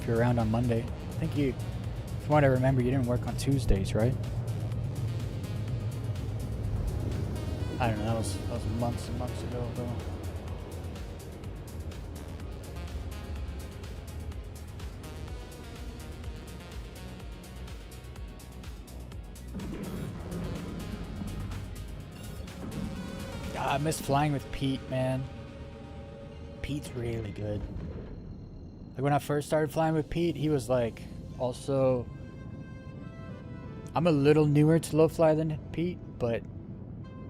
If you're around on Monday. I think you, from what I remember, you didn't work on Tuesdays, right? I don't know, that was months and months ago, though. God, I miss flying with Pete, man. Pete's really good. Like when I first started flying with Pete, he was like, also, I'm a little newer to low fly than Pete, but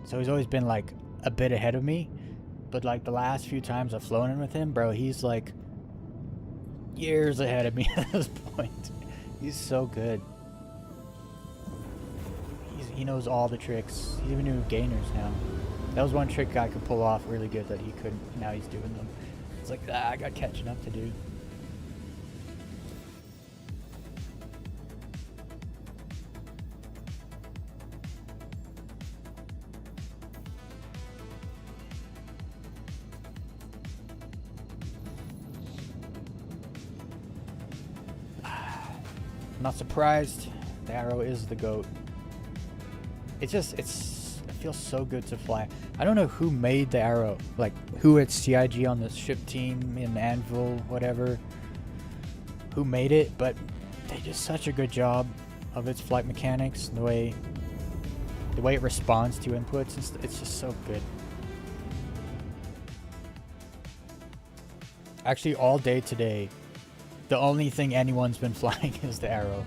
so he's always been like a bit ahead of me, but like the last few times I've flown in with him, bro, he's like years ahead of me at this point. He's so good. He knows all the tricks. He even knew gainers now. That was one trick I could pull off really good that he couldn't. Now he's doing them. It's like, I got catching up to do. I'm not surprised. The Arrow is the GOAT. It feels so good to fly. I don't know who made the Arrow, like who at CIG on the ship team in Anvil, whatever, who made it, but they did such a good job of its flight mechanics and the way it responds to inputs. It's just so good. Actually, all day today, the only thing anyone's been flying is the Arrow.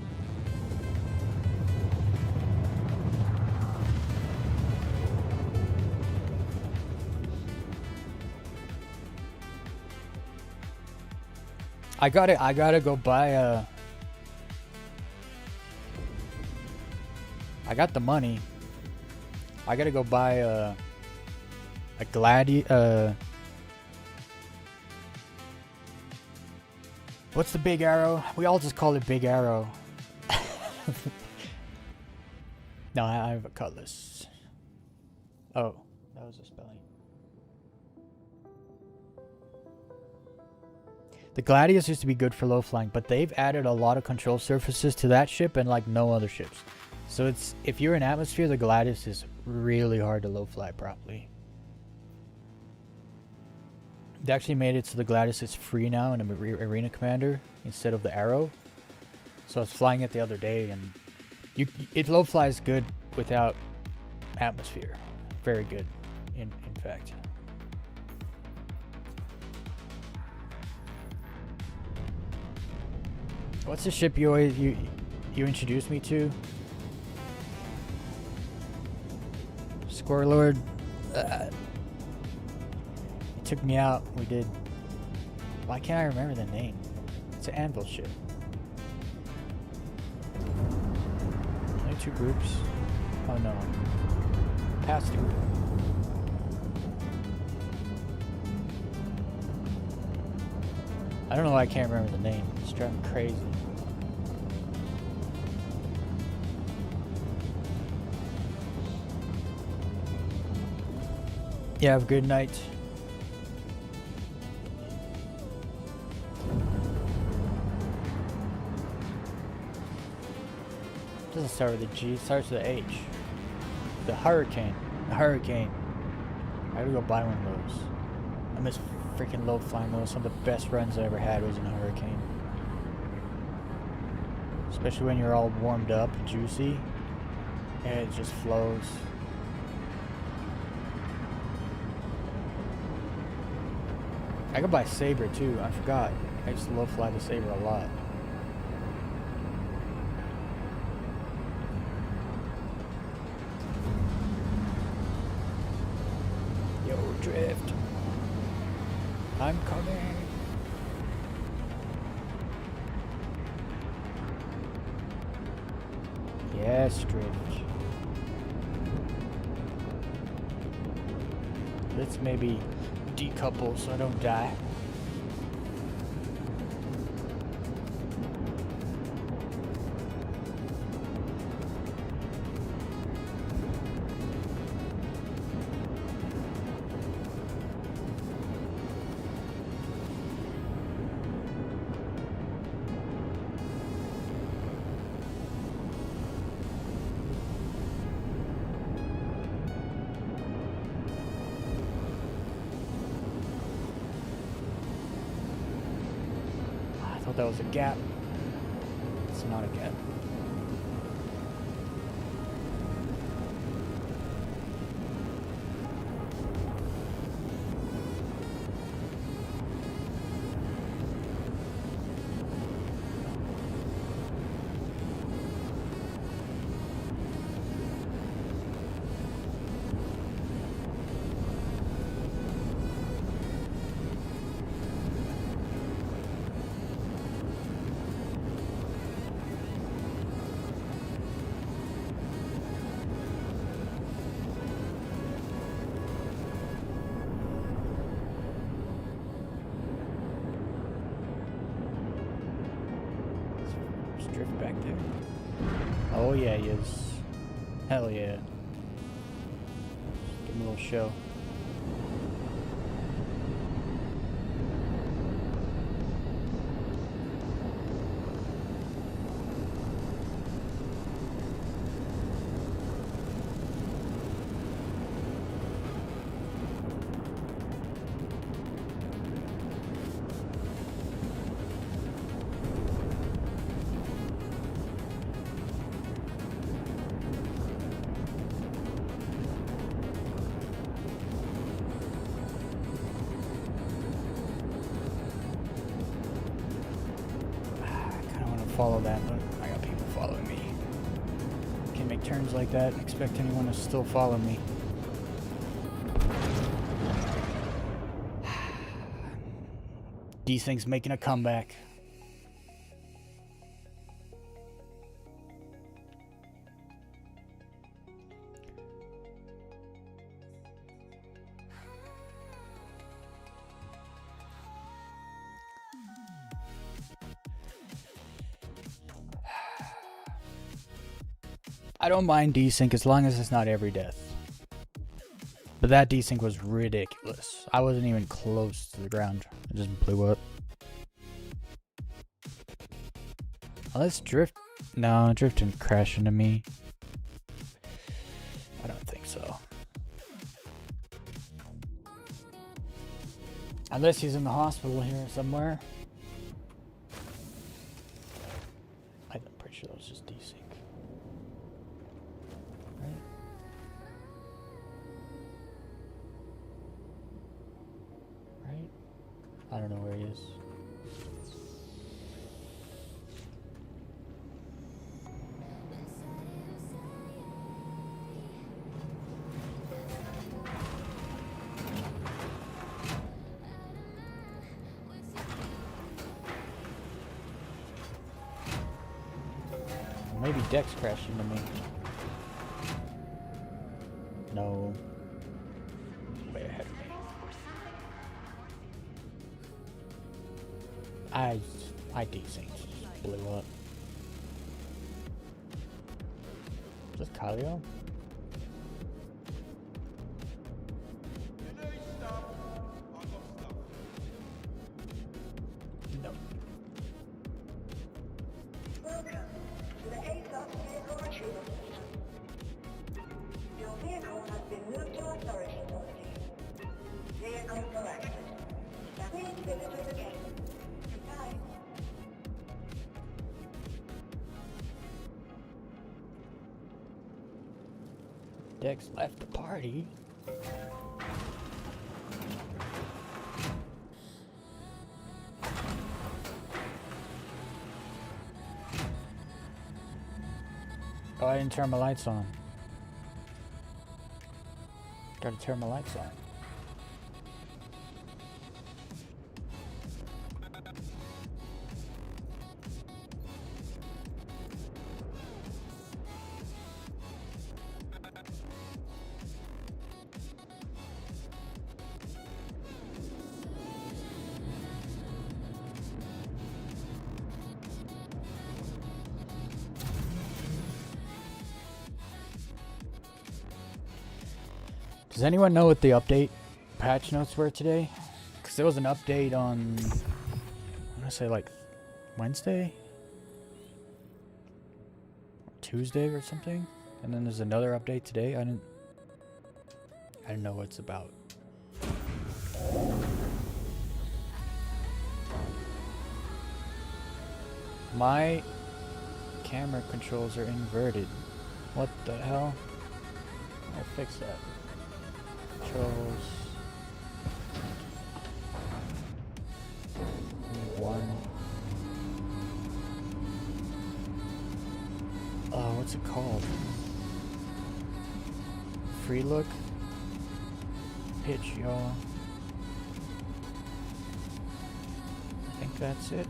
I gotta go buy I got the money. I gotta go buy a what's the big arrow? We all just call it Big Arrow. No, I have a Cutlass. Oh, that was a spelling. The Gladius used to be good for low flying, but they've added a lot of control surfaces to that ship and like no other ships. So it's, if you're in atmosphere, the Gladius is really hard to low fly properly. They actually made it so the Gladius is free now in Arena Commander instead of the Arrow. So I was flying it the other day, and it low flies good without atmosphere. Very good, in fact. What's the ship you introduced me to? Squirrelord. It took me out. We did. Why can't I remember the name? It's an Anvil ship. Only 2 groups. Oh no. Past 2. I don't know why I can't remember the name. It's driving me crazy. Yeah, have a good night. It doesn't start with a G, it starts with an H. The Hurricane. The Hurricane. I gotta go buy one of those. I miss freaking low flying those. Some of the best runs I ever had was in a Hurricane. Especially when you're all warmed up and juicy. And it just flows. I could buy Saber too, I forgot. I used to low fly the Saber a lot. Yo, drift. I'm coming. Yes, drift. Let's maybe decouple so I don't die. That was a gap. It's not a gap. drift back there? Oh yeah, he is. Hell yeah. Give him a little show. Follow that, but I got people following me. Can't make turns like that and expect anyone to still follow me. These things making a comeback. I don't mind desync as long as it's not every death. But that desync was ridiculous. I wasn't even close to the ground. It just blew up. Unless drift... No, drift didn't crash into me. I don't think so. Unless he's in the hospital here somewhere. I'm pretty sure that was just desync. Right? Right? I don't know where he is. Maybe Dex crashed into me. No. Way ahead of me. I desynced. Just blew up. Is this Kalio? No. Welcome to the ASOS vehicle retrieval system. Your vehicle has been moved to authority authority. Vehicle collected. Now please visit us again. Goodbye. Dex left the party. Oh, I didn't turn my lights on. Gotta turn my lights on. Does anyone know what the update patch notes were today? Because there was an update on, I'm gonna say like Wednesday? Tuesday or something? And then there's another update today. I didn't know what it's about. My camera controls are inverted. What the hell? I'll fix that. Controls. One. Oh, what's it called? Free look? Pitch, y'all. I think that's it.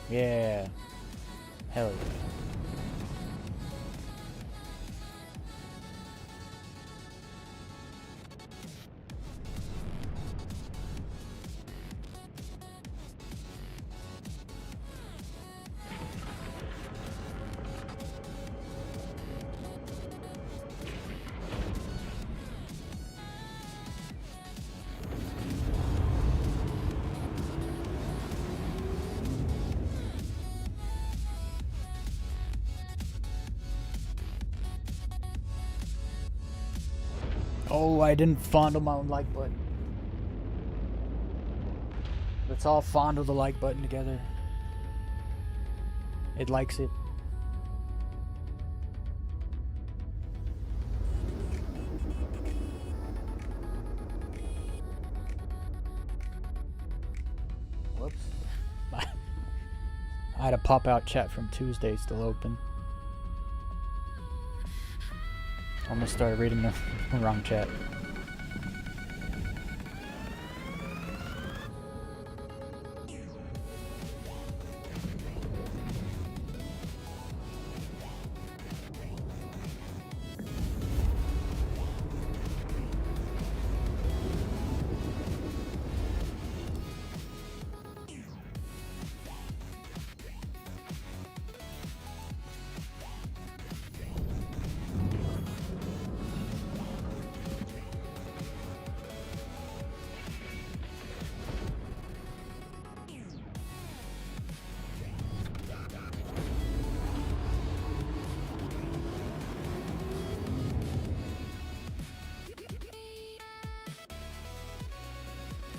Yeah. Hell yeah. Oh, I didn't fondle my own like button. Let's all fondle the like button together. It likes it. Whoops. I had a pop-out chat from Tuesday still open. Almost started reading the wrong chat.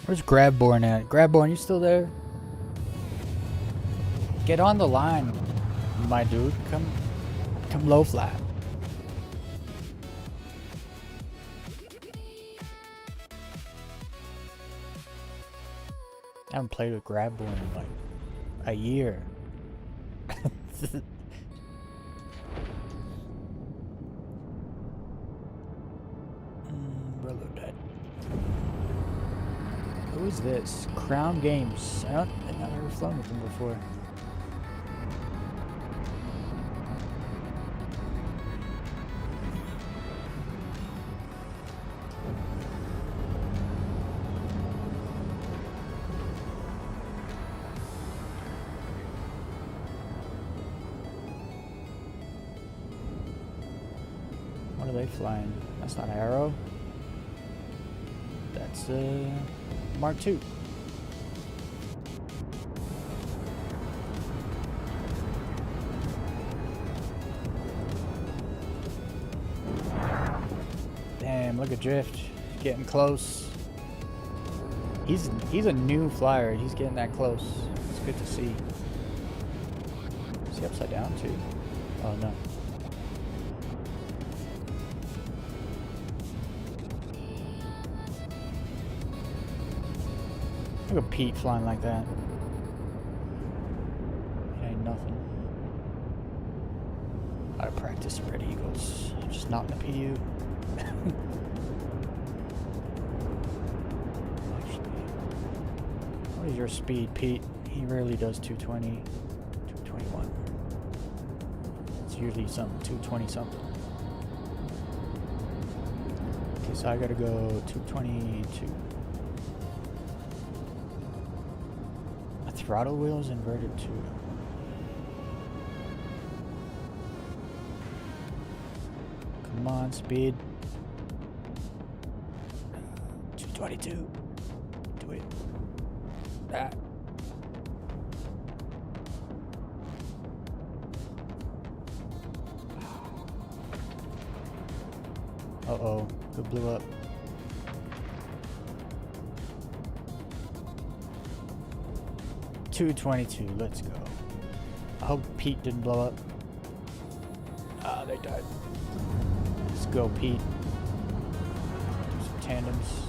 Where's Grabborn at? Grabborn, you still there? Get on the line, my dude. Come low flat. I haven't played with Grabborn in like a year. Reload that. Who is this? Crown Games. I've never flown with them before. What are they flying? That's not Arrow. That's Mark II. Damn, look at Drift. Getting close. He's a new flyer. He's getting that close. It's good to see. Is he upside down too? Oh no. Look at Pete flying like that. It ain't nothing. I practice spread eagles. Just not in the PU. Actually, what is your speed, Pete? He rarely does 220, 221. It's usually something 220 something. Okay, so I gotta go 222. Throttle wheels inverted too. Come on, speed. 222. Do it. Ah. Uh-oh. Who blew up? $222, let's go. I hope Pete didn't blow up. Ah, they died. Let's go, Pete. Do some tandems.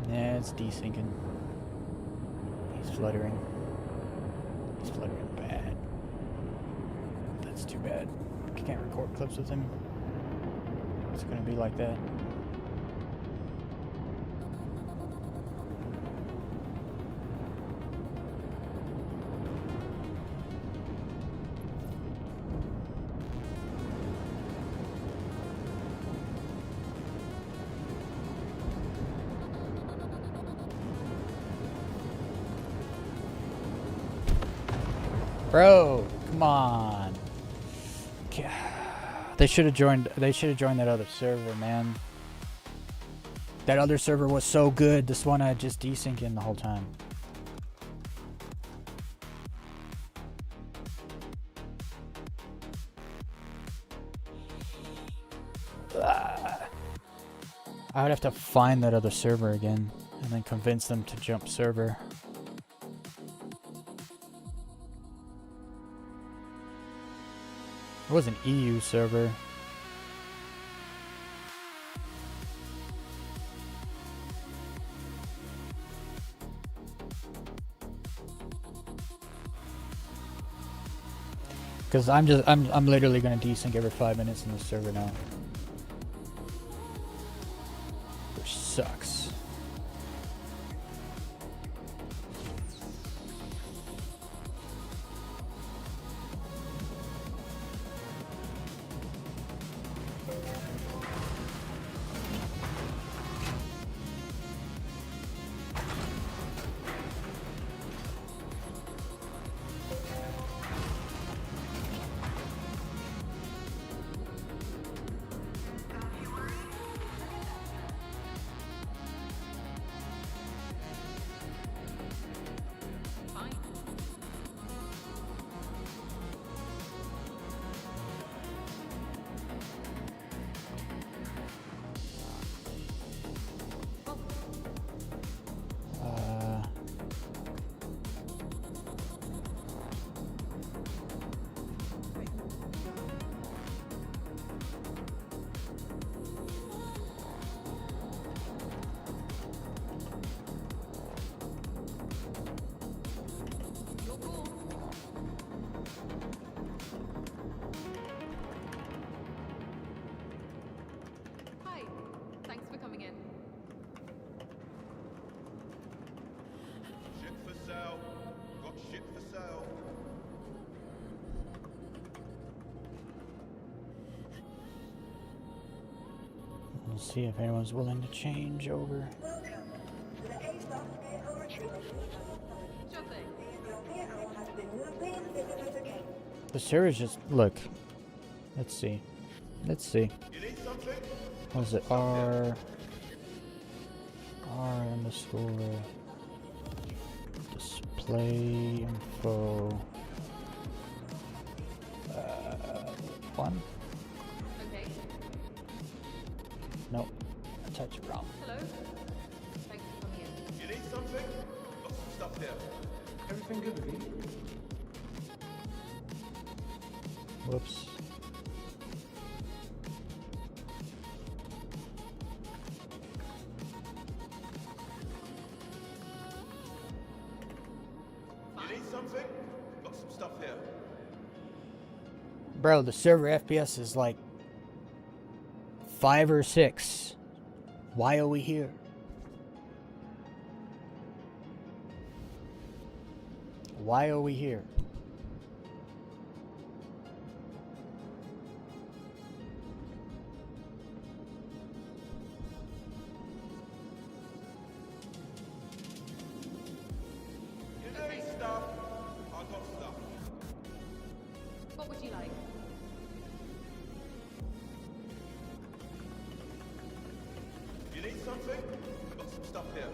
Yeah, it's desyncing. He's fluttering. He's fluttering bad. That's too bad. Can't record clips with him. It's gonna be like that. Bro, come on. God. They should have joined that other server, man. That other server was so good. This one had just desync in the whole time. I would have to find that other server again and then convince them to jump server. It was an EU server. Because I'm literally gonna desync every 5 minutes in the server now. Which sucks. Fine. Uh, You're cool. Hi. Thanks for coming in. Shit for sale. Got shit for sale. we'll see if anyone's willing to change over. Welcome to the ASOS vehicle retrieval system. Sure thing. Your vehicle has been moved and visited again. The server's just look. Let's see. Let's see. You need something? What is it? R underscore display info 1. Okay. Nope, I typed it wrong. Hello. Thanks for coming in. You need something? Got some stuff here. Everything good with you? Whoops. You need something? Got some stuff here. Bro, the server FPS is like 5 or 6. Why are we here? Why are we here? You need stuff? I got stuff. What would you like? You need something? Got some stuff here.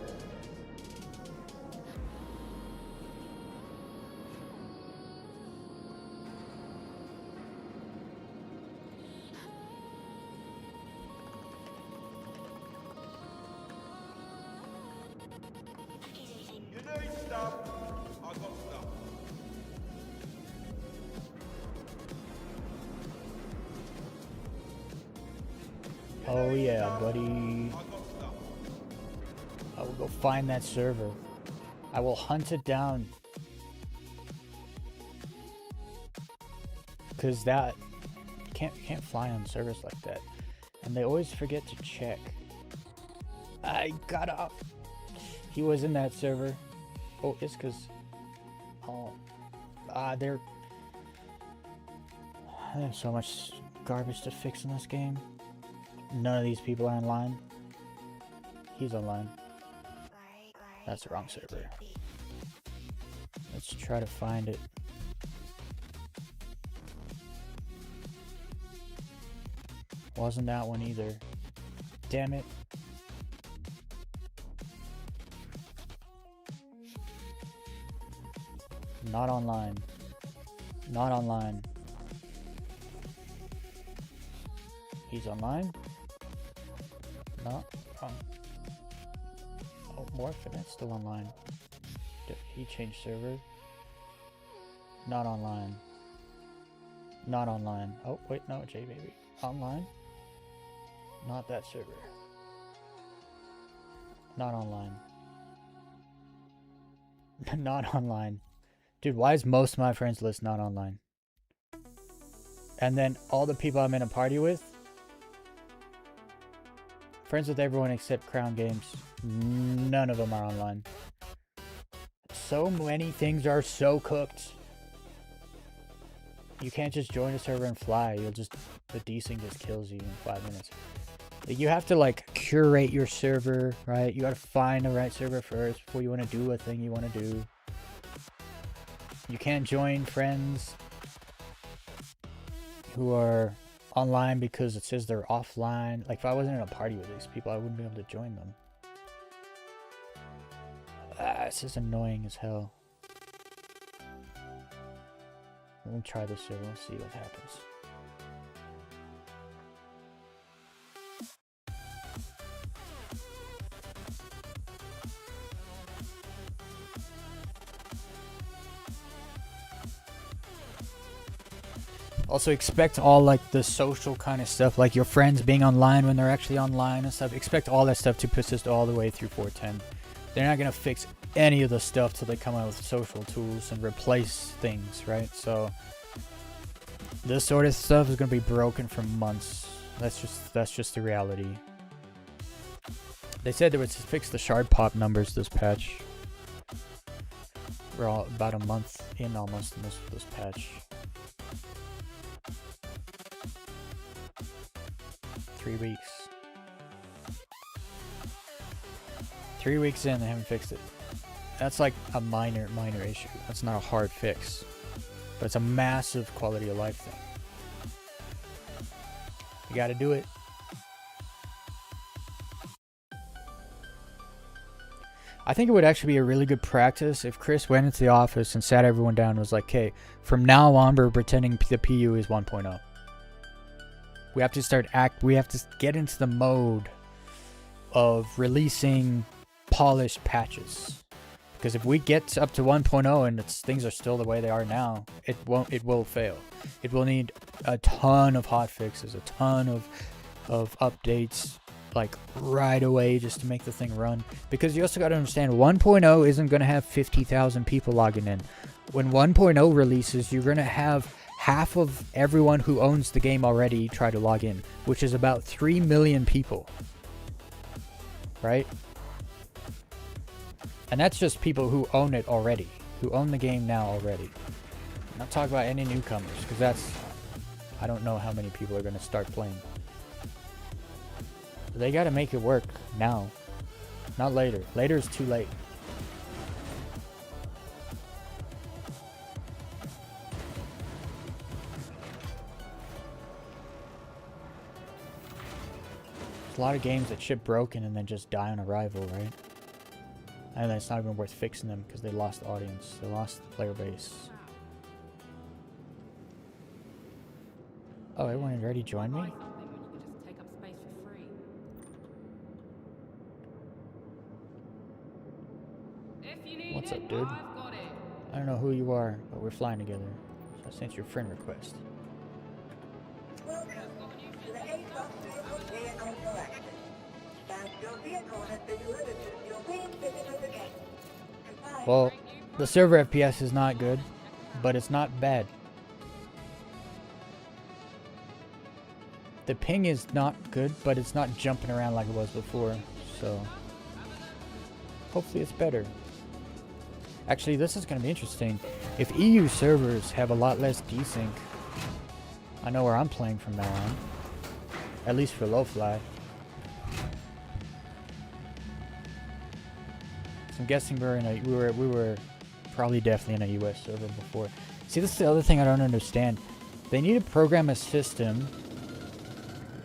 You need stuff? I got stuff. Oh yeah, buddy. I got stuff. I will go find that server. I will hunt it down. Cause that you can't fly on servers like that. And they always forget to check. I got up. He was in that server. Oh, it's cause there's so much garbage to fix in this game. None of these people are online. He's online. That's the wrong server. Let's try to find it. Wasn't that one either. Damn it. Not online. Not online. He's online? No. Oh, Morphin, that's still online. Did he changed server? Not online. Not online. Oh, wait, no, J-Baby. Online? Not that server. Not online. Not online. Dude, why is most of my friends list not online? And then all the people I'm in a party with, friends with everyone except Crown Games, none of them are online. So many things are so cooked. You can't just join a server and fly. You'll just, the desync just kills you in 5 minutes. You have to like curate your server, right? You gotta find the right server first before you want to do a thing you want to do. You can't join friends who are online because it says they're offline. Like if I wasn't in a party with these people, I wouldn't be able to join them. It's just annoying as hell. Let me try this server and see what happens. Also expect all like the social kind of stuff, like your friends being online when they're actually online and stuff. Expect all that stuff to persist all the way through 4.10. They're not going to fix any of the stuff till they come out with social tools and replace things, right? So this sort of stuff is going to be broken for months. That's just the reality. They said they would fix the shard pop numbers this patch. We're all about a month in almost in this patch. 3 weeks. 3 weeks in, they haven't fixed it. That's like a minor issue. That's not a hard fix. But it's a massive quality of life thing. You gotta do it. I think it would actually be a really good practice if Chris went into the office and sat everyone down and was like, okay, from now on we're pretending the PU is 1.0. We have to we have to get into the mode of releasing polished patches. Because if we get up to 1.0 and things are still the way they are now, it will fail. It will need a ton of hotfixes, a ton of updates, like right away just to make the thing run. Because you also got to understand, 1.0 isn't going to have 50,000 people logging in. When 1.0 releases, you're going to have half of everyone who owns the game already try to log in, which is about 3 million people. Right? And that's just people who own it already, who own the game now already. I'm not talking about any newcomers, because I don't know how many people are going to start playing. They got to make it work now, not later. Later is too late. There's a lot of games that ship broken and then just die on arrival, right? And then it's not even worth fixing them because they lost audience. They lost the player base. Oh, everyone had already joined me? What's up, dude? I don't know who you are, but we're flying together. So I sent your friend request. Welcome to the A-Class vehicle collection. And your vehicle has been delivered to your main visitor again. Goodbye. Well, the server FPS is not good, but it's not bad. The ping is not good, but it's not jumping around like it was before, so hopefully it's better. Actually, this is going to be interesting. If EU servers have a lot less desync, I know where I'm playing from now on. At least for low fly. So I'm guessing we were probably definitely in a US server before. See, this is the other thing I don't understand. They need to program a system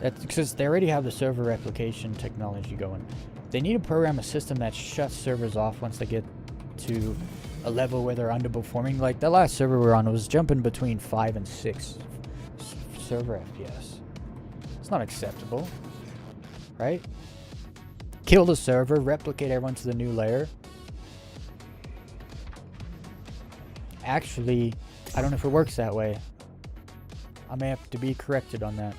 That's because they already have the server replication technology going. They need to program a system that shuts servers off once they get to a level where they're underperforming. Like the last server we were on was jumping between 5 and 6 server FPS. It's not acceptable, right? Kill the server, replicate everyone to the new layer. Actually, I don't know if it works that way. I may have to be corrected on that.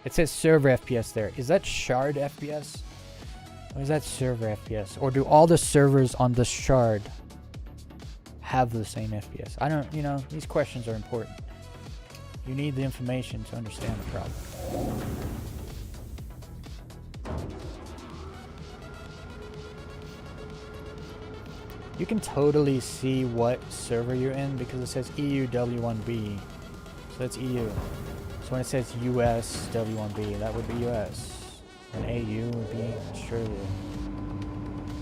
It says server FPS there. Is that shard FPS? Or is that server FPS? Or do all the servers on the shard have the same FPS? I don't, you know, these questions are important. You need the information to understand the problem. You can totally see what server you're in because it says EU W1B. So that's EU. So when it says US W1B, that would be US. And AU would be Australia.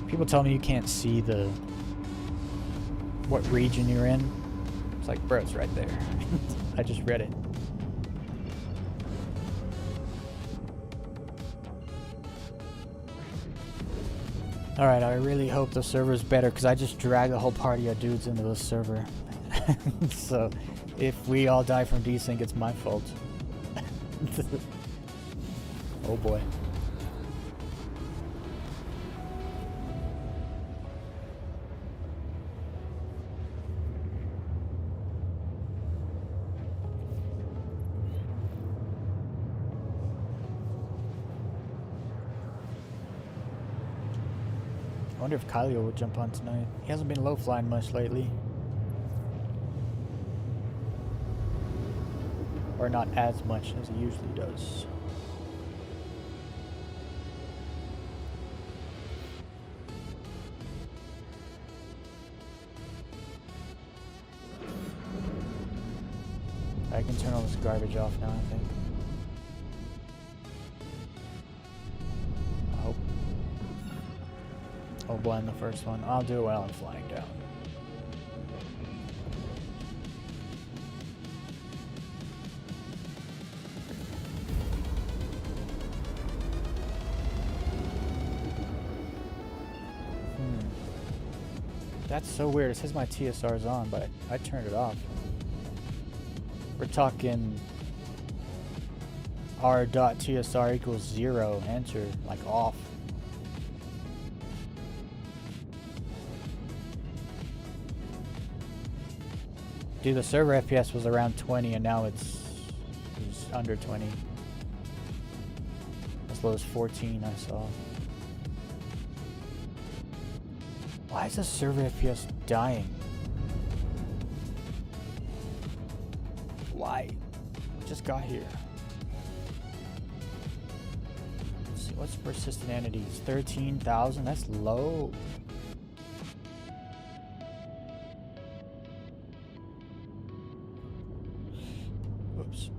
People tell me you can't see what region you're in. It's like, bro, it's right there. I just read it. Alright, I really hope the server's better because I just dragged a whole party of dudes into this server. So, if we all die from desync, it's my fault. Oh boy. I wonder if Kylio will jump on tonight. He hasn't been low flying much lately. Or not as much as he usually does. I can turn all this garbage off now, I think. I hope. I'll blend the first one. I'll do it while I'm flying down. That's so weird. It says my TSR is on, but I turned it off. We're talking r.tsr equals 0, enter, like off. Dude, the server FPS was around 20 and now it's under 20. As low as 14 I saw. Why is the server FPS dying? Why? We just got here. Let's see, what's persistent entities? 13,000? That's low. Oops.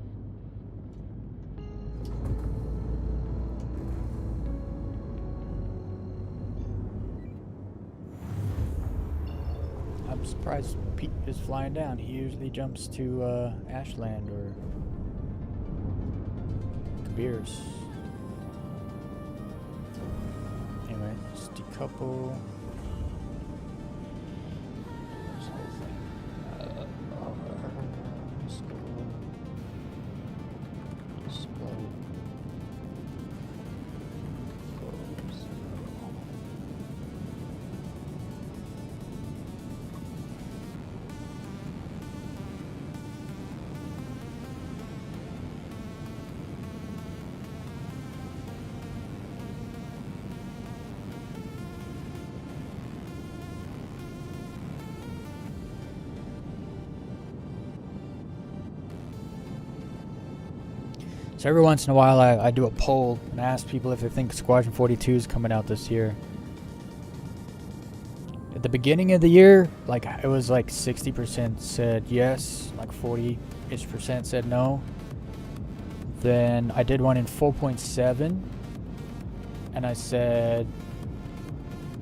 I'm surprised Pete is flying down. He usually jumps to Ashland or Kabir's. Anyway, let's decouple. This whole thing. Let's go. Display. So every once in a while I do a poll and ask people if they think Squadron 42 is coming out this year. At the beginning of the year, like it was like 60% said yes, like 40-ish% said no. Then I did one in 4.7 and I said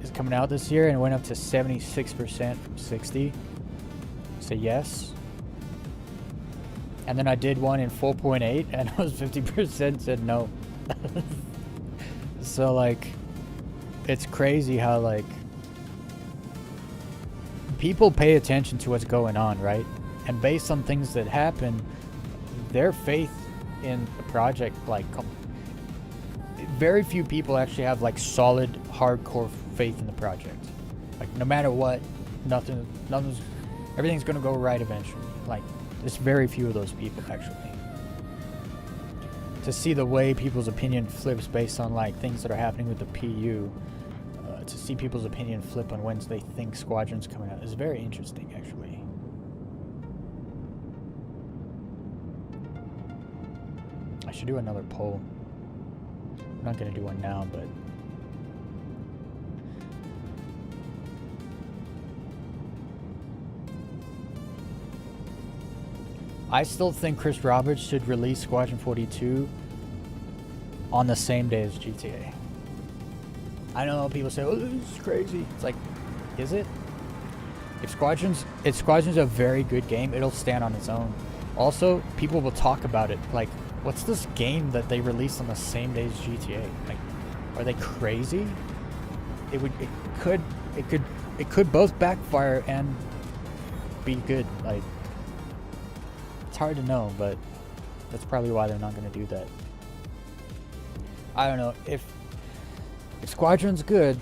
it's coming out this year, and it went up to 76% from 60. Say yes. And then I did one in 4.8 and it was 50% said no. So like, it's crazy how like people pay attention to what's going on, right? And based on things that happen, their faith in the project, like, very few people actually have like solid, hardcore faith in the project. Like, no matter what, everything's gonna go right eventually. Like, there's very few of those people actually. To see the way people's opinion flips based on like things that are happening with the PU, to see people's opinion flip on when they think Squadron's coming out is very interesting actually. I should do another poll. I'm not gonna do one now, but I still think Chris Roberts should release Squadron 42 on the same day as GTA. I know people say, "Oh, this is crazy." It's like, is it? If Squadron's a very good game, it'll stand on its own. Also, people will talk about it. Like, what's this game that they released on the same day as GTA? Like, are they crazy? It could both backfire and be good. Like, it's hard to know, but that's probably why they're not going to do that. I don't know. If Squadron's good,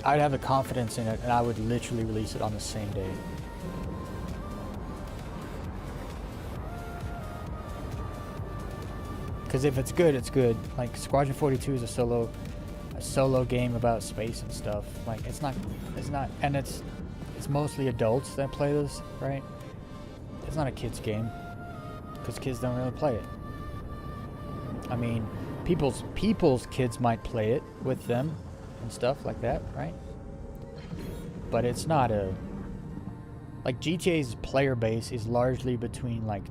I'd have the confidence in it, and I would literally release it on the same day. Because if it's good, it's good. Like, Squadron 42 is a solo game about space and stuff. Like, it's not, and it's mostly adults that play this, right? It's not a kid's game, because kids don't really play it. I mean, people's kids might play it with them and stuff like that, right? But it's not like, GTA's player base is largely between like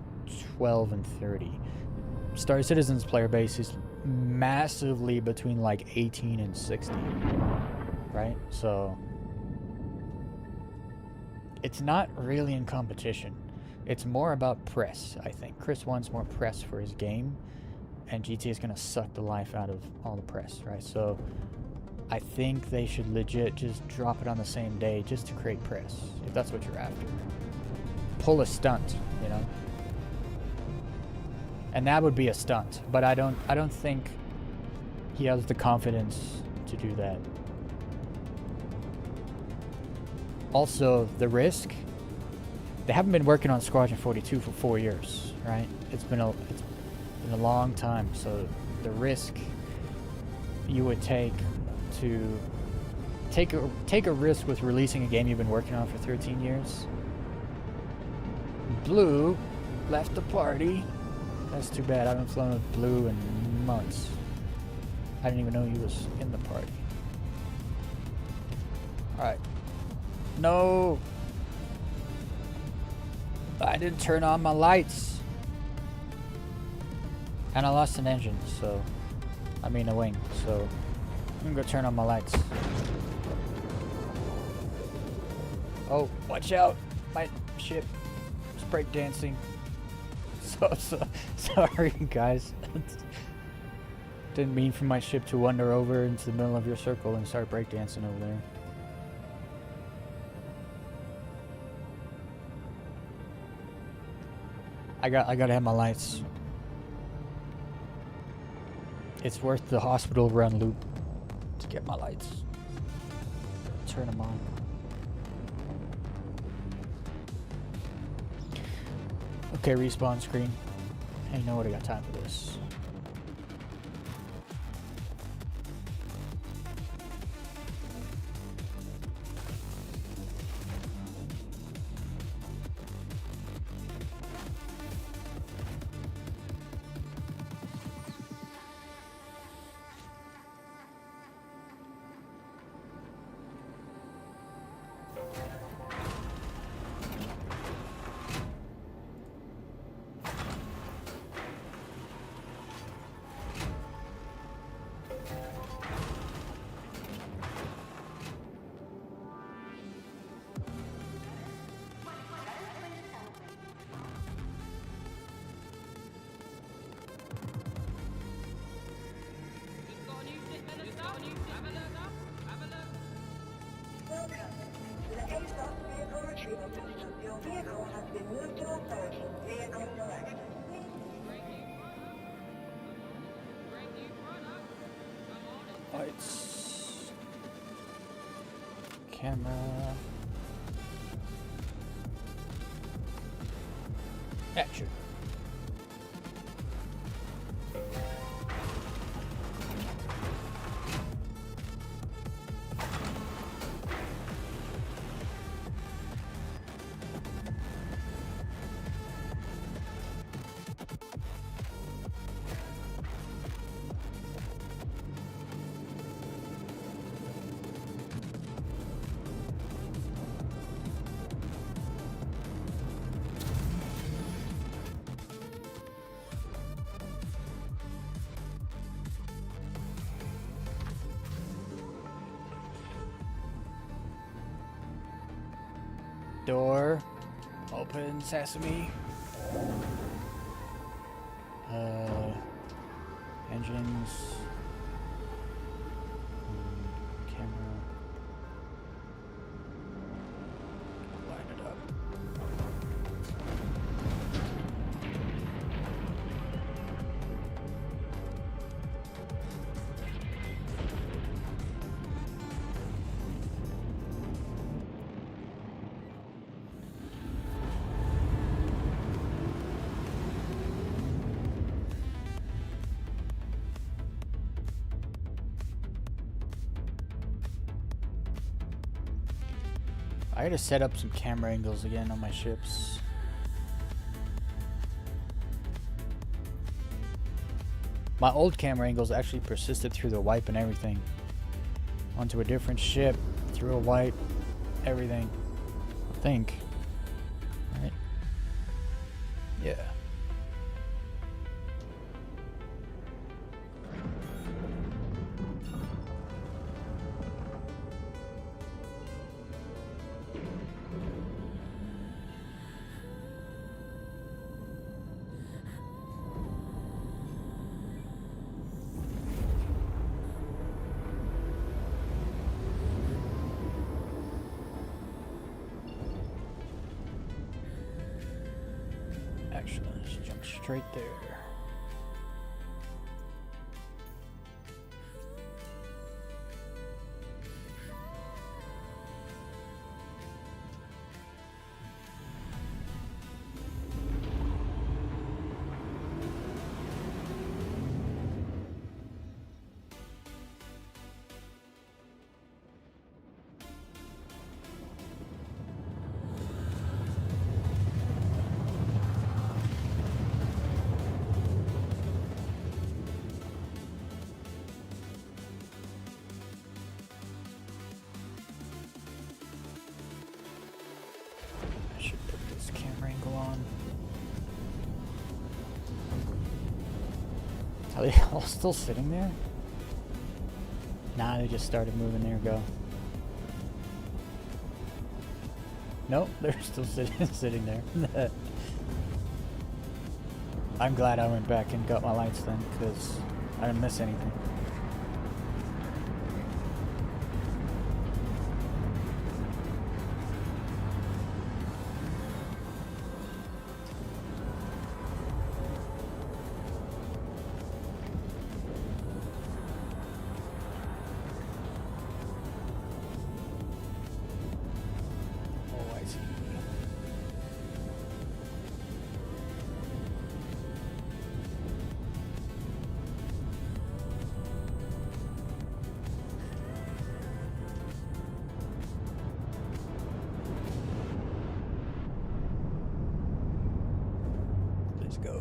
12 and 30. Star Citizen's player base is massively between like 18 and 60, right? So it's not really in competition. It's more about press, I think. Chris wants more press for his game, and GTA is gonna suck the life out of all the press, right? So I think they should legit just drop it on the same day just to create press, if that's what you're after. Pull a stunt, you know? And that would be a stunt, but I don't think he has the confidence to do that. Also, the risk, they haven't been working on Squadron 42 for 4 years, right? It's been a long time, so the risk you would take to take a risk with releasing a game you've been working on for 13 years. Blue left the party. That's too bad. I haven't flown with Blue in months. I didn't even know he was in the party. Alright. No! I didn't turn on my lights. And I lost an engine, so... I mean a wing, so... I'm gonna go turn on my lights. Oh, watch out! My ship is breakdancing. So sorry, guys. Didn't mean for my ship to wander over into the middle of your circle and start breakdancing over there. I gotta have my lights. It's worth the hospital run loop to get my lights. Turn them on. Okay, respawn screen. Hey, you know what? I got time for this. Lights. Camera. Action. Door. Open sesame. Engines. Camera. Line it up. I gotta set up some camera angles again on my ships. My old camera angles actually persisted through the wipe and everything. Onto a different ship, through a wipe, everything. I think. Right? Yeah. Actually, let's jump straight there. I should put this camera angle on. Are they all still sitting there? Nah, they just started moving. There we go. Nope, they're still sitting there. I'm glad I went back and got my lights then, because I didn't miss anything. Oh, I see. Let's go.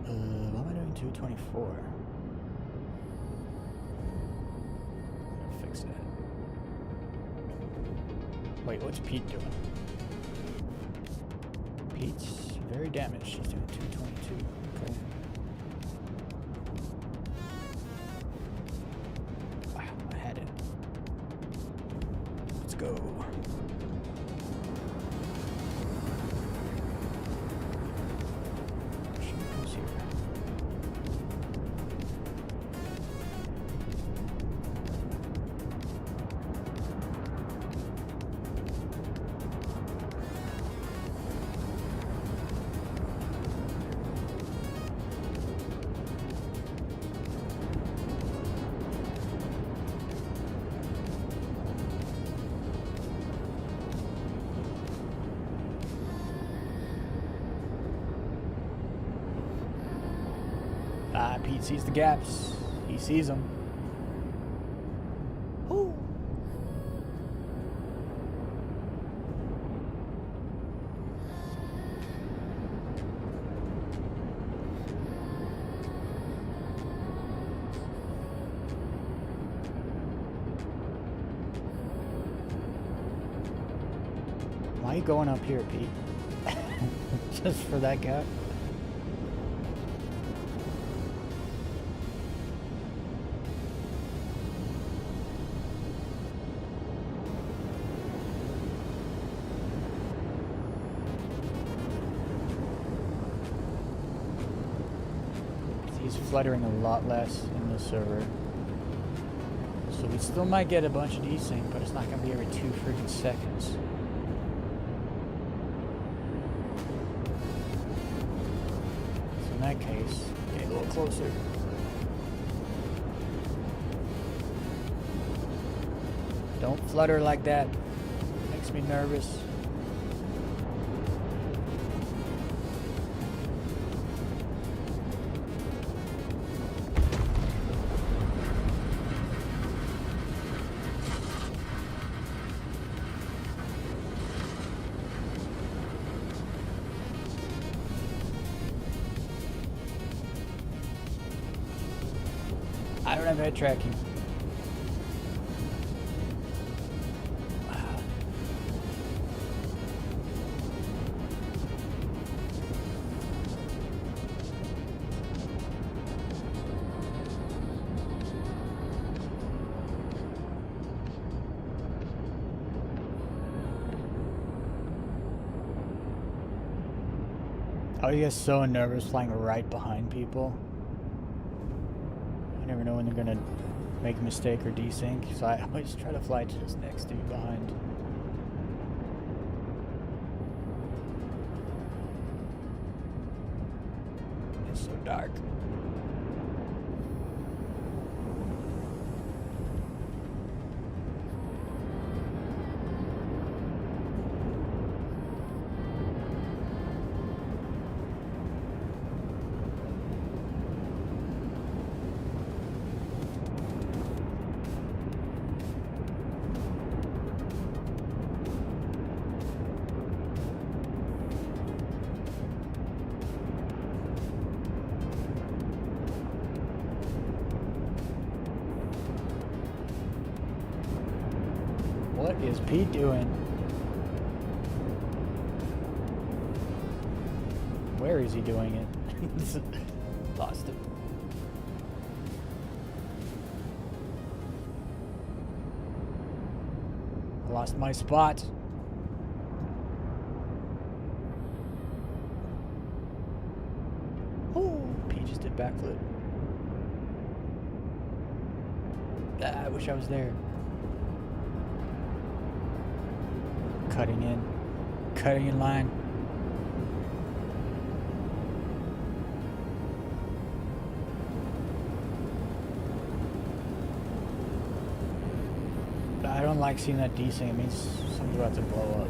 Why am I doing 224? I'm gonna fix that. Wait, what's Pete doing? Pete's very damaged. She's doing 222. Okay. Wow, I had it. Let's go. Who's here? Ah, Pete sees the gaps. He sees them. Woo. Why are you going up here, Pete? Just for that gap? He's fluttering a lot less in the server. So we still might get a bunch of desync, but it's not going to be every 2 freaking seconds. So in that case, get a little closer. Don't flutter like that. Makes me nervous. I don't have head tracking. I always get so nervous flying right behind people. I never know when they're gonna make a mistake or desync, so I always try to fly just next to you behind. It's so dark. What is Pete doing? Where is he doing it? Lost him. I lost my spot. Oh, Pete just did backflip. Ah, I wish I was there. Cutting in line. But I don't like seeing that desync. It means something's about to blow up.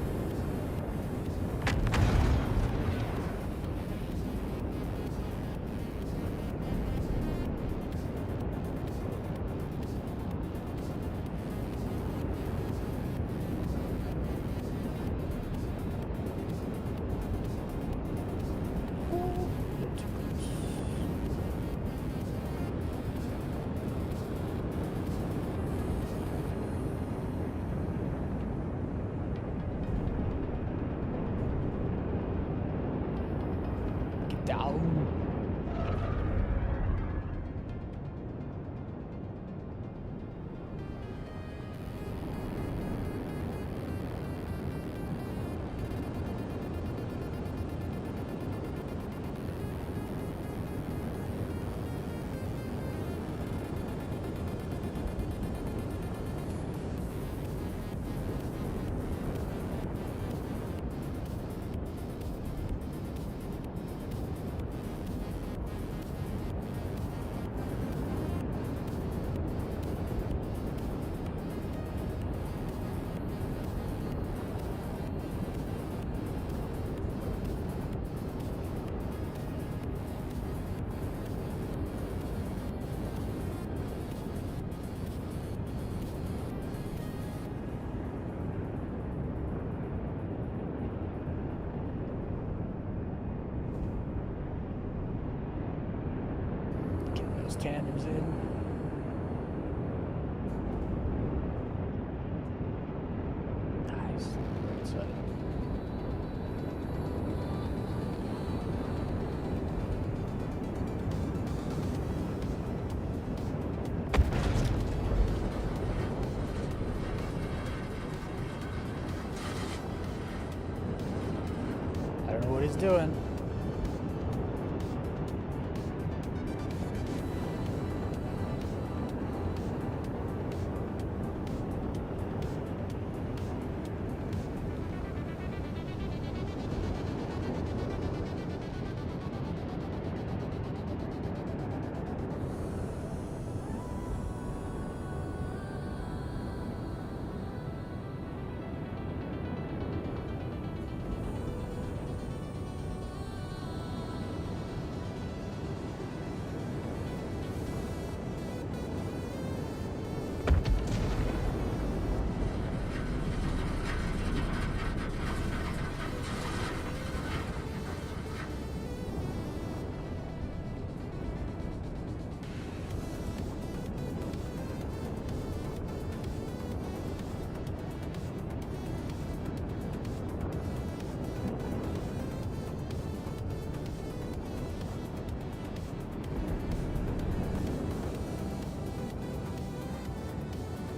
those tandems in. Nice. Right side. I don't know what he's doing.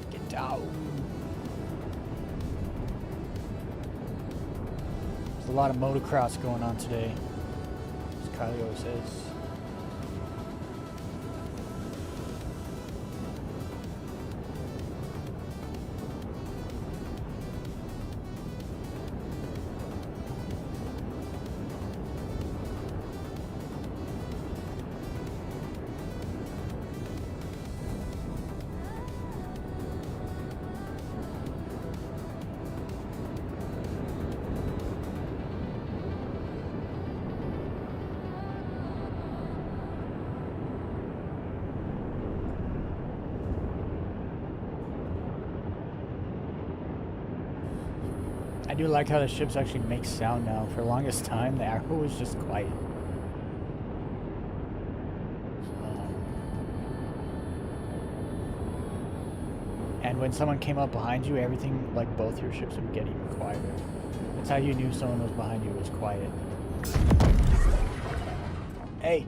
Get down. There's a lot of motocross going on today, as Kylie always says. I do like how the ships actually make sound now. For the longest time, the arrow was just quiet. And when someone came up behind you, everything, like both your ships, would get even quieter. That's how you knew someone was behind you was quiet. Hey!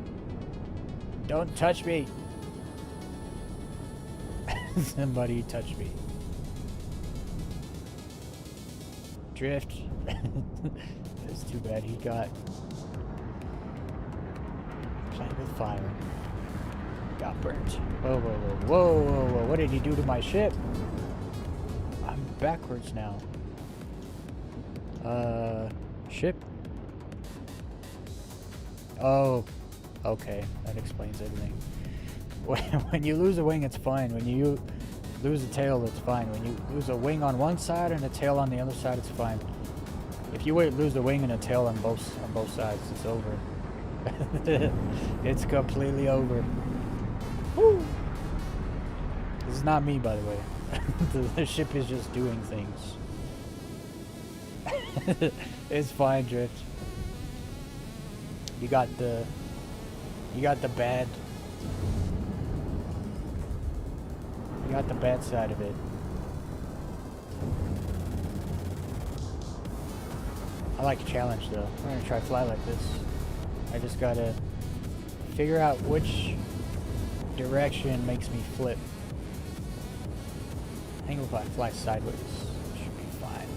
Don't touch me! Somebody touched me. Drift. It's too bad he got playing with fire. Got burnt. Whoa, whoa, whoa, whoa, whoa, whoa. What did he do to my ship? I'm backwards now. Ship? Oh, okay. That explains everything. When you lose a wing, it's fine. When you lose a tail, it's fine. When you lose a wing on one side and a tail on the other side, it's fine. If you lose a wing and a tail on both sides, it's over. It's completely over. Woo! This is not me, by the way. The ship is just doing things. It's fine, Drift. You got the bad. You got the bad side of it. I like a challenge though. I'm gonna try fly like this. I just gotta figure out which direction makes me flip. I think if I fly sideways, it should be fine.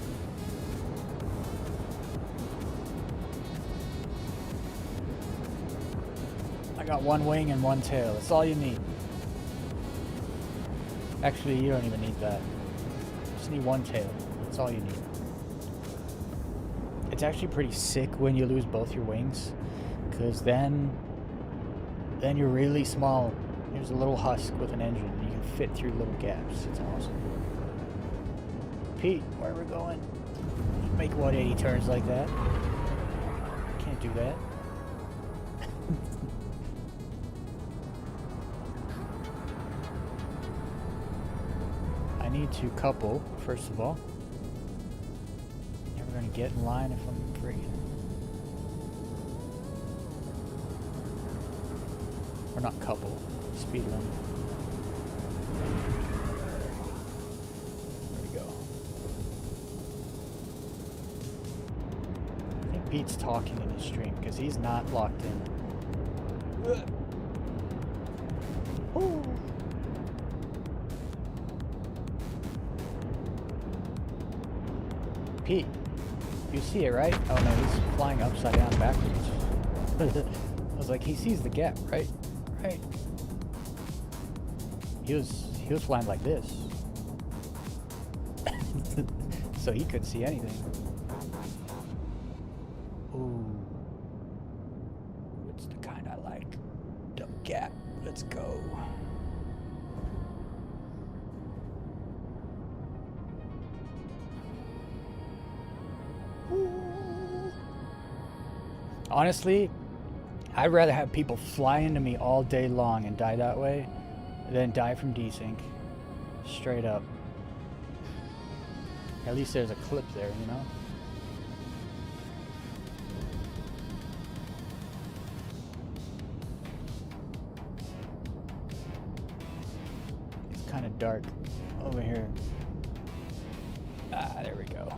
I got one wing and one tail. That's all you need. Actually, you don't even need that. Just need one tail. That's all you need. It's actually pretty sick when you lose both your wings, because then you're really small. There's a little husk with an engine, and you can fit through little gaps. It's awesome. Pete, where are we going? You make 180 turns like that. Can't do that. I need to couple, first of all. Never gonna get in line if I'm freaking. Or not couple. Speed limit. There we go. I think Pete's talking in his stream because he's not locked in. Ooh. Pete, you see it, right? Oh no, he's flying upside down backwards. I was like, he sees the gap, right? Right. He was flying like this. So he couldn't see anything. Ooh. It's the kind I like. The gap. Let's go. Honestly, I'd rather have people fly into me all day long and die that way than die from desync. Straight up. At least there's a clip there, you know? It's kind of dark over here. Ah, there we go.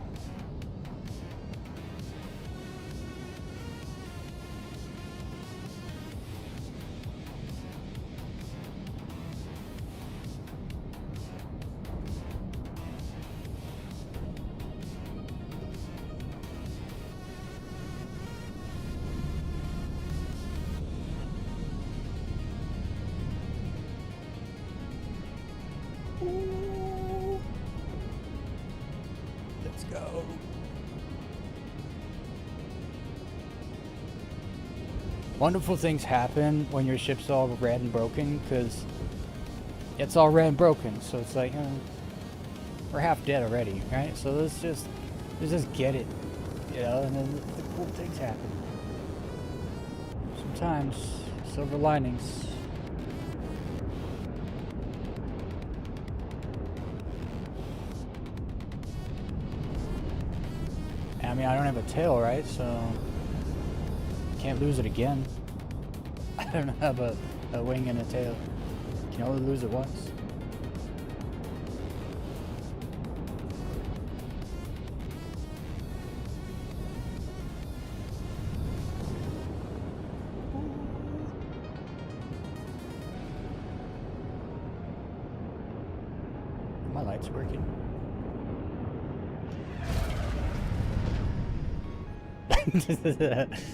Let's go. Wonderful things happen when your ship's all red and broken, because it's all red and broken, so it's like, we're half dead already, right? So let's just get it, you know, and then the cool things happen. Sometimes, silver linings. I mean, I don't have a tail, right? So can't lose it again. I don't have a wing and a tail. You can only lose it once. My light's working.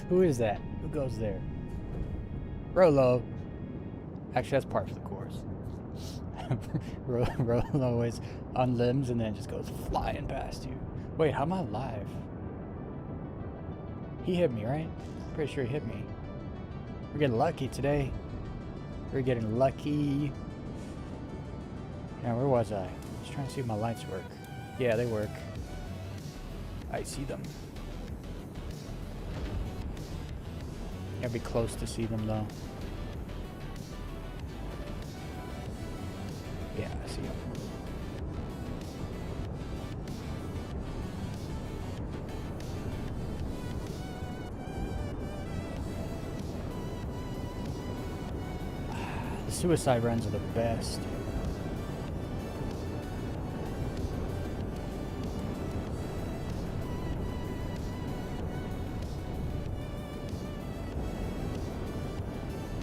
Who is that? Who goes there? Rolo. Actually, that's part of the course. Rolo always unlimbs and then just goes flying past you. Wait, how am I alive? He hit me, right? Pretty sure he hit me. We're getting lucky today. We're getting lucky. Now, where was I? Just trying to see if my lights work. Yeah, they work. I see them. Gotta be close to see them though. Yeah, I see them. The suicide runs are the best.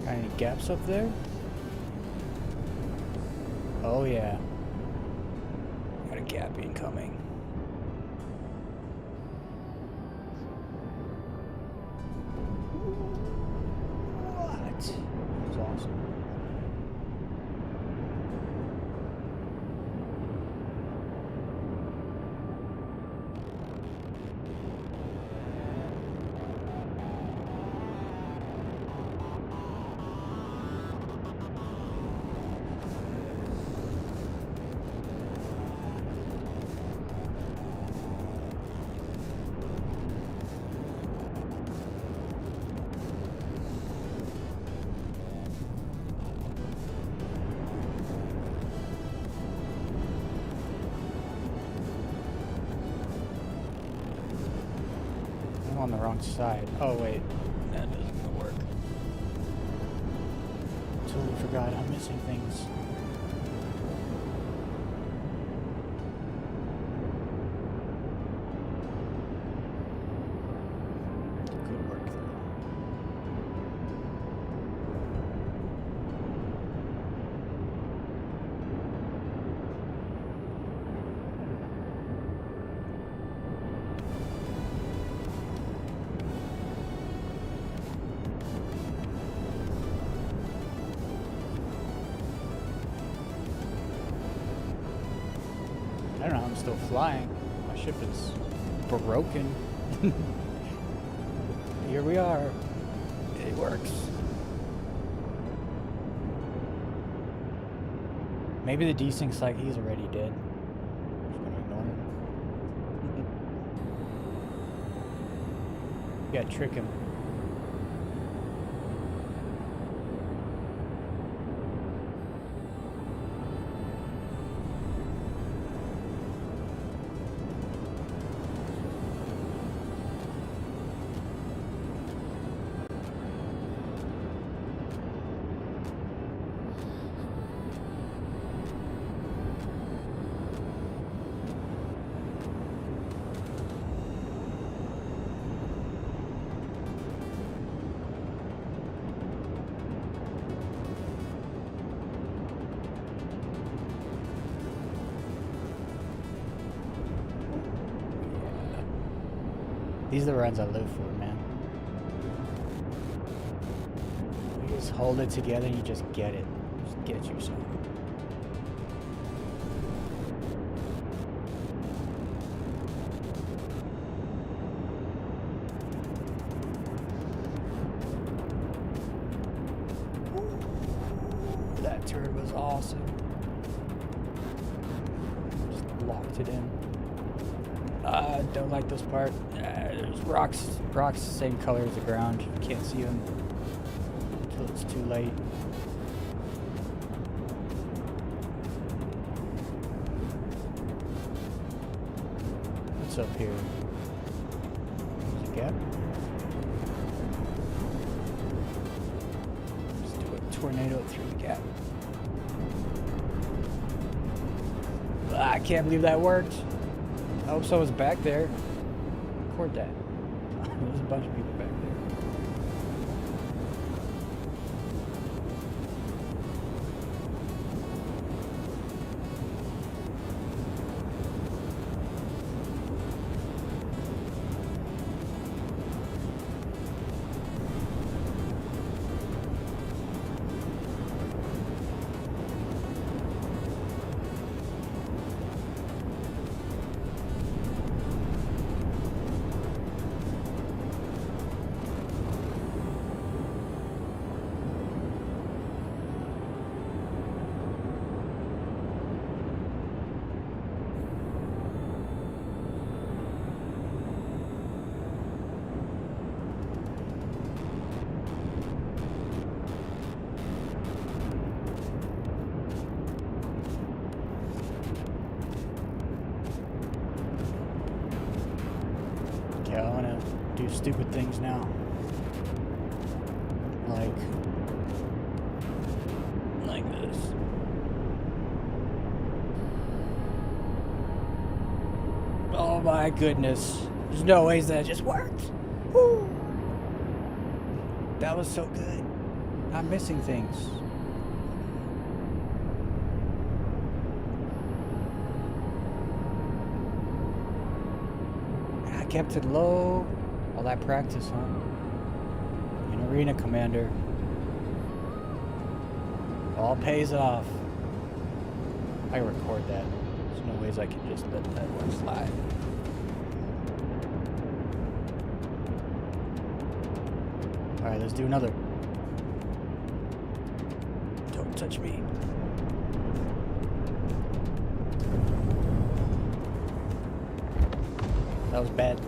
Got any gaps up there? Oh yeah. Got a gap incoming. What? That was awesome. On the wrong side. Oh wait, that doesn't work. totally forgot. I'm missing things. Good work, though. I don't know how I'm still flying. My ship is broken. Here we are. It works. Maybe the desync's like he's already dead. Just gonna ignore him. You gotta trick him. These are the runs I live for, man. You just hold it together and you just get it. Just get yourself. That turret was awesome. Just locked it in. Don't like this part. There's rocks the same color as the ground. You can't see them until it's too late. What's up here? There's a gap. Just do a tornado through the gap. I can't believe that worked. I hope someone's back there. Record that. There's a bunch of people back there. I want to do stupid things now. Like this. Oh my goodness. There's no ways that just worked. Woo! That was so good. I'm missing things. Kept it low. All that practice, huh? An arena commander. All pays off. I record that. There's no ways I can just let that one slide. Alright, let's do another. Don't touch me. That was bad.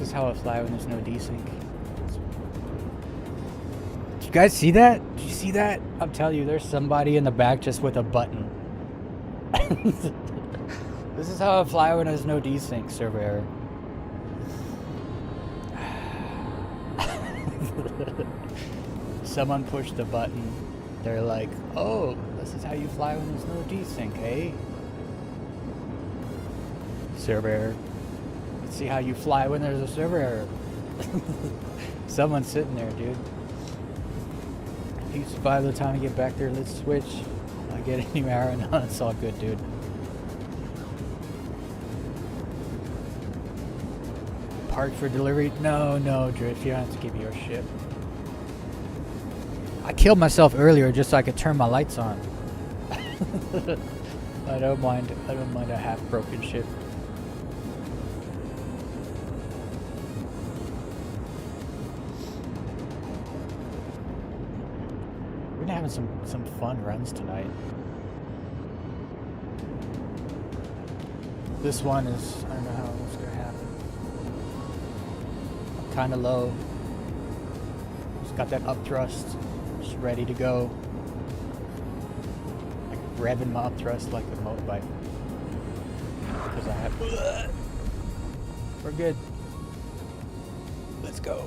This is how I fly when there's no desync. Did you guys see that? Did you see that? I'm telling you, there's somebody in the back just with a button. This is how I fly when there's no desync, server error. Someone pushed the button. They're like, oh, this is how you fly when there's no desync, eh? Server error. Let's see how you fly when there's a server error. Someone's sitting there, dude. If you survive the time to get back there, let's switch. I get any arrow? No, it's all good, dude. Park for delivery? No, Drift, you don't have to give me your ship. I killed myself earlier just so I could turn my lights on. I don't mind a half-broken ship. We're having some fun runs tonight. This one is, I don't know how it's gonna happen. I'm kinda low. Just got that up thrust, just ready to go. Like revving my up thrust like a motorbike. Because I have. We're good. Let's go.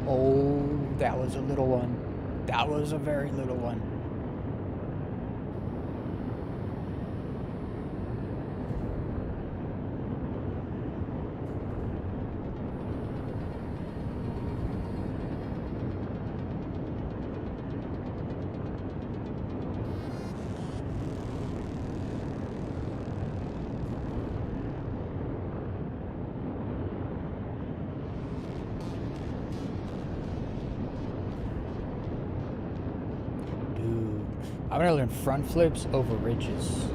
Oh, that was a little one. That was a very little one. I'm gonna learn front flips over ridges.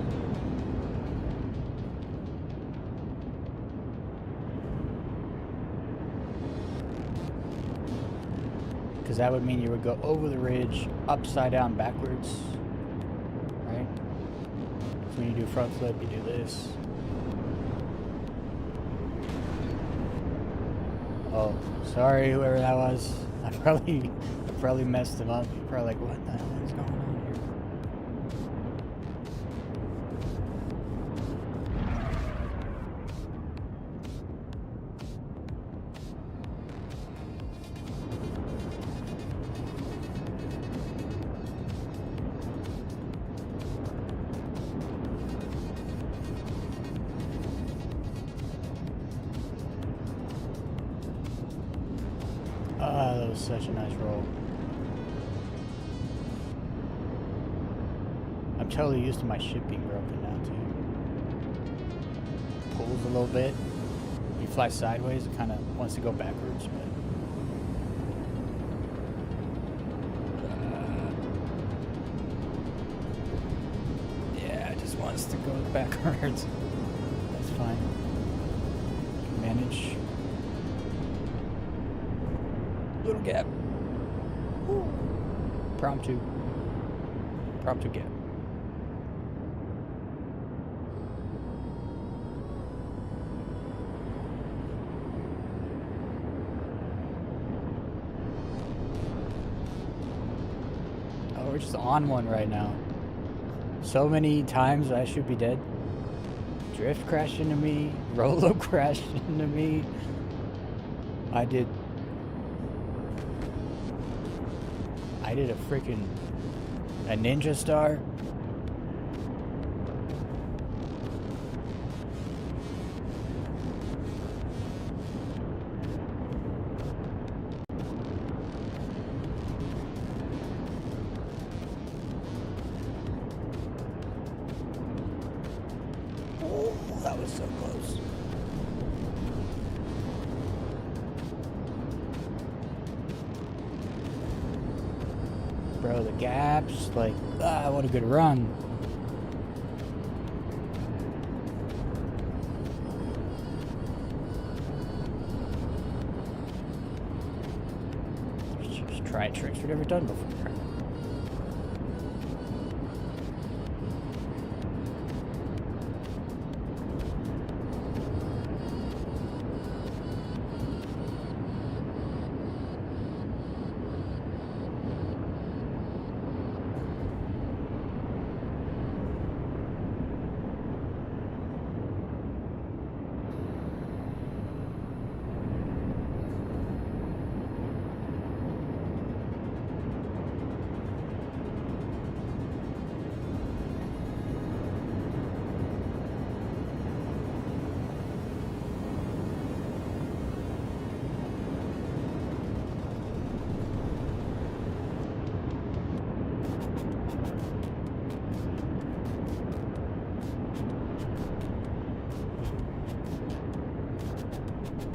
Because that would mean you would go over the ridge, upside down, backwards. Right? So when you do front flip, you do this. Oh, sorry, whoever that was. I probably messed him up. You're probably like, what the hell is going on here? That was such a nice roll. I'm totally used to my ship being broken now too. Pulls a little bit. You fly sideways, it kind of wants to go backwards, but yeah, it just wants to go backwards. That's fine. Manage. Little gap. Woo. Prompt to gap. Oh, we're just on one right now. So many times I should be dead. Drift crashed into me. Rolo crashed into me. I did a freaking ninja star. Oh, that was so close. Bro, the gaps, like, what a good run. to try tricks we've never done before.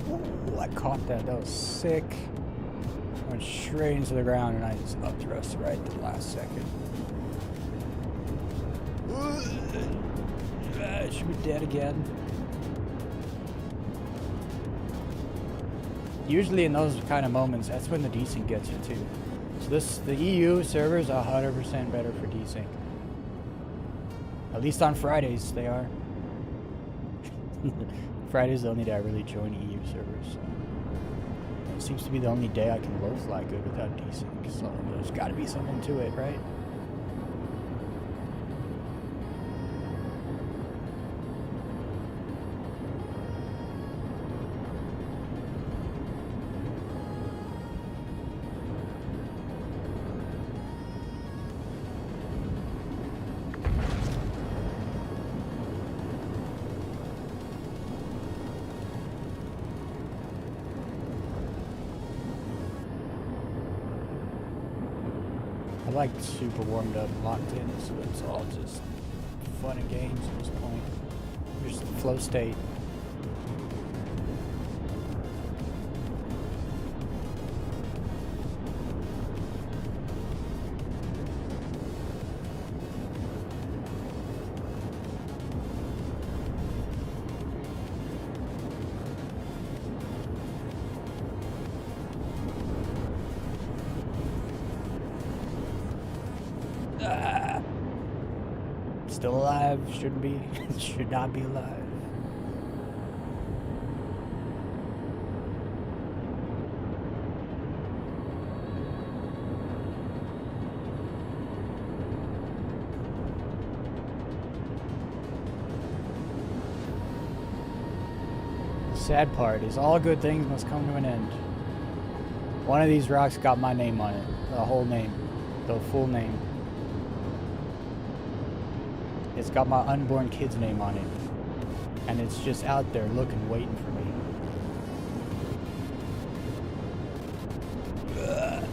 Ooh, I caught that. That was sick. Went straight into the ground and I just up thrust right at the last second. I should be dead again. Usually in those kind of moments, that's when the desync gets you too. So the EU servers are 100% better for desync. At least on Fridays they are. Friday's the only day I really join EU servers. So. It seems to be the only day I can low fly good without desync. So there's got to be something to it, right? I like super warmed up, locked in, so it's all just fun and games at this point. Just flow state. Still alive, shouldn't be, should not be alive. The sad part is all good things must come to an end. One of these rocks got my name on it, the whole name, the full name. It's got my unborn kid's name on it. And it's just out there looking, waiting for me. Ugh.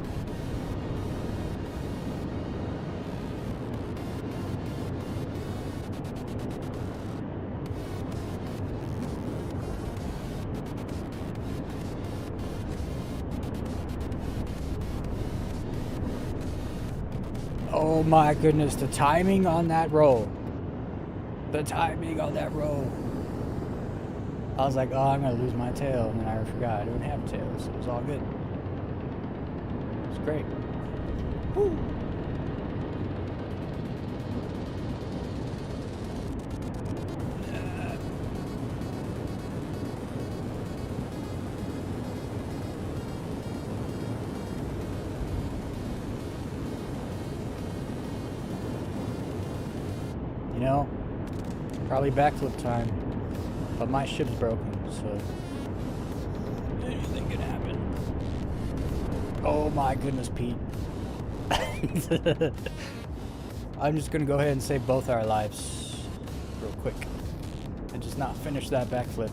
Oh my goodness, the timing on that roll. The timing on that roll. I was like, oh, I'm gonna lose my tail, and then I forgot I don't have tails, so it was all good. It's great. Woo. You know, probably backflip time, but my ship's broken, so anything can happen. Oh my goodness, Pete. I'm just gonna go ahead and save both our lives real quick and just not finish that backflip.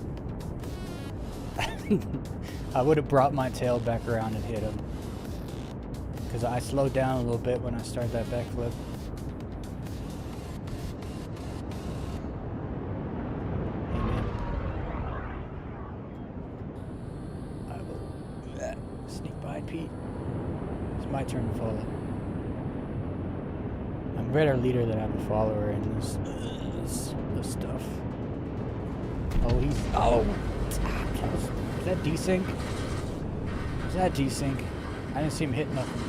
I would have brought my tail back around and hit him because I slowed down a little bit when I started that backflip. Sneak by, Pete. It's my turn to follow. I'm a better leader than I'm a follower in this stuff. Oh, he's... Oh! Is that desync? Is that desync? I didn't see him hit nothing.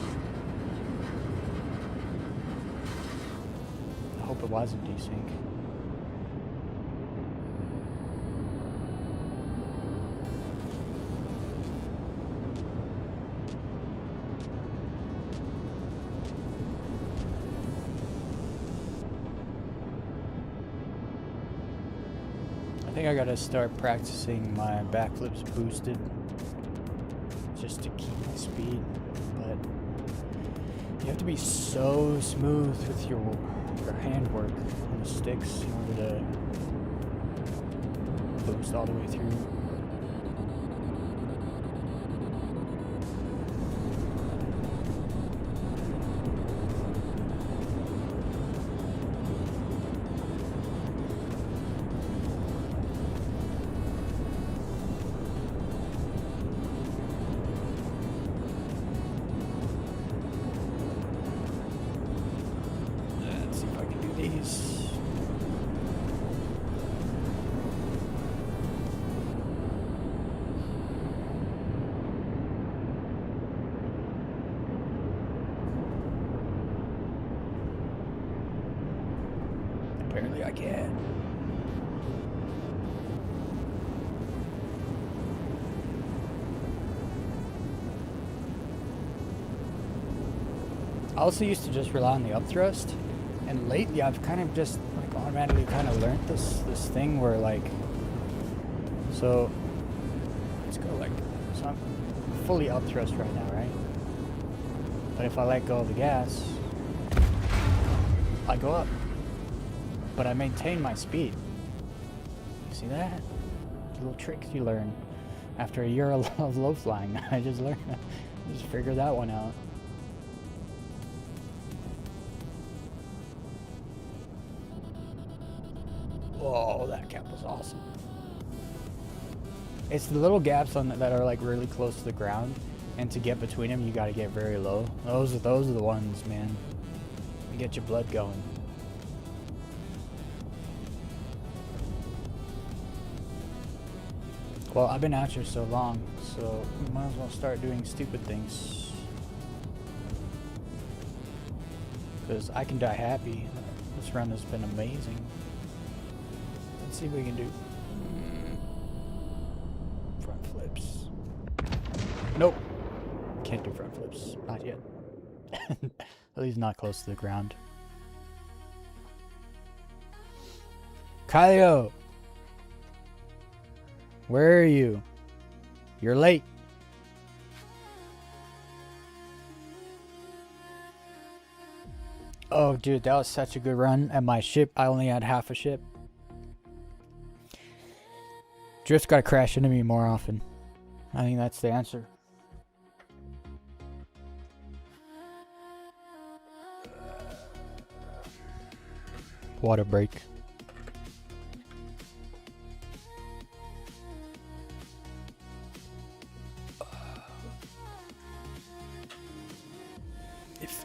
I hope it wasn't desync. I think I gotta start practicing my backflips boosted just to keep my speed, but you have to be so smooth with your handwork on the sticks in order to boost all the way through. Let's see if I can do these. Apparently I can. I also used to just rely on the up thrust, and lately I've kind of just like automatically kind of learned this thing where like, so let's go like, so I'm fully up thrust right now, right? But if I let go of the gas, I go up, but I maintain my speed. You see that? Little tricks you learn after a year of low flying. I just figured that one out. Whoa, that cap was awesome. It's the little gaps on that are like really close to the ground, and to get between them, you got to get very low. Those are the ones, man. You get your blood going. Well, I've been out here so long, so you might as well start doing stupid things. Because I can die happy. This run has been amazing. Let's see what we can do. Front flips. Nope. Can't do front flips. Not yet. At least not close to the ground. Kyle! Where are you? You're late. Oh, dude, that was such a good run. At my ship, I only had half a ship. Drift's gotta crash into me more often. I think that's the answer. Water break.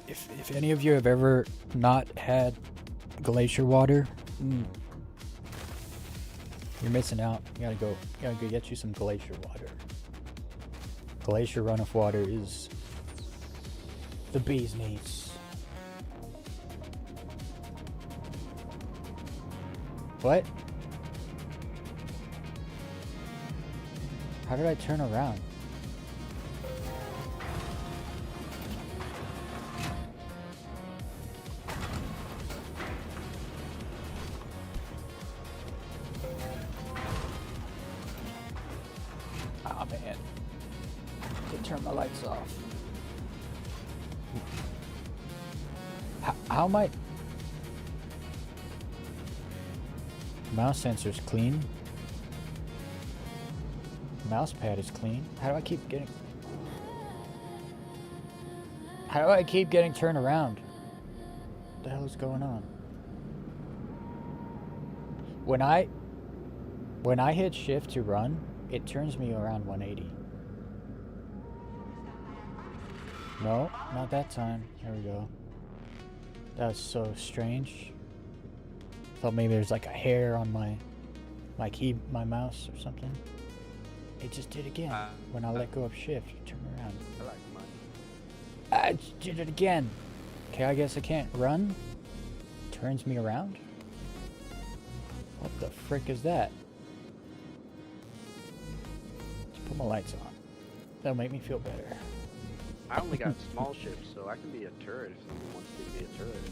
If any of you have ever not had glacier water, you're missing out. You gotta go get you some glacier water. Glacier runoff water is the bee's knees. What? How did I turn around? Oh man. Did turn my lights off. How am I? Mouse sensor's clean. Mouse pad is clean. How do I keep getting turned around? What the hell is going on? When I hit shift to run, it turns me around 180. No, not that time. Here we go. That was so strange. Thought maybe there's like a hair on my mouse or something. It just did again. When I let go of shift, turn around. I like money. I did it again. Okay, I guess I can't run. Turns me around. What the frick is that? Let's put my lights on. That'll make me feel better. I only got small ships, so I can be a turret if someone wants me to be a turret.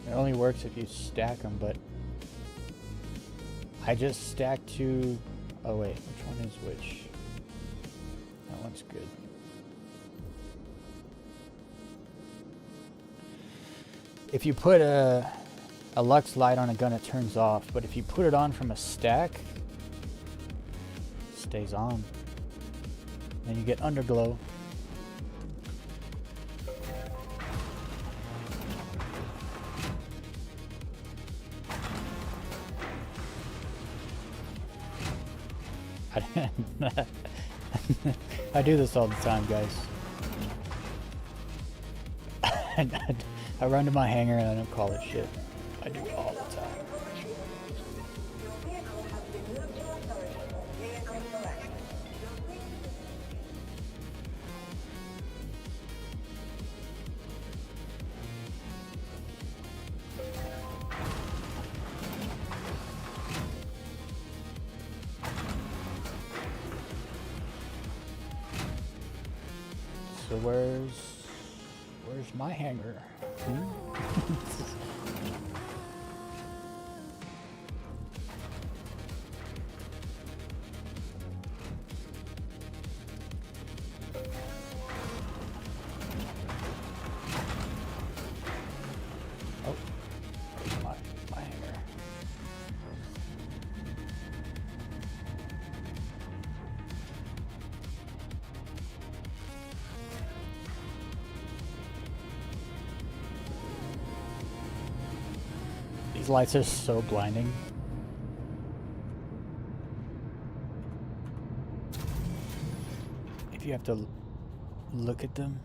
It only works if you stack them, but I just stacked two. Oh wait, which one is which? That one's good. If you put a Lux light on a gun, it turns off, but if you put it on from a stack, it stays on. Then you get underglow. I do this all the time, guys. I run to my hangar and I don't call it shit. I do it all the time. Your vehicle has been moved to authority for vehicle selection. So where's my hangar? Oh, where's my hangar? These lights are so blinding. If you have to look at them,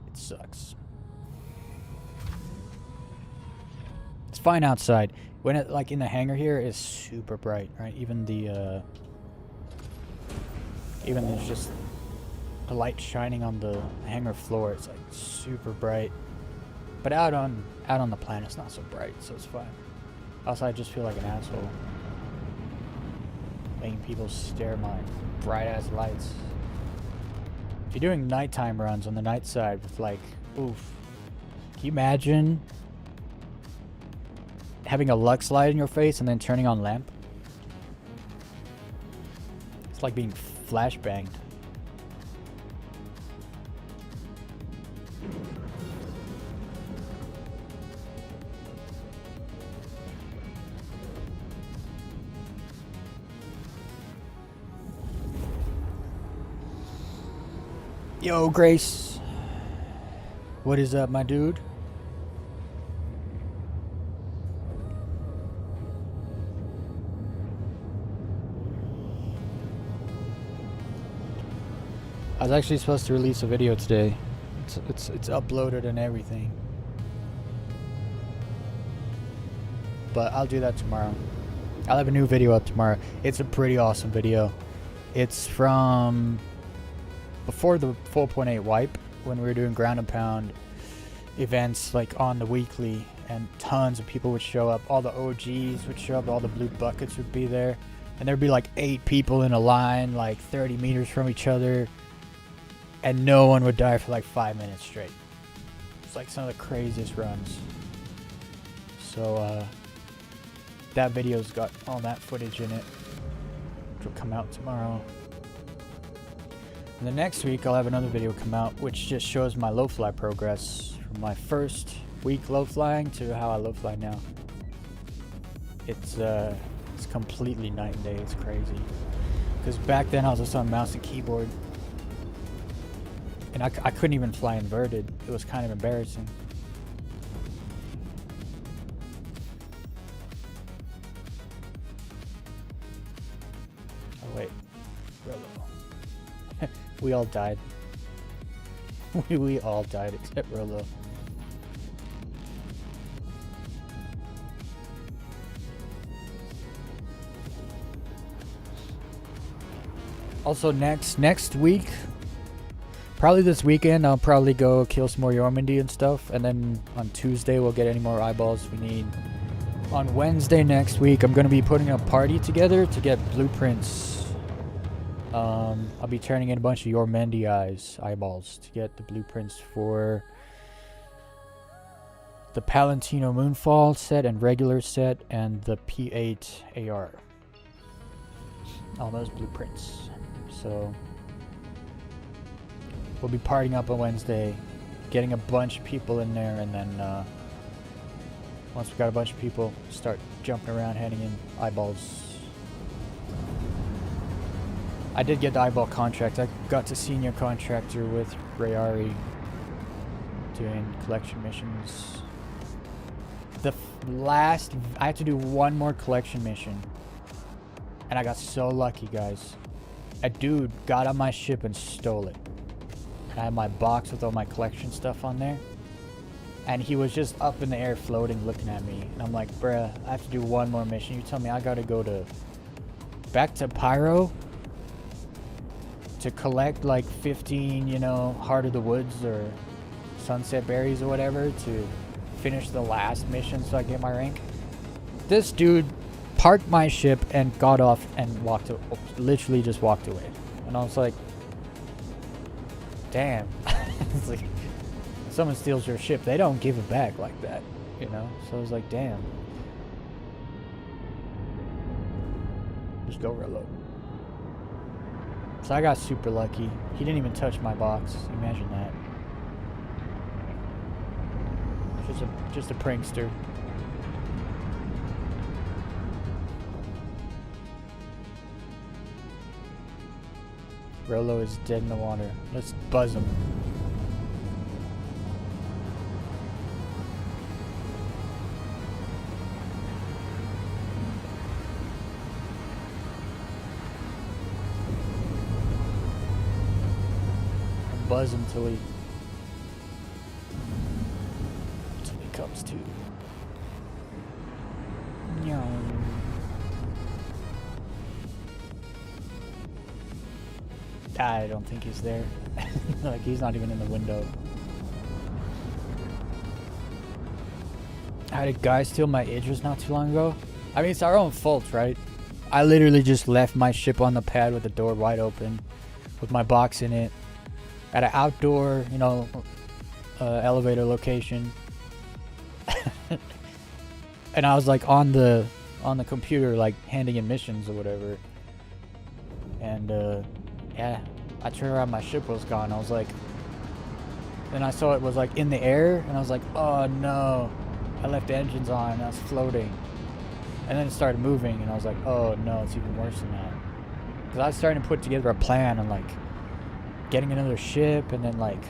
it sucks. It's fine outside. When it, like in the hangar here, is super bright, right? Even there's just the light shining on the hangar floor. It's like super bright. But out on the planet, it's not so bright, so it's fine. Also, I just feel like an asshole making people stare at my bright ass lights. If you're doing nighttime runs on the night side with like, oof, can you imagine having a Lux light in your face and then turning on lamp? It's like being flashbanged. Yo, Grace. What is up, my dude? I was actually supposed to release a video today. It's uploaded and everything. But I'll do that tomorrow. I'll have a new video up tomorrow. It's a pretty awesome video. It's from before the 4.8 wipe, when we were doing ground and pound events like on the weekly, and tons of people would show up. All the OGs would show up, all the blue buckets would be there, and there'd be like 8 people in a line like 30 meters from each other, and no one would die for like 5 minutes straight. It's like some of the craziest runs. So that video's got all that footage in it, which will come out tomorrow. And the next week I'll have another video come out which just shows my low fly progress from my first week low flying to how I low fly now. It's completely night and day. It's crazy. Because back then I was just on mouse and keyboard, and I couldn't even fly inverted. It was kind of embarrassing. Oh wait, Rolo. We all died. we all died except Rolo. Also next week, probably this weekend, I'll probably go kill some more Yormandi and stuff, and then on Tuesday we'll get any more eyeballs we need. On Wednesday next week, I'm gonna be putting a party together to get blueprints. I'll be turning in a bunch of Yormandi eyeballs to get the blueprints for the Palantino Moonfall set and regular set and the P8 AR. All those blueprints. So we'll be partying up on Wednesday, getting a bunch of people in there, and then once we got a bunch of people, start jumping around, handing in eyeballs. I did get the eyeball contract. I got to senior contractor with Rayari doing collection missions. The last, I had to do one more collection mission, and I got so lucky, guys. A dude got on my ship and stole it. I had my box with all my collection stuff on there, and he was just up in the air floating looking at me, and I'm like, bruh, I have to do one more mission. You tell me I gotta go back to Pyro to collect like 15, you know, Heart of the Woods or Sunset Berries or whatever to finish the last mission so I get my rank. This dude parked my ship and got off and literally just walked away. And I was like, damn. It's like, someone steals your ship, they don't give it back like that, you know? So I was like, damn. Just go reload. So I got super lucky. He didn't even touch my box. Imagine that. Just a prankster. Rolo is dead in the water. Let's buzz him. Buzz him till he comes to. No. I don't think he's there. Like, he's not even in the window. I had a guy steal my Idris not too long ago. I mean, it's our own fault, right? I literally just left my ship on the pad with the door wide open, with my box in it, at an outdoor, you know, elevator location. And I was like on the computer, like handing in missions or whatever. And yeah, I turned around, my ship was gone. I was like, then I saw it was like in the air, and I was like, oh no, I left the engines on, and I was floating. And then it started moving, and I was like, oh no, it's even worse than that. Because I was starting to put together a plan on like getting another ship, and then like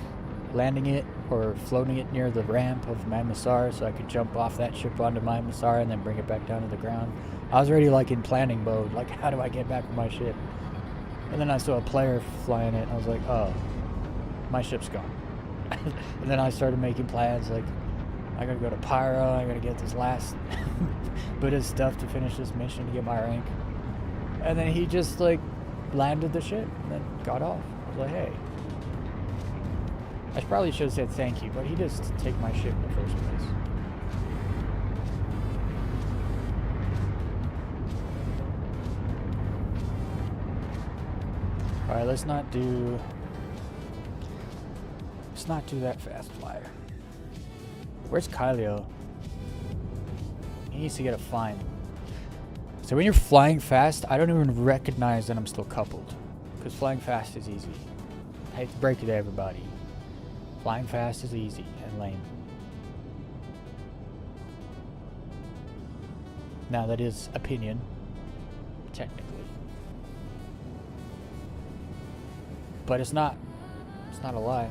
landing it or floating it near the ramp of my Masar so I could jump off that ship onto my Masar and then bring it back down to the ground. I was already like in planning mode, like how do I get back to my ship? And then I saw a player flying it, and I was like, oh, my ship's gone. And then I started making plans, like I gotta go to Pyro, I gotta get this last bit of stuff to finish this mission to get my rank. And then he just like landed the ship and then got off. I was like, hey. I probably should have said thank you, but he just take my ship in the first place. Alright, let's not do that fast flyer. Where's Kylio? He needs to get a fine. So when you're flying fast, I don't even recognize that I'm still coupled. Because flying fast is easy. I hate to break it to everybody. Flying fast is easy and lame. Now that is opinion, technically. But it's not a lie.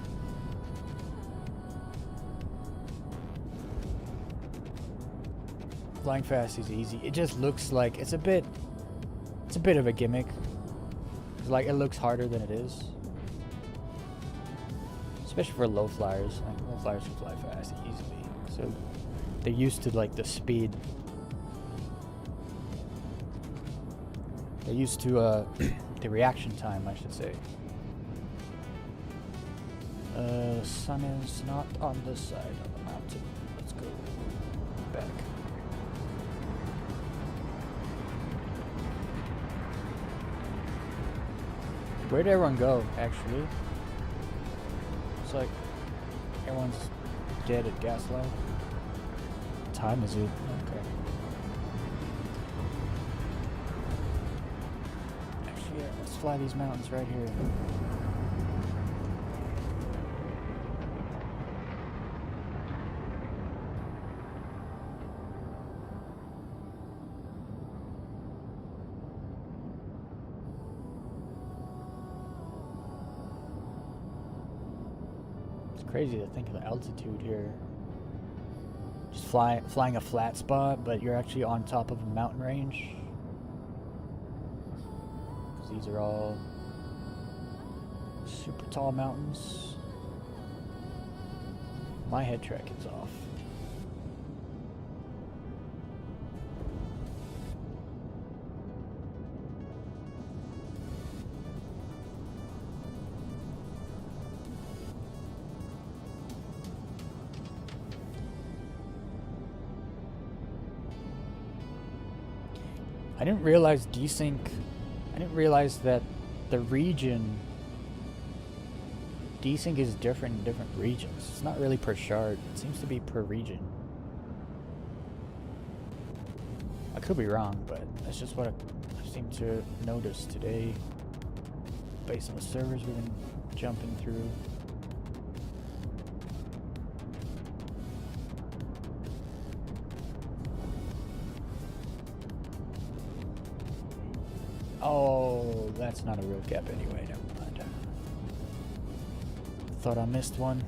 Flying fast is easy. It just looks like it's a bit of a gimmick. It's like it looks harder than it is. Especially for low flyers. Like, low flyers can fly fast easily. So they're used to like the speed. Get used to the reaction time, I should say. The sun is not on this side of the mountain. Let's go back. Where'd everyone go, actually? It's like everyone's dead at Gaslight. What time is it? Okay. Actually, yeah, let's fly these mountains right here. Crazy to think of the altitude here. Just flying a flat spot, but you're actually on top of a mountain range. 'Cause these are all super tall mountains. My head tracking's off. I didn't realize desync. I didn't realize that the region desync is different in different regions. It's not really per shard. It seems to be per region. I could be wrong, but that's just what I seem to notice today, based on the servers we've been jumping through. Oh, that's not a real gap anyway, never mind. Thought I missed one.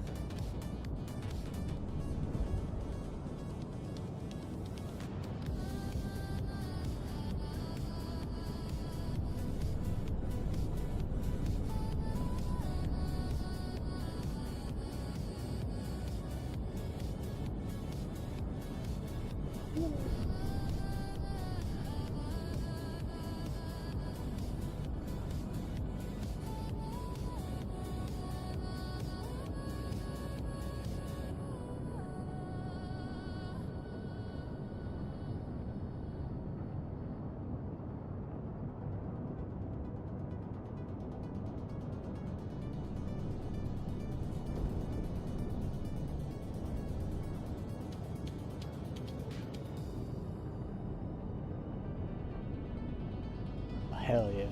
Hell yeah.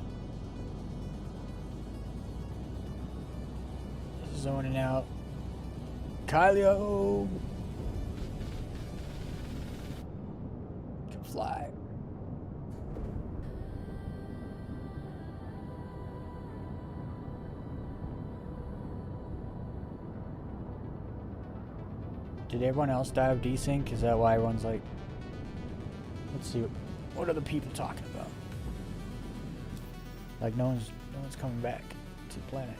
Zoning out. Kylio! Can fly. Did everyone else die of desync? Is that why everyone's like, let's see, what are the people talking about? Like no one's coming back to the planet.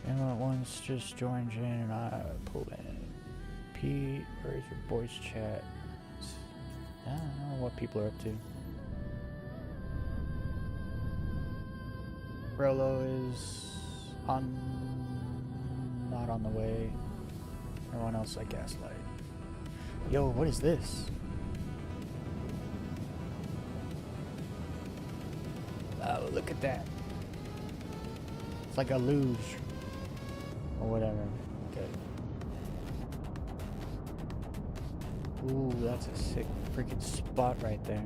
Anyone once just joined in and I pulled in. Pete, where's your voice chat? I don't know what people are up to. Rolo is not on the way. Everyone else like Gaslight. Yo, what is this? Oh, look at that. It's like a luge. Or whatever. Okay. Ooh, that's a sick freaking spot right there.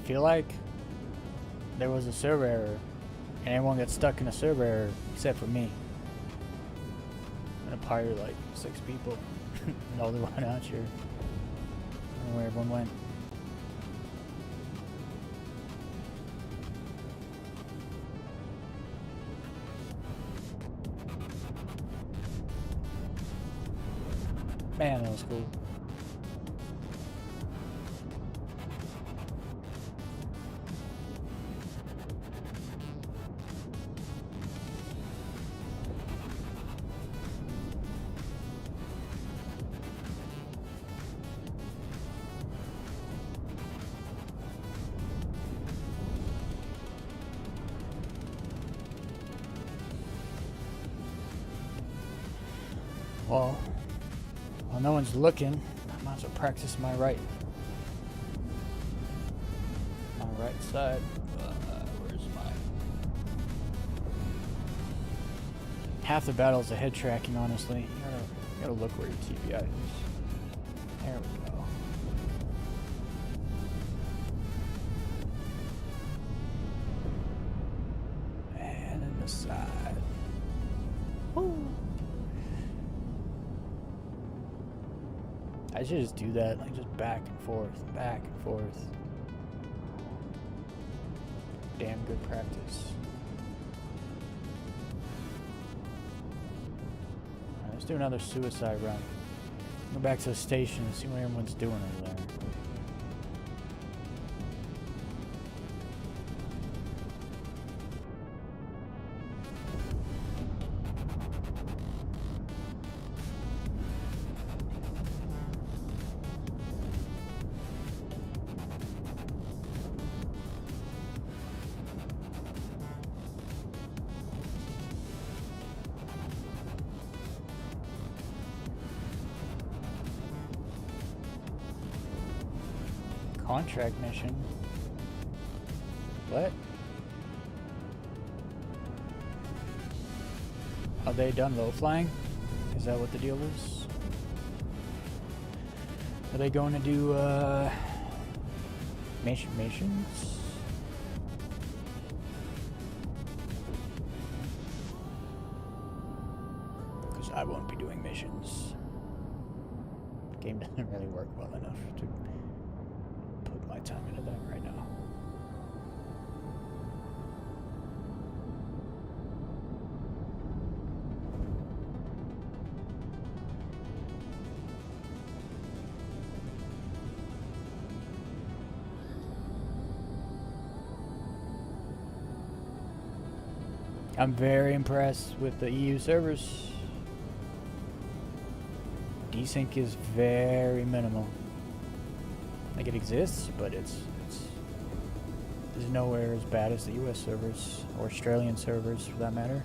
I feel like there was a server error, and everyone got stuck in a server error except for me. And a pirate like 6 people. And all the one out here. I don't know where everyone went. Man, that was cool. Well, while no one's looking, I might as well practice my right side. Where's my... Half the battle is the head tracking, honestly. You gotta look where your TPI is. There we go. And then the side. Woo! I should just do that, like just back and forth, back and forth. Damn good practice. Alright, let's do another suicide run. Go back to the station and see what everyone's doing over there. Contract mission. What? Are they done low flying? Is that what the deal is? Are they going to do missions? Because I won't be doing missions. The game doesn't really work well enough to put my time into that right now. I'm very impressed with the EU servers. Desync is very minimal. Like it exists, but it's nowhere as bad as the US servers or Australian servers for that matter.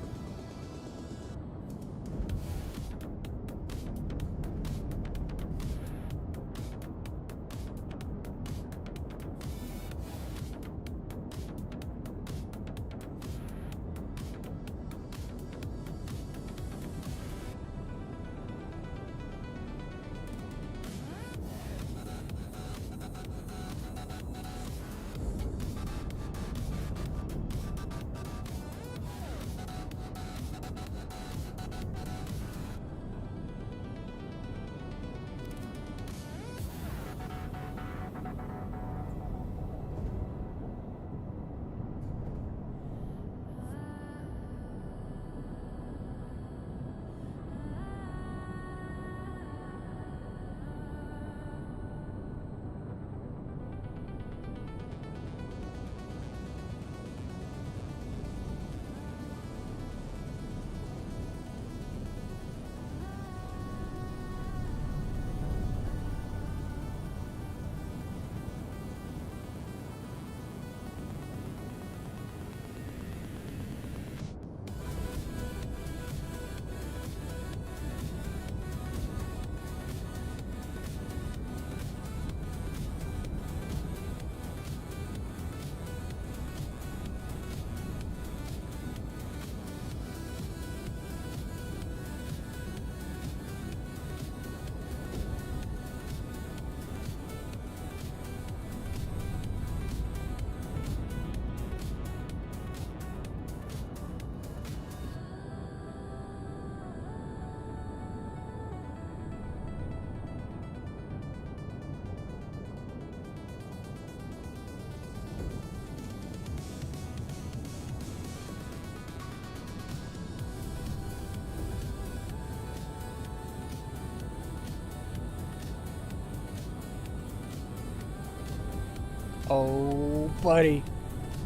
Oh, buddy.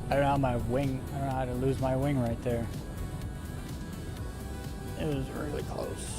I don't know how my wing. I don't know how to lose my wing right there. It was really close.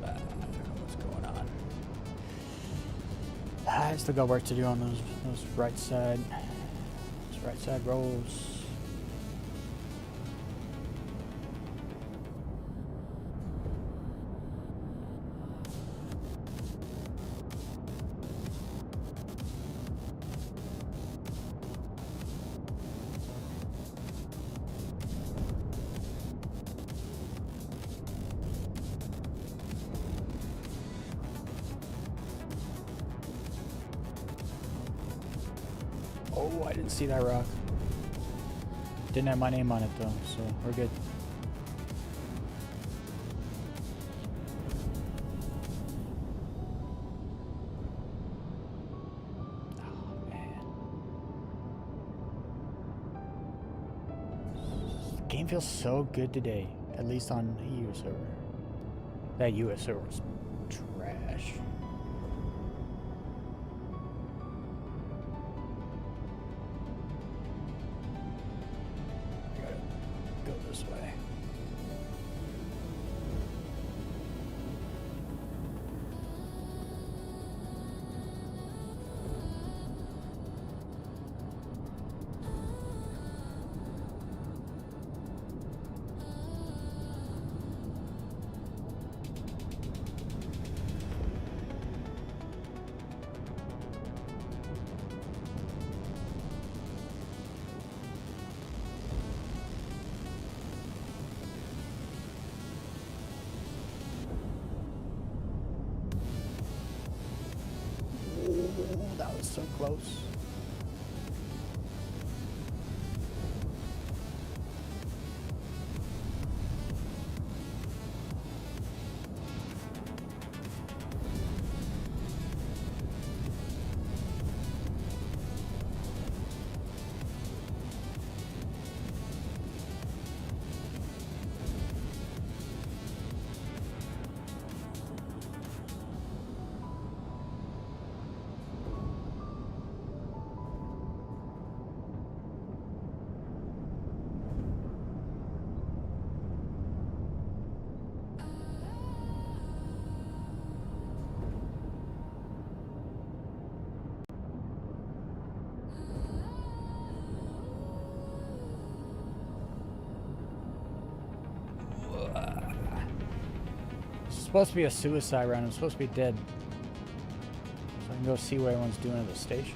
I don't know what's going on. I still got work to do on those right side rolls. Oh, I didn't see that rock. Didn't have my name on it though, so we're good. Oh man. This game feels so good today, at least on the EU server. That US server was trash. Go this way. That was so close. It's supposed to be a suicide round. I'm supposed to be dead. So I can go see what everyone's doing at the station.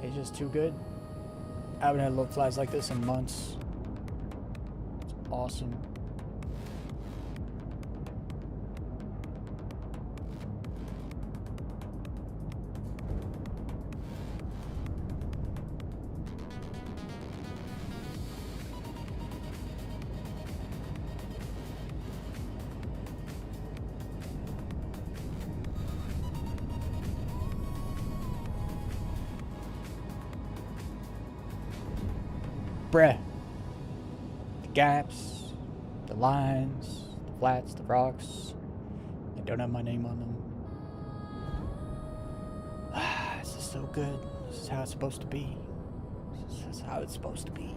It's just too good. I haven't had low flies like this in months. It's awesome. Bruh. The gaps, the lines, the flats, the rocks. They don't have my name on them. This is so good. This is how it's supposed to be. This is how it's supposed to be.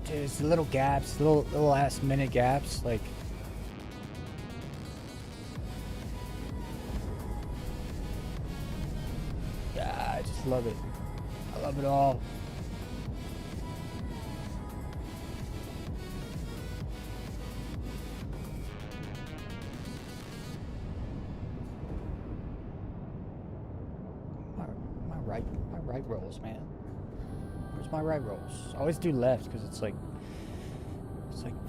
There's little gaps, little last minute gaps, like. I just love it. I love it all. My right rolls, man. Where's my right rolls? I always do left because it's like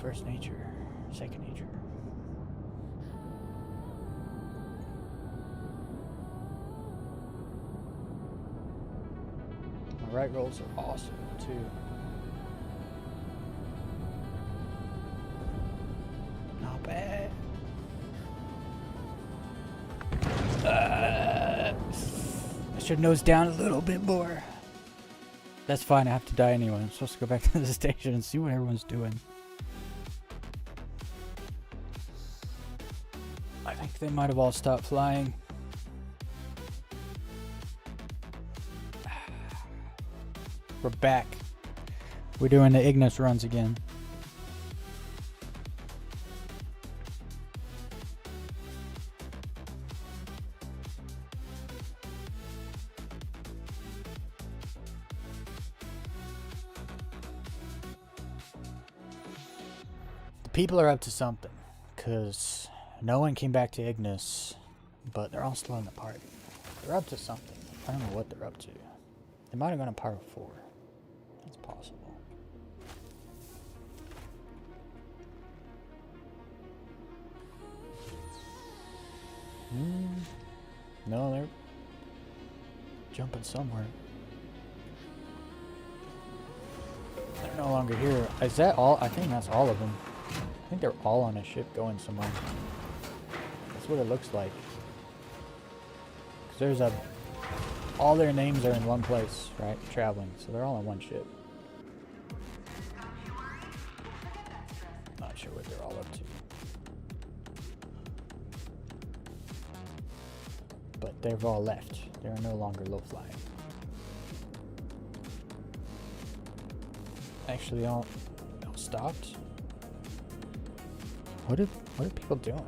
first nature, second nature. My right rolls are awesome too. Not bad. I should nose down a little bit more. That's fine, I have to die anyway. I'm supposed to go back to the station and see what everyone's doing. I think they might have all stopped flying. We're back. We're doing the Ignis runs again. The people are up to something, because no one came back to Ignis, but they're all still in the party. They're up to something. I don't know what they're up to. They might have gone to Part 4. That's possible. No, they're jumping somewhere. They're no longer here. Is that all? I think that's all of them. I think they're all on a ship going somewhere. That's what it looks like. 'Cause there's all their names are in one place, right? Traveling, so they're all on one ship. Not sure what they're all up to. But they've all left. They are no longer low flying. Actually, all stopped. What are people doing?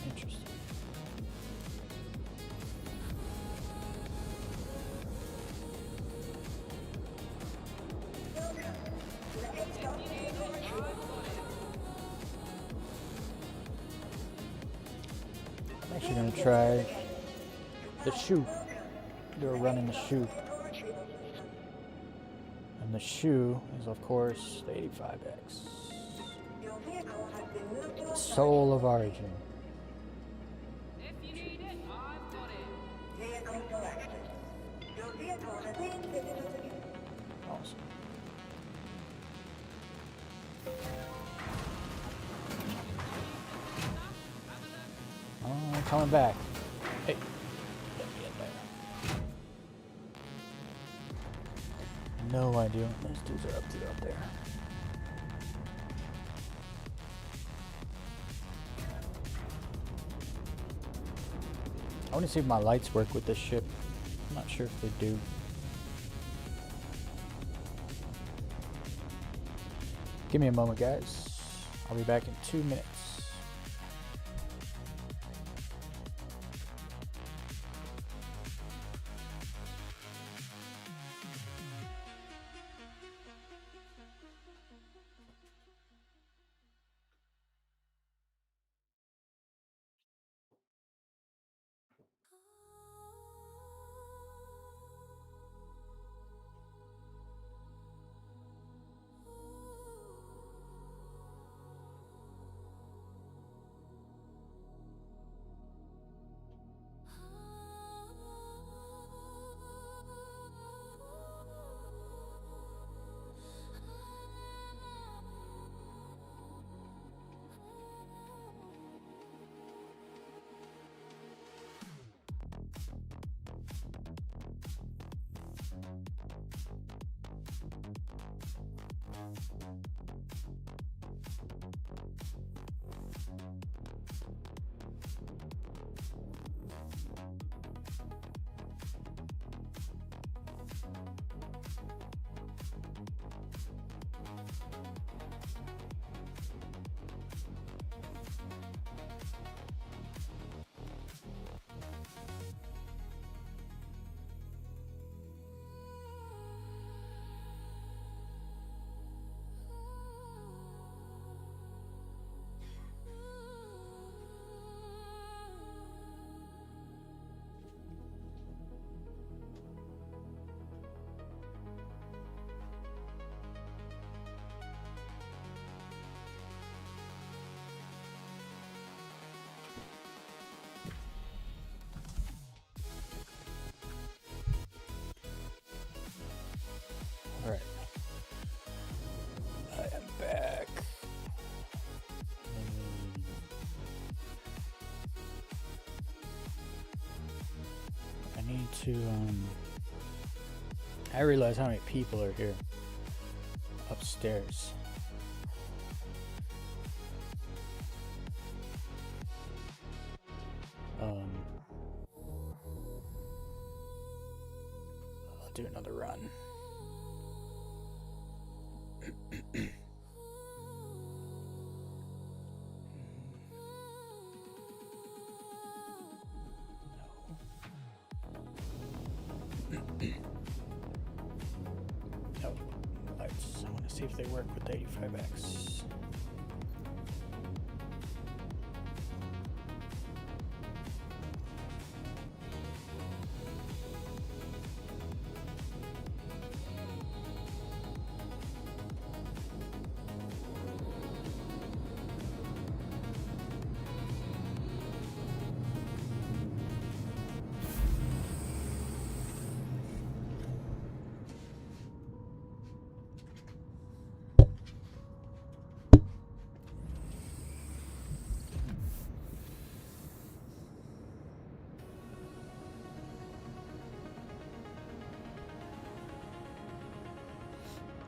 Interesting. I'm actually gonna try the shoe. They're running the shoe. And the shoe is, of course, the 85X. The soul of Origin. Awesome. Oh, I'm coming back. Hey, get me in there. No idea what those dudes are up to up there. I want to see if my lights work with this ship. I'm not sure if they do. Give me a moment, guys. I'll be back in 2 minutes. need to, I realize how many people are here upstairs. I'll do another run. No. Lights. I want to see if they work with the 85X.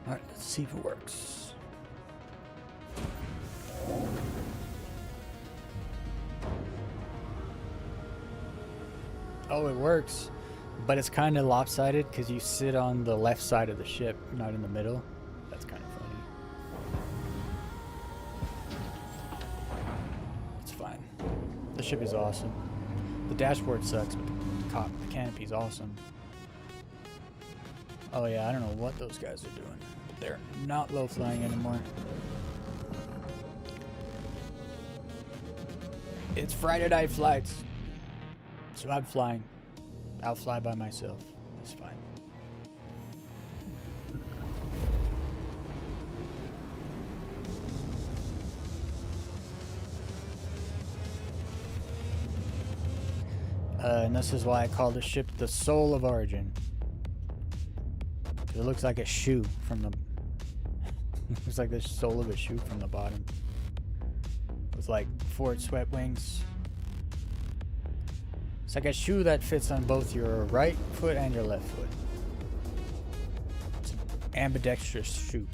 Alright, let's see if it works. Oh, it works. But it's kind of lopsided because you sit on the left side of the ship, not in the middle. That's kind of funny. It's fine. The ship is awesome. The dashboard sucks, but the canopy's awesome. Oh yeah, I don't know what those guys are doing. But they're not low flying anymore. It's Friday night flights. So I'm flying. I'll fly by myself. It's fine. And this is why I call the ship the Soul of Origin. It looks like a shoe from the... looks like the sole of a shoe from the bottom. With like forward swept wings. It's like a shoe that fits on both your right foot and your left foot. It's an ambidextrous shoe.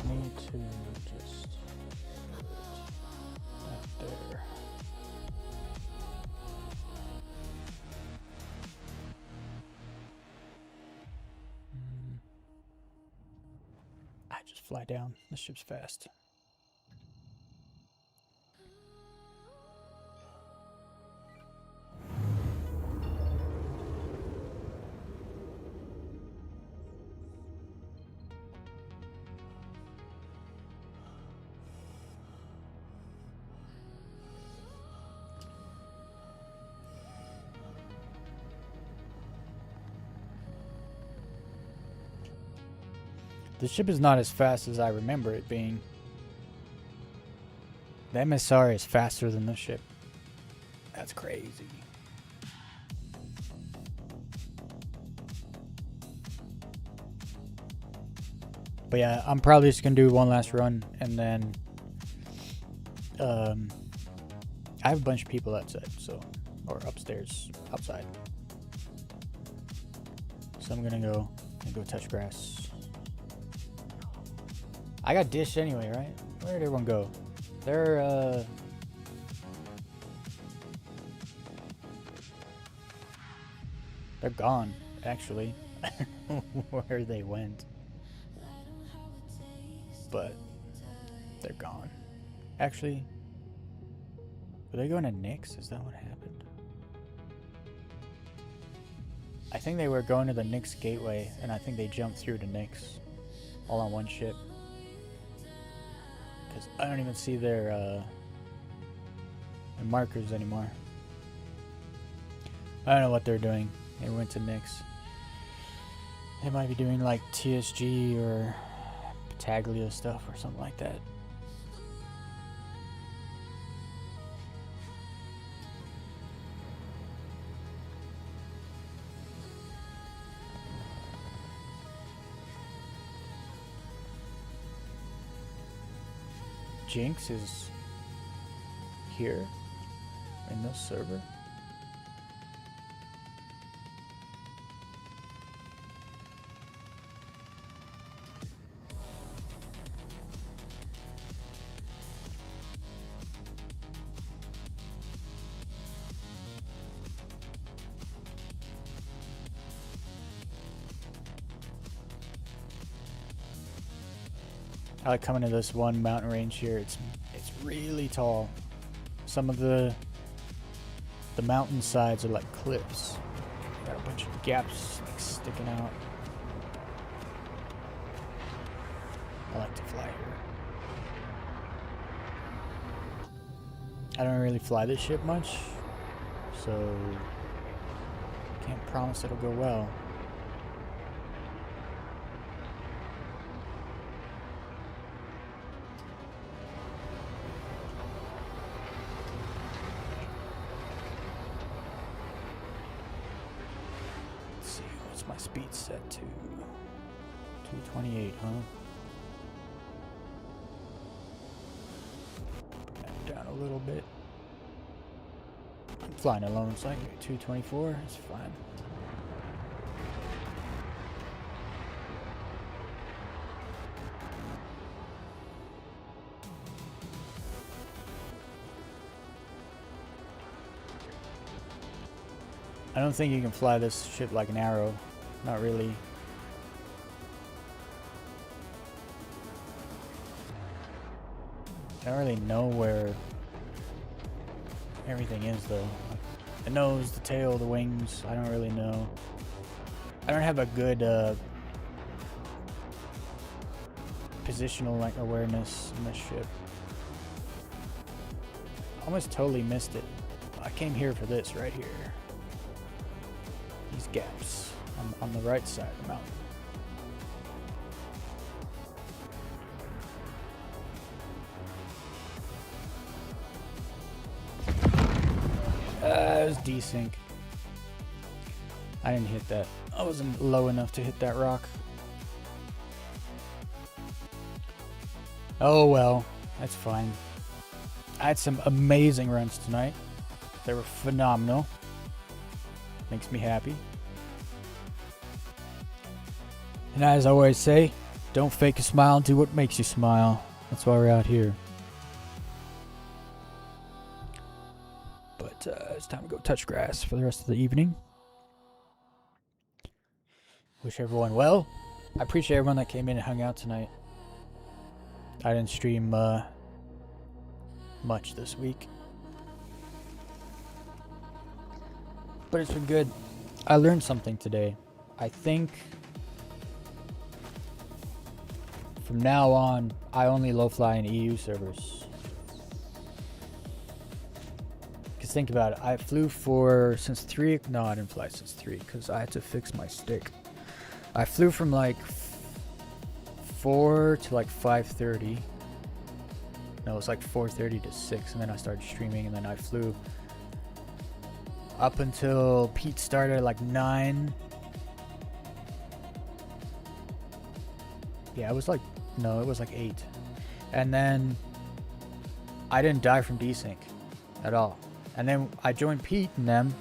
Need to just put that there. I just fly down. The ship's fast. The ship is not as fast as I remember it being. The MSR is faster than the ship. That's crazy. But yeah, I'm probably just gonna do one last run and then I have a bunch of people outside, so, or upstairs, outside. So I'm gonna go touch grass. I got dished anyway, right? Where did everyone go? They're gone, actually. I don't know where they went. But they're gone. Actually, were they going to Nyx? Is that what happened? I think they were going to the Nyx gateway, and I think they jumped through to Nyx. All on one ship. Because I don't even see their markers anymore. I don't know what they're doing. They went to Nyx. They might be doing like TSG or Battaglia stuff or something like that. Jinx is here in this server. I like coming to this one mountain range here. It's really tall. Some of the mountain sides are like cliffs. Got a bunch of gaps like sticking out. I like to fly here. I don't really fly this ship much, so can't promise it'll go well. My speed set to 228, huh? Down a little bit. I'm flying alone, so I can get 224. It's fine. I don't think you can fly this ship like an arrow. Not really. I don't really know where everything is though. The nose, the tail, the wings, I don't really know. I don't have a good positional like awareness in this ship. Almost totally missed it. I came here for this right here. These gaps. On the right side of the mountain. It was desync. I didn't hit that. I wasn't low enough to hit that rock. Oh well, that's fine. I had some amazing runs tonight. They were phenomenal. Makes me happy. And as I always say, don't fake a smile, do what makes you smile. That's why we're out here. But it's time to go touch grass for the rest of the evening. Wish everyone well. I appreciate everyone that came in and hung out tonight. I didn't stream much this week. But it's been good. I learned something today. I think from now on, I only low fly in EU servers. Because think about it, I flew for since 3, no I didn't fly since 3 because I had to fix my stick. I flew from like 4 to like 5:30. No, it was like 4:30 to 6 and then I started streaming and then I flew up until Pete started at like 9. Yeah, it was like, no, it was like 8. And then I didn't die from desync at all. And then I joined Pete and them.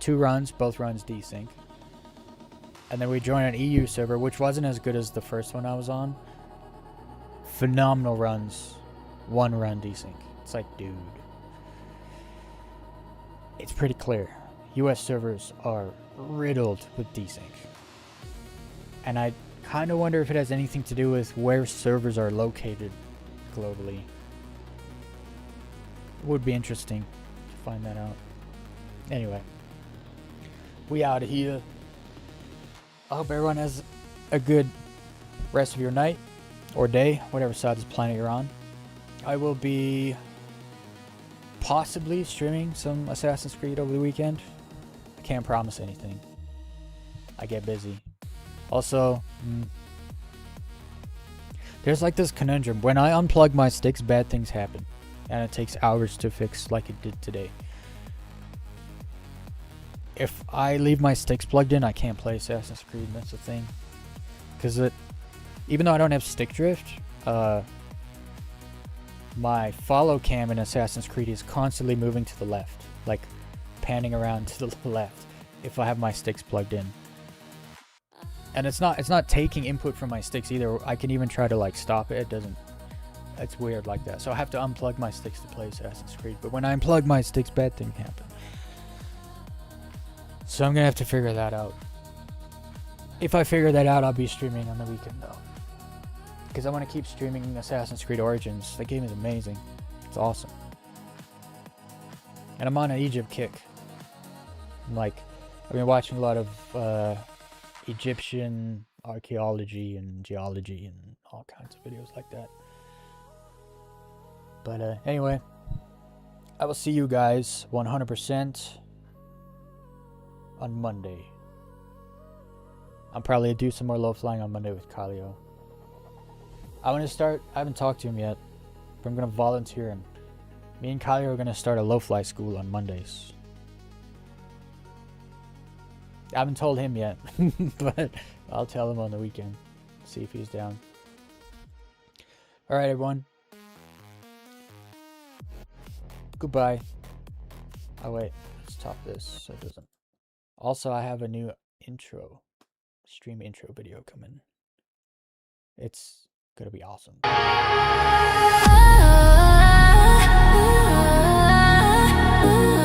2 runs, both runs desync. And then we joined an EU server, which wasn't as good as the first one I was on. Phenomenal runs. 1 run desync. It's like, dude. It's pretty clear. US servers are riddled with desync. And I kind of wonder if it has anything to do with where servers are located globally. It would be interesting to find that out. Anyway, we out of here. I hope everyone has a good rest of your night or day, whatever side of the planet you're on. I will be possibly streaming some Assassin's Creed over the weekend. I can't promise anything. I get busy. Also, there's like this conundrum. When I unplug my sticks, bad things happen. And it takes hours to fix like it did today. If I leave my sticks plugged in, I can't play Assassin's Creed. That's the thing. Because even though I don't have stick drift, my follow cam in Assassin's Creed is constantly moving to the left. Like panning around to the left if I have my sticks plugged in. And it's not taking input from my sticks either. I can even try to like stop it. It doesn't. It's weird like that. So I have to unplug my sticks to play Assassin's Creed. But when I unplug my sticks, bad things happen. So I'm gonna have to figure that out. If I figure that out, I'll be streaming on the weekend though. Because I want to keep streaming Assassin's Creed Origins. That game is amazing. It's awesome. And I'm on an Egypt kick. I've been watching a lot of Egyptian archaeology and geology and all kinds of videos like that. But anyway, I will see you guys 100% on Monday. I'll probably do some more low flying on Monday with Kalio. I haven't talked to him yet, but I'm going to volunteer him. Me and Kalio are going to start a low fly school on Mondays. I haven't told him yet, but I'll tell him on the weekend. See if he's down. Alright, everyone. Goodbye. Oh, wait. Let's top this so it doesn't. Also, I have a new stream intro video coming. It's gonna be awesome. Ooh.